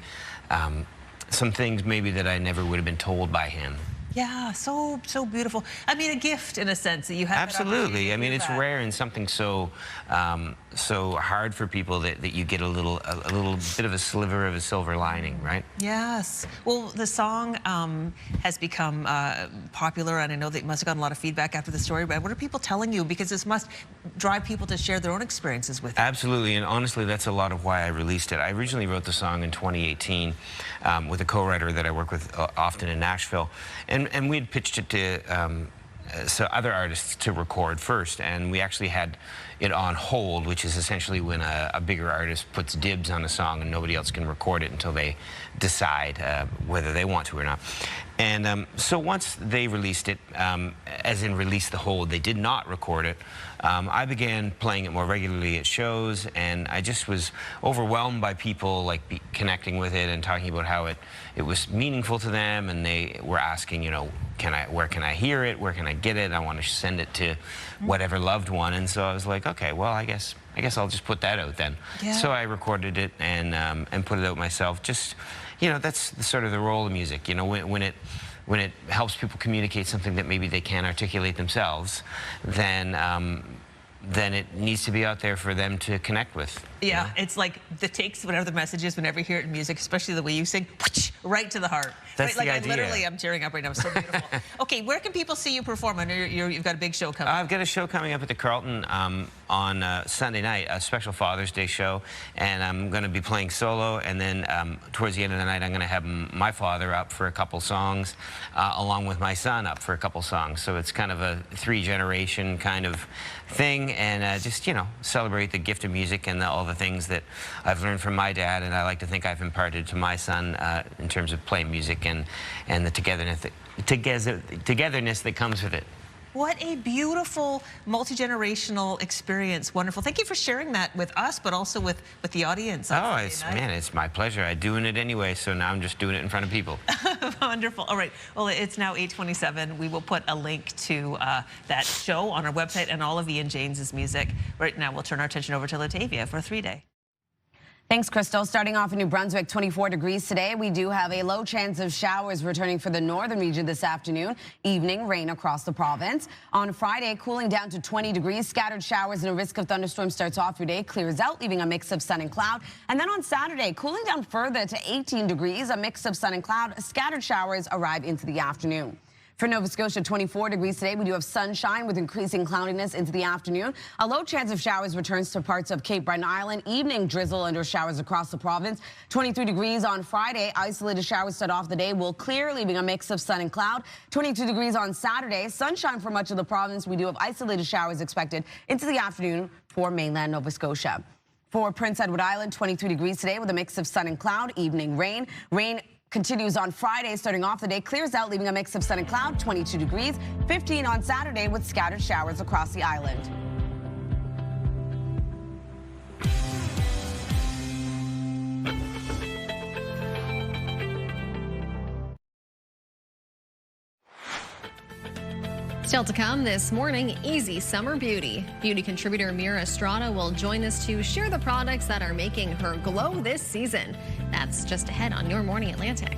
some things maybe that I never would have been told by him. Yeah, so beautiful. I mean, a gift in a sense that you have. Absolutely. I mean, it's rare in something so hard for people that you get a little bit of a sliver of a silver lining, right? Yes. Well, the song has become popular, and I know that you must have gotten a lot of feedback after the story. But what are people telling you? Because this must drive people to share their own experiences with it. Absolutely, and honestly, that's a lot of why I released it. I originally wrote the song in 2018 with a co-writer that I work with often in Nashville, and we'd pitched it to so other artists to record first, and we actually had it on hold, which is essentially when a bigger artist puts dibs on a song and nobody else can record it until they decide whether they want to or not. And so once they released it, as in released the hold, they did not record it. I began playing it more regularly at shows, and I just was overwhelmed by people like connecting with it and talking about how it was meaningful to them, and they were asking, you know, where can I hear it? Where can I get it? I want to send it to whatever loved one. And so I was like, okay, well, I guess I'll just put that out then. Yeah. So I recorded it and put it out myself. Just, you know, that's sort of the role of music. You know, when it helps people communicate something that maybe they can't articulate themselves, then it needs to be out there for them to connect with. Yeah, it's like it takes whatever the message is whenever you hear it in music, especially the way you sing, right to the heart. That's right? the Like idea. I literally am tearing up right now. It's so beautiful. Okay, where can people see you perform? I know you've got a big show coming. I've got a show coming up at the Carlton on Sunday night, a special Father's Day show, and I'm going to be playing solo, and then towards the end of the night I'm going to have my father up for a couple songs, along with my son up for a couple songs. So it's kind of a three-generation kind of thing, and just, you know, celebrate the gift of music and all the things that I've learned from my dad, and I like to think I've imparted to my son in terms of playing music and the togetherness that comes with it. What a beautiful multi-generational experience. Wonderful. Thank you for sharing that with us, but also with the audience. Oh, it's my pleasure. I'm doing it anyway, so now I'm just doing it in front of people. Wonderful. All right. Well, it's now 8:27. We will put a link to that show on our website and all of Ian James's music. Right now, we'll turn our attention over to Latavia for a 3-day. Thanks, Crystal. Starting off in New Brunswick, 24 degrees today. We do have a low chance of showers returning for the northern region this afternoon. Evening rain across the province. On Friday, cooling down to 20 degrees. Scattered showers and a risk of thunderstorms starts off your day. Clears out, leaving a mix of sun and cloud. And then on Saturday, cooling down further to 18 degrees. A mix of sun and cloud. Scattered showers arrive into the afternoon. For Nova Scotia, 24 degrees today. We do have sunshine with increasing cloudiness into the afternoon. A low chance of showers returns to parts of Cape Breton Island. Evening drizzle under showers across the province. 23 degrees on Friday. Isolated showers start off the day. Will clear, leaving a mix of sun and cloud. 22 degrees on Saturday. Sunshine for much of the province. We do have isolated showers expected into the afternoon for mainland Nova Scotia. For Prince Edward Island, 23 degrees today with a mix of sun and cloud. Evening rain. Rain continues on Friday, starting off the day, clears out, leaving a mix of sun and cloud, 22 degrees, 15 on Saturday with scattered showers across the island. Still to come this morning, easy summer beauty. Beauty contributor Mira Estrada will join us to share the products that are making her glow this season. That's just ahead on Your Morning Atlantic.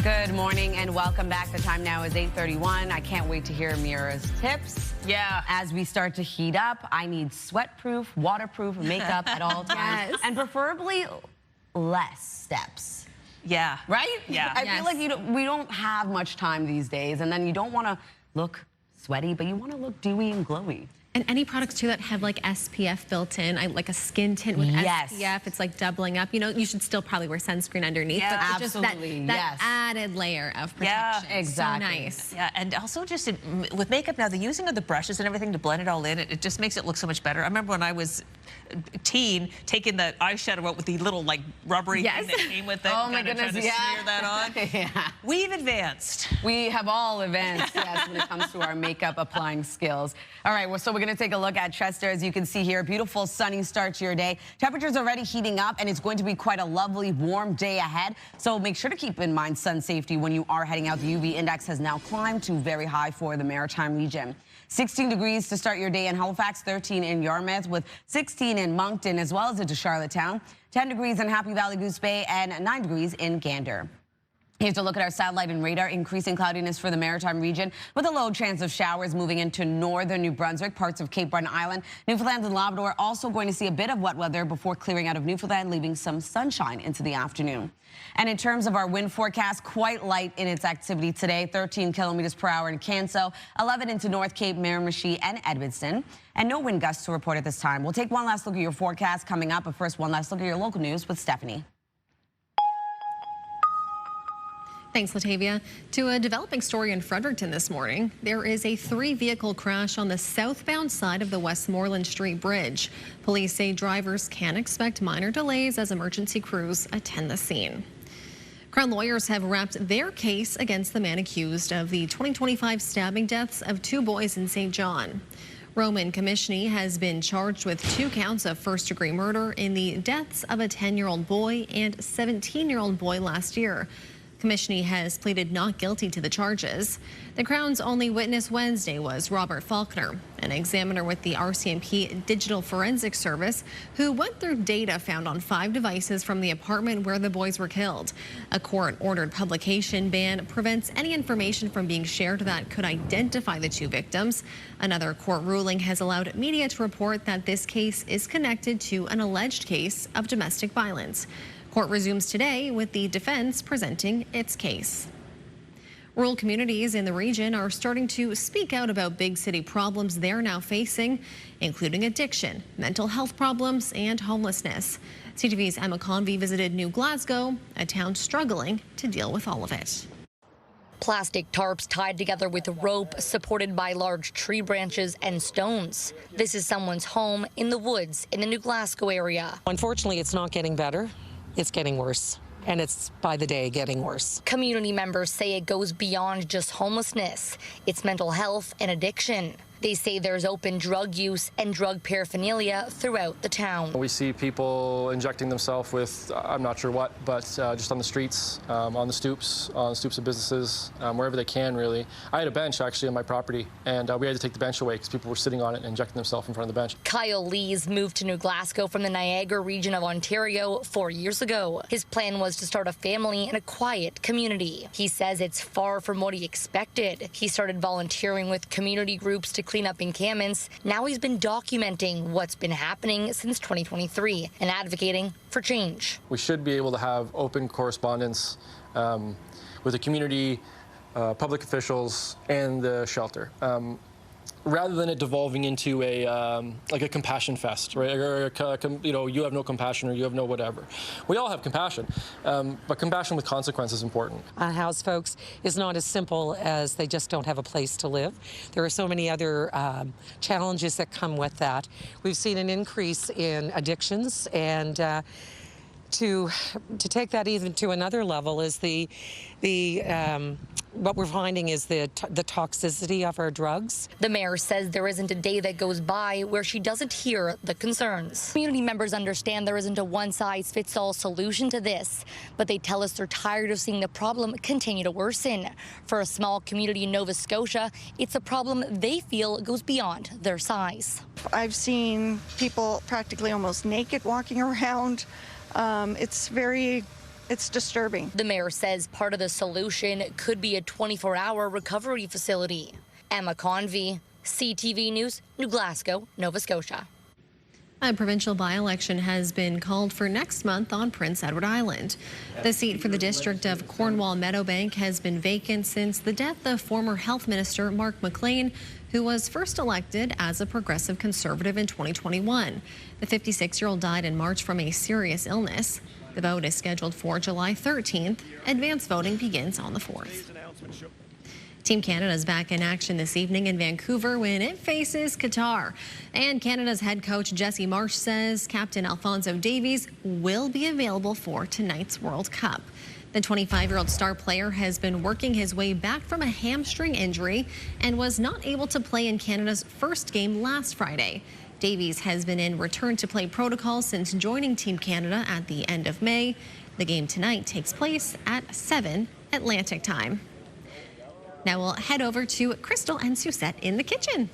Good morning and welcome back. The time now is 8:31. I can't wait to hear Mira's tips. Yeah. As we start to heat up, I need sweat-proof, waterproof makeup at all times. Yes. And preferably less steps. Yeah. Right? Yeah. I feel like we don't have much time these days, and then you don't want to look sweaty, but you want to look dewy and glowy. And any products too that have like SPF built in, like a skin tint with SPF, it's like doubling up. You know, you should still probably wear sunscreen underneath, Yeah, but just absolutely, that added layer of protection. Yeah, exactly. So nice. Yeah, and also just with makeup now, the using of the brushes and everything to blend it all in, it just makes it look so much better. I remember when I was a teen, taking the eyeshadow out with the little like rubbery thing that came with it. Oh my kinda goodness, trying to smear that on. Yeah. We've advanced. We have all advanced, yes, when it comes to our makeup applying skills. All right, well, so we're going to take a look at Chester. As you can see here, beautiful sunny start to your day. Temperatures already heating up, and it's going to be quite a lovely warm day ahead. So make sure to keep in mind sun safety when you are heading out. The UV index has now climbed to very high for the Maritime region. 16 degrees to start your day in Halifax, 13 in Yarmouth, with 16 in Moncton, as well as into Charlottetown, 10 degrees in Happy Valley Goose Bay, and 9 degrees in Gander. Here's a look at our satellite and radar. Increasing cloudiness for the maritime region with a low chance of showers moving into northern New Brunswick, parts of Cape Breton Island. Newfoundland and Labrador also going to see a bit of wet weather before clearing out of Newfoundland, leaving some sunshine into the afternoon. And in terms of our wind forecast, quite light in its activity today, 13 kilometers per hour in Canso, 11 into North Cape, Miramichi, and Edmonton. And no wind gusts to report at this time. We'll take one last look at your forecast coming up, but first, one last look at your local news with Stephanie. Thanks, Latavia. To a developing story in Fredericton this morning, there is a 3-vehicle crash on the southbound side of the Westmoreland Street Bridge. Police say drivers can expect minor delays as emergency crews attend the scene. Crown lawyers have wrapped their case against the man accused of the 2025 stabbing deaths of 2 boys in St. John. Roman Commishney has been charged with 2 counts of first-degree murder in the deaths of a 10-year-old boy and 17-year-old boy last year. Commishney has pleaded not guilty to the charges. The Crown's only witness Wednesday was Robert Faulkner, an examiner with the RCMP Digital Forensic Service, who went through data found on 5 devices from the apartment where the boys were killed. A court-ordered publication ban prevents any information from being shared that could identify the 2 victims. Another court ruling has allowed media to report that this case is connected to an alleged case of domestic violence. Court resumes today with the defense presenting its case. Rural communities in the region are starting to speak out about big city problems they're now facing, including addiction, mental health problems, and homelessness. CTV's Emma Convey visited New Glasgow, a town struggling to deal with all of it. Plastic tarps tied together with rope supported by large tree branches and stones. This is someone's home in the woods in the New Glasgow area. Unfortunately, it's not getting better. It's getting worse, and it's by the day getting worse. Community members say it goes beyond just homelessness. It's mental health and addiction. They say there's open drug use and drug paraphernalia throughout the town. We see people injecting themselves with, I'm not sure what, but just on the streets, on the stoops of businesses, wherever they can, really. I had a bench, actually, on my property, and we had to take the bench away because people were sitting on it and injecting themselves in front of the bench. Kyle Lees moved to New Glasgow from the Niagara region of Ontario 4 years ago. His plan was to start a family in a quiet community. He says it's far from what he expected. He started volunteering with community groups to clean up encampments. Now he's been documenting what's been happening since 2023 and advocating for change. We should be able to have open correspondence with the community, public officials, and the shelter. Rather than it devolving into a like a compassion fest, right? Or you have no compassion or you have no whatever. We all have compassion, but compassion with consequence is important. House folks is not as simple as they just don't have a place to live. There are so many other challenges that come with that. We've seen an increase in addictions, and to take that even to another level is what we're finding is the toxicity of our drugs. The mayor says there isn't a day that goes by where she doesn't hear the concerns. Community members understand there isn't a one-size-fits-all solution to this, but they tell us they're tired of seeing the problem continue to worsen. For a small community in Nova Scotia, it's a problem they feel goes beyond their size. I've seen people practically almost naked walking around. It's disturbing. The mayor says part of the solution could be a 24-hour recovery facility. Emma Convey, CTV News, New Glasgow, Nova Scotia. A provincial by-election has been called for next month on Prince Edward Island. The seat for the district of Cornwall-Meadowbank has been vacant since the death of former Health Minister Mark McLean, who was first elected as a progressive conservative in 2021. The 56-year-old died in March from a serious illness. The vote is scheduled for July 13th. Advance voting begins on the 4th. Team Canada is back in action this evening in Vancouver when it faces Qatar. And Canada's head coach Jesse Marsh says Captain Alphonso Davies will be available for tonight's World Cup. The 25-year-old star player has been working his way back from a hamstring injury and was not able to play in Canada's first game last Friday. Davies has been in return-to-play protocol since joining Team Canada at the end of May. The game tonight takes place at 7 Atlantic time. Now we'll head over to Crystal and Suzette in the kitchen.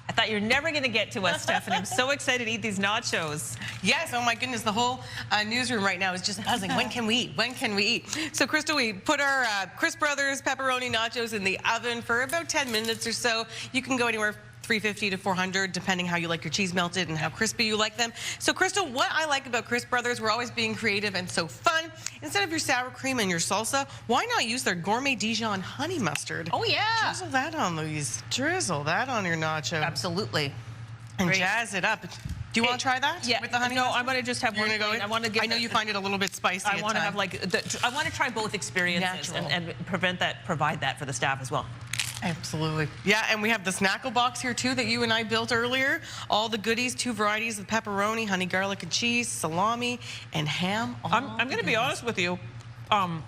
I thought you were never going to get to us, Stephanie. I'm so excited to eat these nachos. Yes, oh my goodness, the whole newsroom right now is just buzzing. When can we eat? When can we eat? So, Crystal, we put our Chris Brothers pepperoni nachos in the oven for about 10 minutes or so. You can go anywhere 350 to 400, depending how you like your cheese melted and how crispy you like them. So, Crystal, what I like about Chris Brothers, we're always being creative and so fun. Instead of your sour cream and your salsa, why not use their gourmet Dijon honey mustard? Oh, yeah. Drizzle that on, Louise. Drizzle that on your nacho. Absolutely. And Great. jazz it up. Do you want to try that? Yeah. With the honey No, mustard? I'm going to just have one. I want to give. I know you find it a little bit spicy. I want to have I want to try both experiences and provide that for the staff as well. Absolutely. Yeah, and we have the snackle box here too that you and I built earlier. All the goodies, 2 varieties of pepperoni, honey, garlic, and cheese, salami, and ham. I'm going to be honest with you.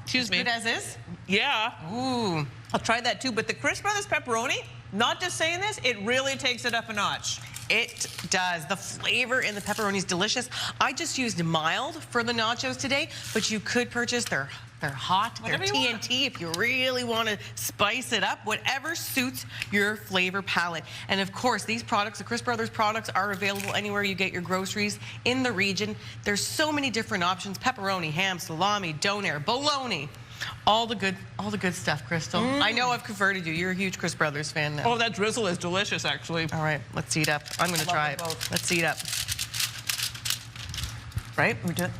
Excuse me. Good as is? Yeah. Ooh. I'll try that too. But the Chris Brothers pepperoni, not just saying this, it really takes it up a notch. It does. The flavor in the pepperoni is delicious. I just used mild for the nachos today, but you could purchase their hot, their TNT if you really want to spice it up, whatever suits your flavor palette. And of course, these products, the Chris Brothers products, are available anywhere you get your groceries in the region. There's so many different options: pepperoni, ham, salami, donair, bologna. All the good stuff, Crystal. I know I've converted you. You're a huge Chris Brothers fan now. Oh, that drizzle is delicious, actually. All right, let's eat up. I'm going to try it. Let's eat up. Right? We did.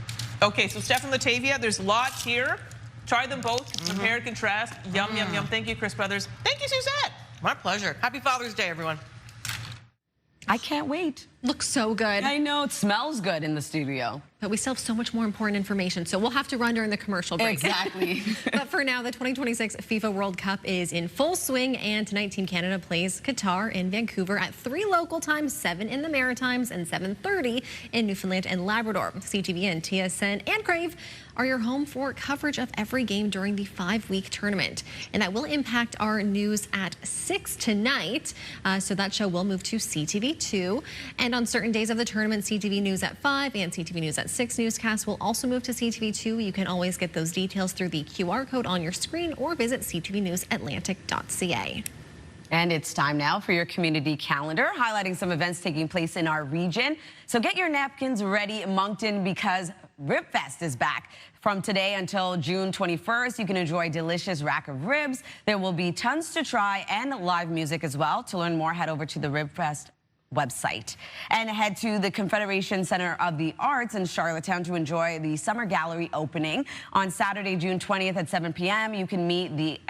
Okay, so Steph and Latavia, there's lots here. Try them both. Compare and contrast. Yum, yum, yum. Thank you, Chris Brothers. Thank you, Suzette. My pleasure. Happy Father's Day, everyone. I can't wait. Looks so good. I know, it smells good in the studio. But we still have so much more important information, so we'll have to run during the commercial break. Exactly. But for now, the 2026 FIFA World Cup is in full swing, and tonight Team Canada plays Qatar in Vancouver at 3 local times, 7 in the Maritimes, and 7:30 in Newfoundland and Labrador. CTV and TSN and Crave are your home for coverage of every game during the 5-week tournament. And that will impact our news at 6 tonight. So that show will move to CTV2. And on certain days of the tournament, CTV News at 5 and CTV News at 6 newscasts will also move to CTV2. You can always get those details through the QR code on your screen or visit ctvnewsatlantic.ca. And it's time now for your community calendar, highlighting some events taking place in our region. So get your napkins ready, Moncton, because Ribfest is back. From today until June 21st, you can enjoy a delicious rack of ribs. There will be tons to try and live music as well. To learn more, head over to the Ribfest website and head to the Confederation Center of the Arts in Charlottetown to enjoy the summer gallery opening on Saturday, June 20th at 7 p.m. You can meet the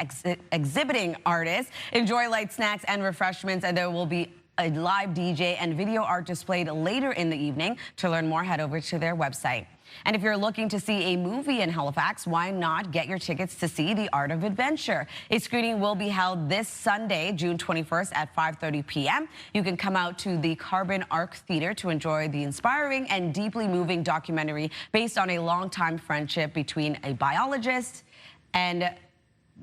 exhibiting artists, enjoy light snacks and refreshments, and there will be a live DJ and video art displayed later in the evening. To learn more, head over to their website. And if you're looking to see a movie in Halifax, why not get your tickets to see The Art of Adventure? A screening will be held this Sunday, June 21st at 5:30 p.m. You can come out to the Carbon Arc Theater to enjoy the inspiring and deeply moving documentary based on a longtime friendship between a biologist, and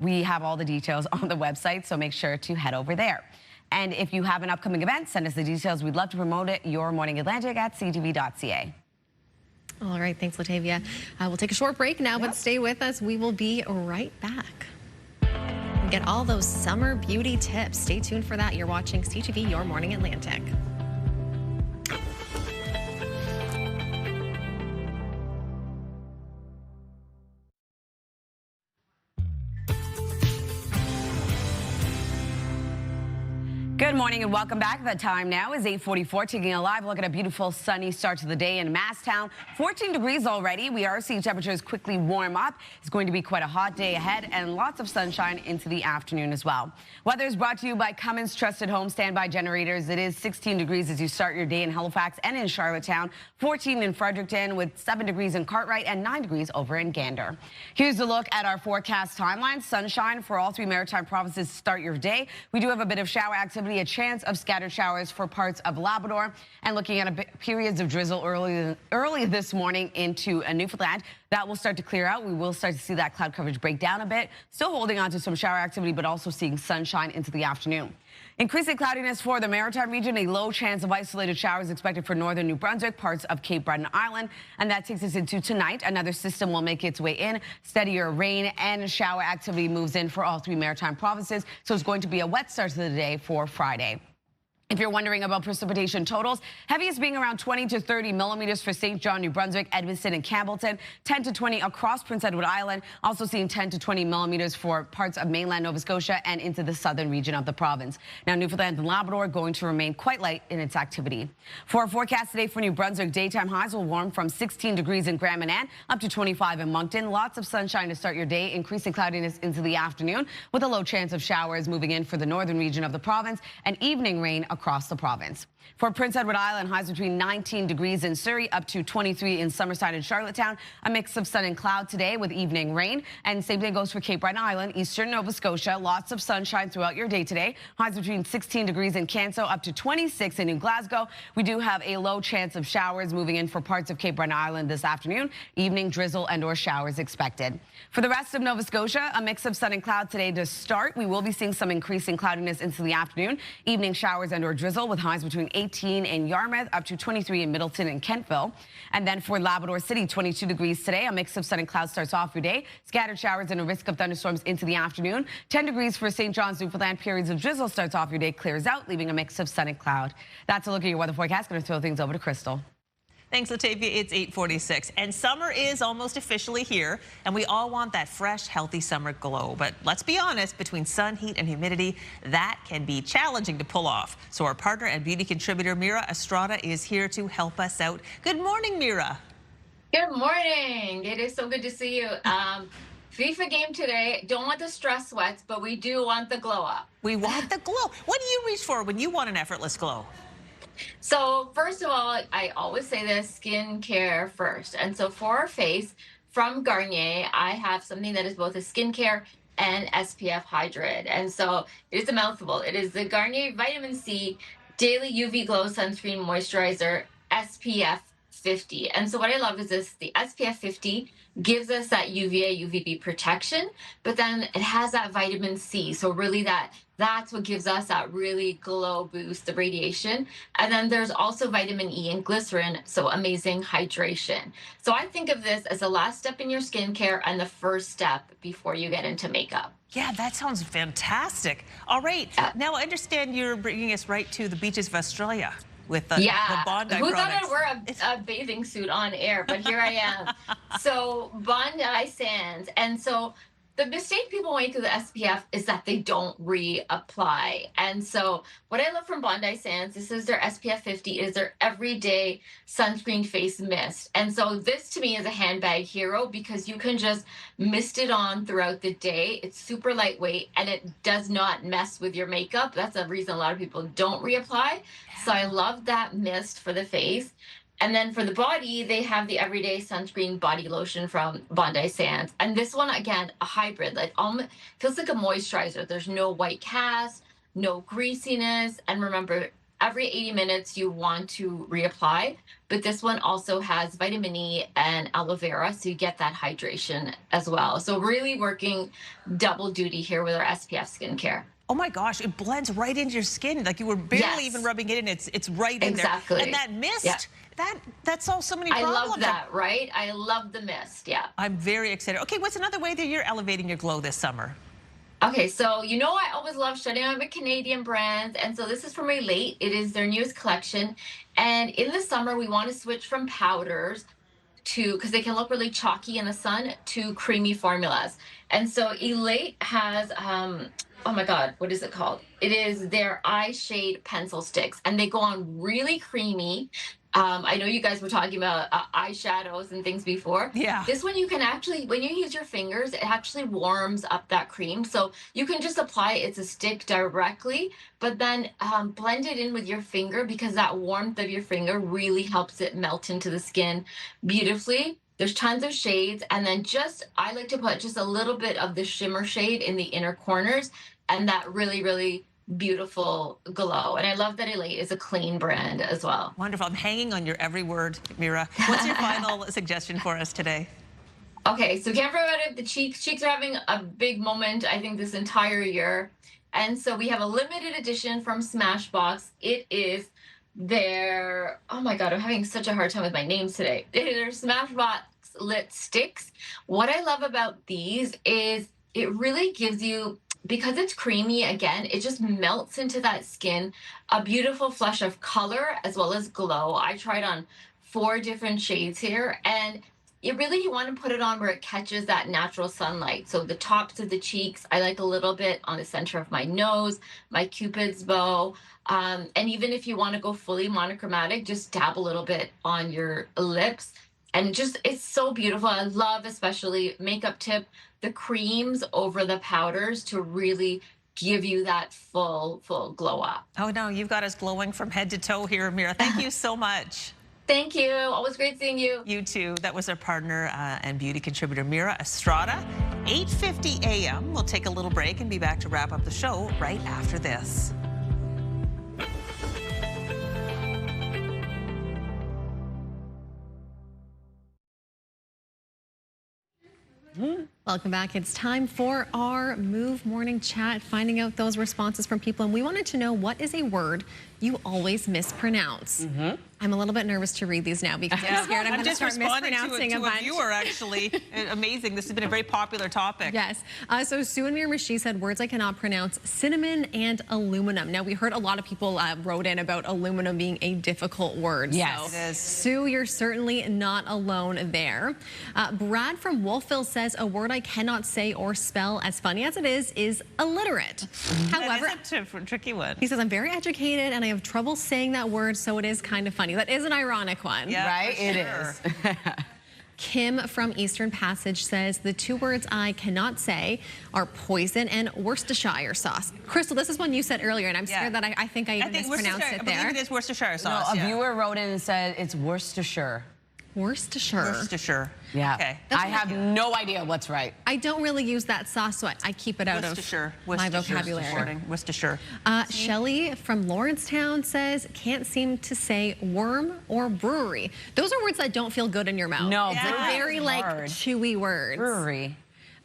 we have all the details on the website, so make sure to head over there. And if you have an upcoming event, send us the details. We'd love to promote it. Your Morning Atlantic at ctv.ca. All right, thanks, Latavia. We'll take a short break now, but stay with us. We will be right back. Get all those summer beauty tips. Stay tuned for that. You're watching CTV Your Morning Atlantic. Good morning and welcome back. The time now is 8:44. Taking a live look at a beautiful sunny start to the day in Masstown. 14 degrees already. We are seeing temperatures quickly warm up. It's going to be quite a hot day ahead and lots of sunshine into the afternoon as well. Weather is brought to you by Cummins Trusted Home Standby Generators. It is 16 degrees as you start your day in Halifax and in Charlottetown, 14 in Fredericton with 7 degrees in Cartwright and 9 degrees over in Gander. Here's a look at our forecast timeline. Sunshine for all 3 maritime provinces to start your day. We do have a bit of shower activity, a chance of scattered showers for parts of Labrador, and looking at periods of drizzle early this morning into Newfoundland. That will start to clear out. We will start to see that cloud coverage break down a bit. Still holding on to some shower activity, but also seeing sunshine into the afternoon. Increasing cloudiness for the maritime region, a low chance of isolated showers expected for northern New Brunswick, parts of Cape Breton Island, and that takes us into tonight. Another system will make its way in. Steadier rain and shower activity moves in for all 3 maritime provinces, so it's going to be a wet start to the day for Friday. If you're wondering about precipitation totals, heaviest being around 20 to 30 millimeters for St. John, New Brunswick, Edmonton, and Campbellton, 10 to 20 across Prince Edward Island, also seeing 10 to 20 millimeters for parts of mainland Nova Scotia and into the southern region of the province. Now, Newfoundland and Labrador going to remain quite light in its activity. For our forecast today for New Brunswick, daytime highs will warm from 16 degrees in Grand Manan up to 25 in Moncton. Lots of sunshine to start your day, increasing cloudiness into the afternoon with a low chance of showers moving in for the northern region of the province and evening rain across the province. For Prince Edward Island, highs between 19 degrees in Surrey up to 23 in Summerside and Charlottetown. A mix of sun and cloud today with evening rain. And same thing goes for Cape Breton Island, eastern Nova Scotia. Lots of sunshine throughout your day today. Highs between 16 degrees in Canso up to 26 in New Glasgow. We do have a low chance of showers moving in for parts of Cape Breton Island this afternoon. Evening drizzle and or showers expected. For the rest of Nova Scotia, a mix of sun and cloud today to start. We will be seeing some increasing cloudiness into the afternoon. Evening showers and or drizzle with highs between 18 in Yarmouth up to 23 in Middleton and Kentville. And then for Labrador City, 22 degrees today. A mix of sun and clouds starts off your day. Scattered showers and a risk of thunderstorms into the afternoon. 10 degrees for St. John's, Newfoundland. Periods of drizzle starts off your day, clears out, leaving a mix of sun and cloud. That's a look at your weather forecast. Going to throw things over to Crystal. Thanks, Latavia. It's 8:46, and summer is almost officially here, and we all want that fresh, healthy summer glow. But let's be honest, between sun, heat, and humidity, that can be challenging to pull off. So our partner and beauty contributor, Mira Estrada, is here to help us out. Good morning, Mira. Good morning. It is so good to see you. FIFA game today. Don't want the stress sweats, but we do want the glow up. We want the glow. What do you reach for when you want an effortless glow? So first of all, I always say this, skincare first. And so for our face, from Garnier, I have something that is both a skincare and SPF hydrate. And so it is a mouthful. It is the Garnier Vitamin C Daily UV Glow Sunscreen Moisturizer SPF 50. And so what I love is this, the SPF 50 gives us that UVA, UVB protection, but then it has that vitamin C. So really that's what gives us that really glow boost, the radiation. And then there's also vitamin E and glycerin, so amazing hydration. So I think of this as the last step in your skincare and the first step before you get into makeup. Yeah, that sounds fantastic. All right, now I understand you're bringing us right to the beaches of Australia with the Bondi Who products. thought I'd wear a bathing suit on air, but here I am. So Bondi Sands. And so the mistake people make with the SPF is that they don't reapply. And so what I love from Bondi Sands, this is their SPF 50, is their everyday sunscreen face mist. And so this to me is a handbag hero because you can just mist it on throughout the day. It's super lightweight and it does not mess with your makeup. That's a reason a lot of people don't reapply. So I love that mist for the face. And then for the body, they have the Everyday Sunscreen Body Lotion from Bondi Sands. And this one, again, a hybrid. Like feels like a moisturizer. There's no white cast, no greasiness. And remember, every 80 minutes you want to reapply. But this one also has vitamin E and aloe vera, so you get that hydration as well. So really working double duty here with our SPF skincare. Oh my gosh, it blends right into your skin. Like you were barely even rubbing it in. It's right in there. And that mist, that solves so many problems. I love that, right? I love the mist, yeah. I'm very excited. Okay, what's another way that you're elevating your glow this summer? Okay, so you know I always love shutting out the Canadian brands, and so this is from Elate. It is their newest collection, and in the summer we want to switch from powders to, because they can look really chalky in the sun, to creamy formulas. And so Elate has oh my God, what is it called? It is their eye shade pencil sticks, and they go on really creamy. I know you guys were talking about eyeshadows and things before. Yeah. This one you can actually, when you use your fingers, it actually warms up that cream. So you can just apply it, it's a stick directly, but then blend it in with your finger because that warmth of your finger really helps it melt into the skin beautifully. There's tons of shades, and then I like to put just a little bit of the shimmer shade in the inner corners, and that really, really beautiful glow. And I love that Elate is a clean brand as well. Wonderful. I'm hanging on your every word, Mira. What's your final suggestion for us today? Okay, so can't forget about it. The cheeks. Cheeks are having a big moment, I think, this entire year. And so we have a limited edition from Smashbox. It is their, oh my God, I'm having such a hard time with my names today. They're Smashbox Lit Sticks. What I love about these is it really gives you because it's creamy, again, it just melts into that skin. A beautiful flush of color as well as glow. I tried on 4 different shades here, and you want to put it on where it catches that natural sunlight. So the tops of the cheeks, I like a little bit on the center of my nose, my Cupid's bow. And even if you want to go fully monochromatic, just dab a little bit on your lips. And it's so beautiful. I love, especially makeup tip, the creams over the powders to really give you that full glow up. Oh no, you've got us glowing from head to toe here, Mira. Thank you so much. Thank you. Always great seeing you. You too. That was our partner and beauty contributor, Mira Estrada. 8:50 a.m. We'll take a little break and be back to wrap up the show right after this. Welcome back. It's time for our Move Morning Chat, finding out those responses from people. And we wanted to know, what is a word you always mispronounce? I'm a little bit nervous to read these now because I'm scared I'm going to start mispronouncing a bunch. You are actually amazing. This has been a very popular topic. Yes. So Sue and Mirmishi said words I cannot pronounce: cinnamon and aluminum. Now, we heard a lot of people wrote in about aluminum being a difficult word. Yes, so, it is. Sue, you're certainly not alone there. Brad from Wolfville says a word I cannot say or spell, as funny as it is illiterate. However, that is a tricky one. He says, I'm very educated and I have trouble saying that word, so it is kind of funny. That is an ironic one. Yeah, right? It is. Kim from Eastern Passage says the 2 words I cannot say are poison and Worcestershire sauce. Crystal, this is one you said earlier, and I'm scared that I think I even mispronounced it there. I believe it is Worcestershire sauce. No, a viewer wrote in and said it's Worcestershire. Worcestershire. Worcestershire. Yeah. Okay. I have no idea what's right. I don't really use that sauce, so I keep it out of my vocabulary. Worcestershire. Shelley from Lawrencetown says, can't seem to say worm or brewery. Those are words that don't feel good in your mouth. No, it's a very chewy words. Brewery.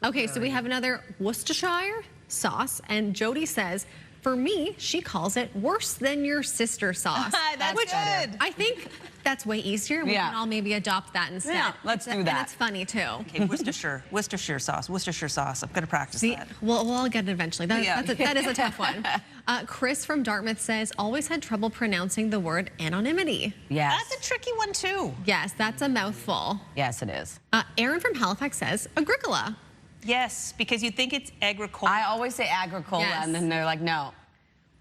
Okay, so we have another Worcestershire sauce, and Jody says, for me, she calls it worse than your sister sauce. That's good. I think that's way easier. We can all maybe adopt that instead. Yeah, let's do that. And it's funny too. Okay, Worcestershire sauce. I'm going to practice that. We'll all get it eventually. That is a tough one. Chris from Dartmouth says, always had trouble pronouncing the word anonymity. Yes. That's a tricky one too. Yes, that's a mouthful. Yes, it is. Aaron from Halifax says, agricola. Yes, because you think it's agricola. I always say agricola, and then they're like, no.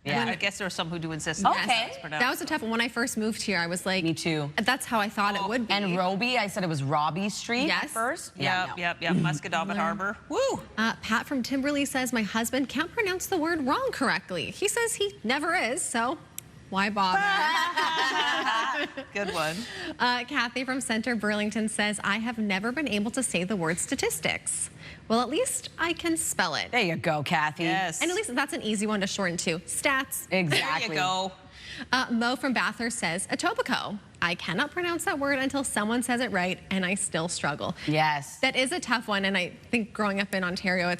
Yeah, I guess there are some who do insist. Okay. That was a tough one. When I first moved here, I was like... Me too. That's how I thought it would be. And Roby, I said it was Robbie Street at first. Yep. Muscadawbet Harbor. Woo! Pat from Timberley says, my husband can't pronounce the word wrong correctly. He says he never is, so... why bother? Good one. Kathy from Center Burlington says, I have never been able to say the word statistics. Well, at least I can spell it. There you go, Kathy. Yes. And at least that's an easy one to shorten to. Stats. Exactly. There you go. Mo from Bathurst says, Etobicoke. I cannot pronounce that word until someone says it right, and I still struggle. Yes. That is a tough one, and I think growing up in Ontario, I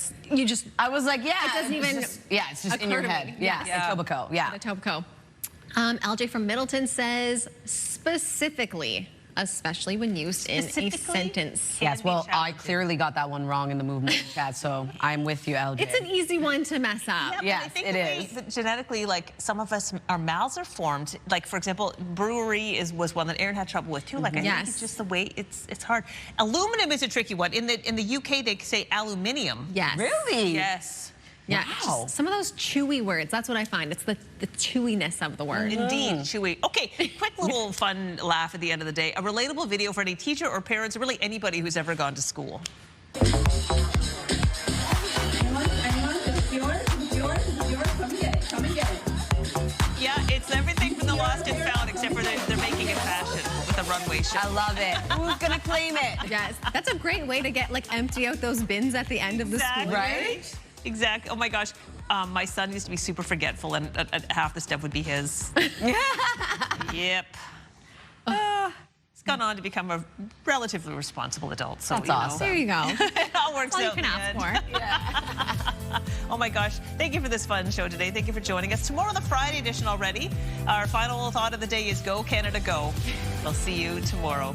was like, yeah. It doesn't even... it's just in your head. Yes. Etobicoke, yeah. Etobicoke. LJ from Middleton says, specifically, especially when used in a sentence. Yes, well, I clearly got that one wrong in the movement chat, so I'm with you, LJ. It's an easy one to mess up. Yes, I think it is. That genetically, like, some of us, our mouths are formed. Like, for example, brewery was one that Aaron had trouble with, too. Like, I think it's just the way it's hard. Aluminum is a tricky one. In the UK, they say aluminium. Yes. Really? Yes. Yeah, wow. Some of those chewy words, that's what I find. It's the chewiness of the word. Indeed, chewy. Okay, quick little fun laugh at the end of the day. A relatable video for any teacher or parents, or really anybody who's ever gone to school. Yeah, it's everything from the Lost and Found, except for they're making it fashion with a runway show. I love it. Who's gonna claim it? Yes, that's a great way to get, like, empty out those bins at the end of the school. Right? Exactly. Oh my gosh. My son used to be super forgetful, and half the stuff would be his. Yep. He's gone on to become a relatively responsible adult. So, that's awesome. There you go. It all works all out. You can ask for. Yeah. Oh my gosh. Thank you for this fun show today. Thank you for joining us. Tomorrow, the Friday edition already. Our final thought of the day is Go Canada Go. We'll see you tomorrow.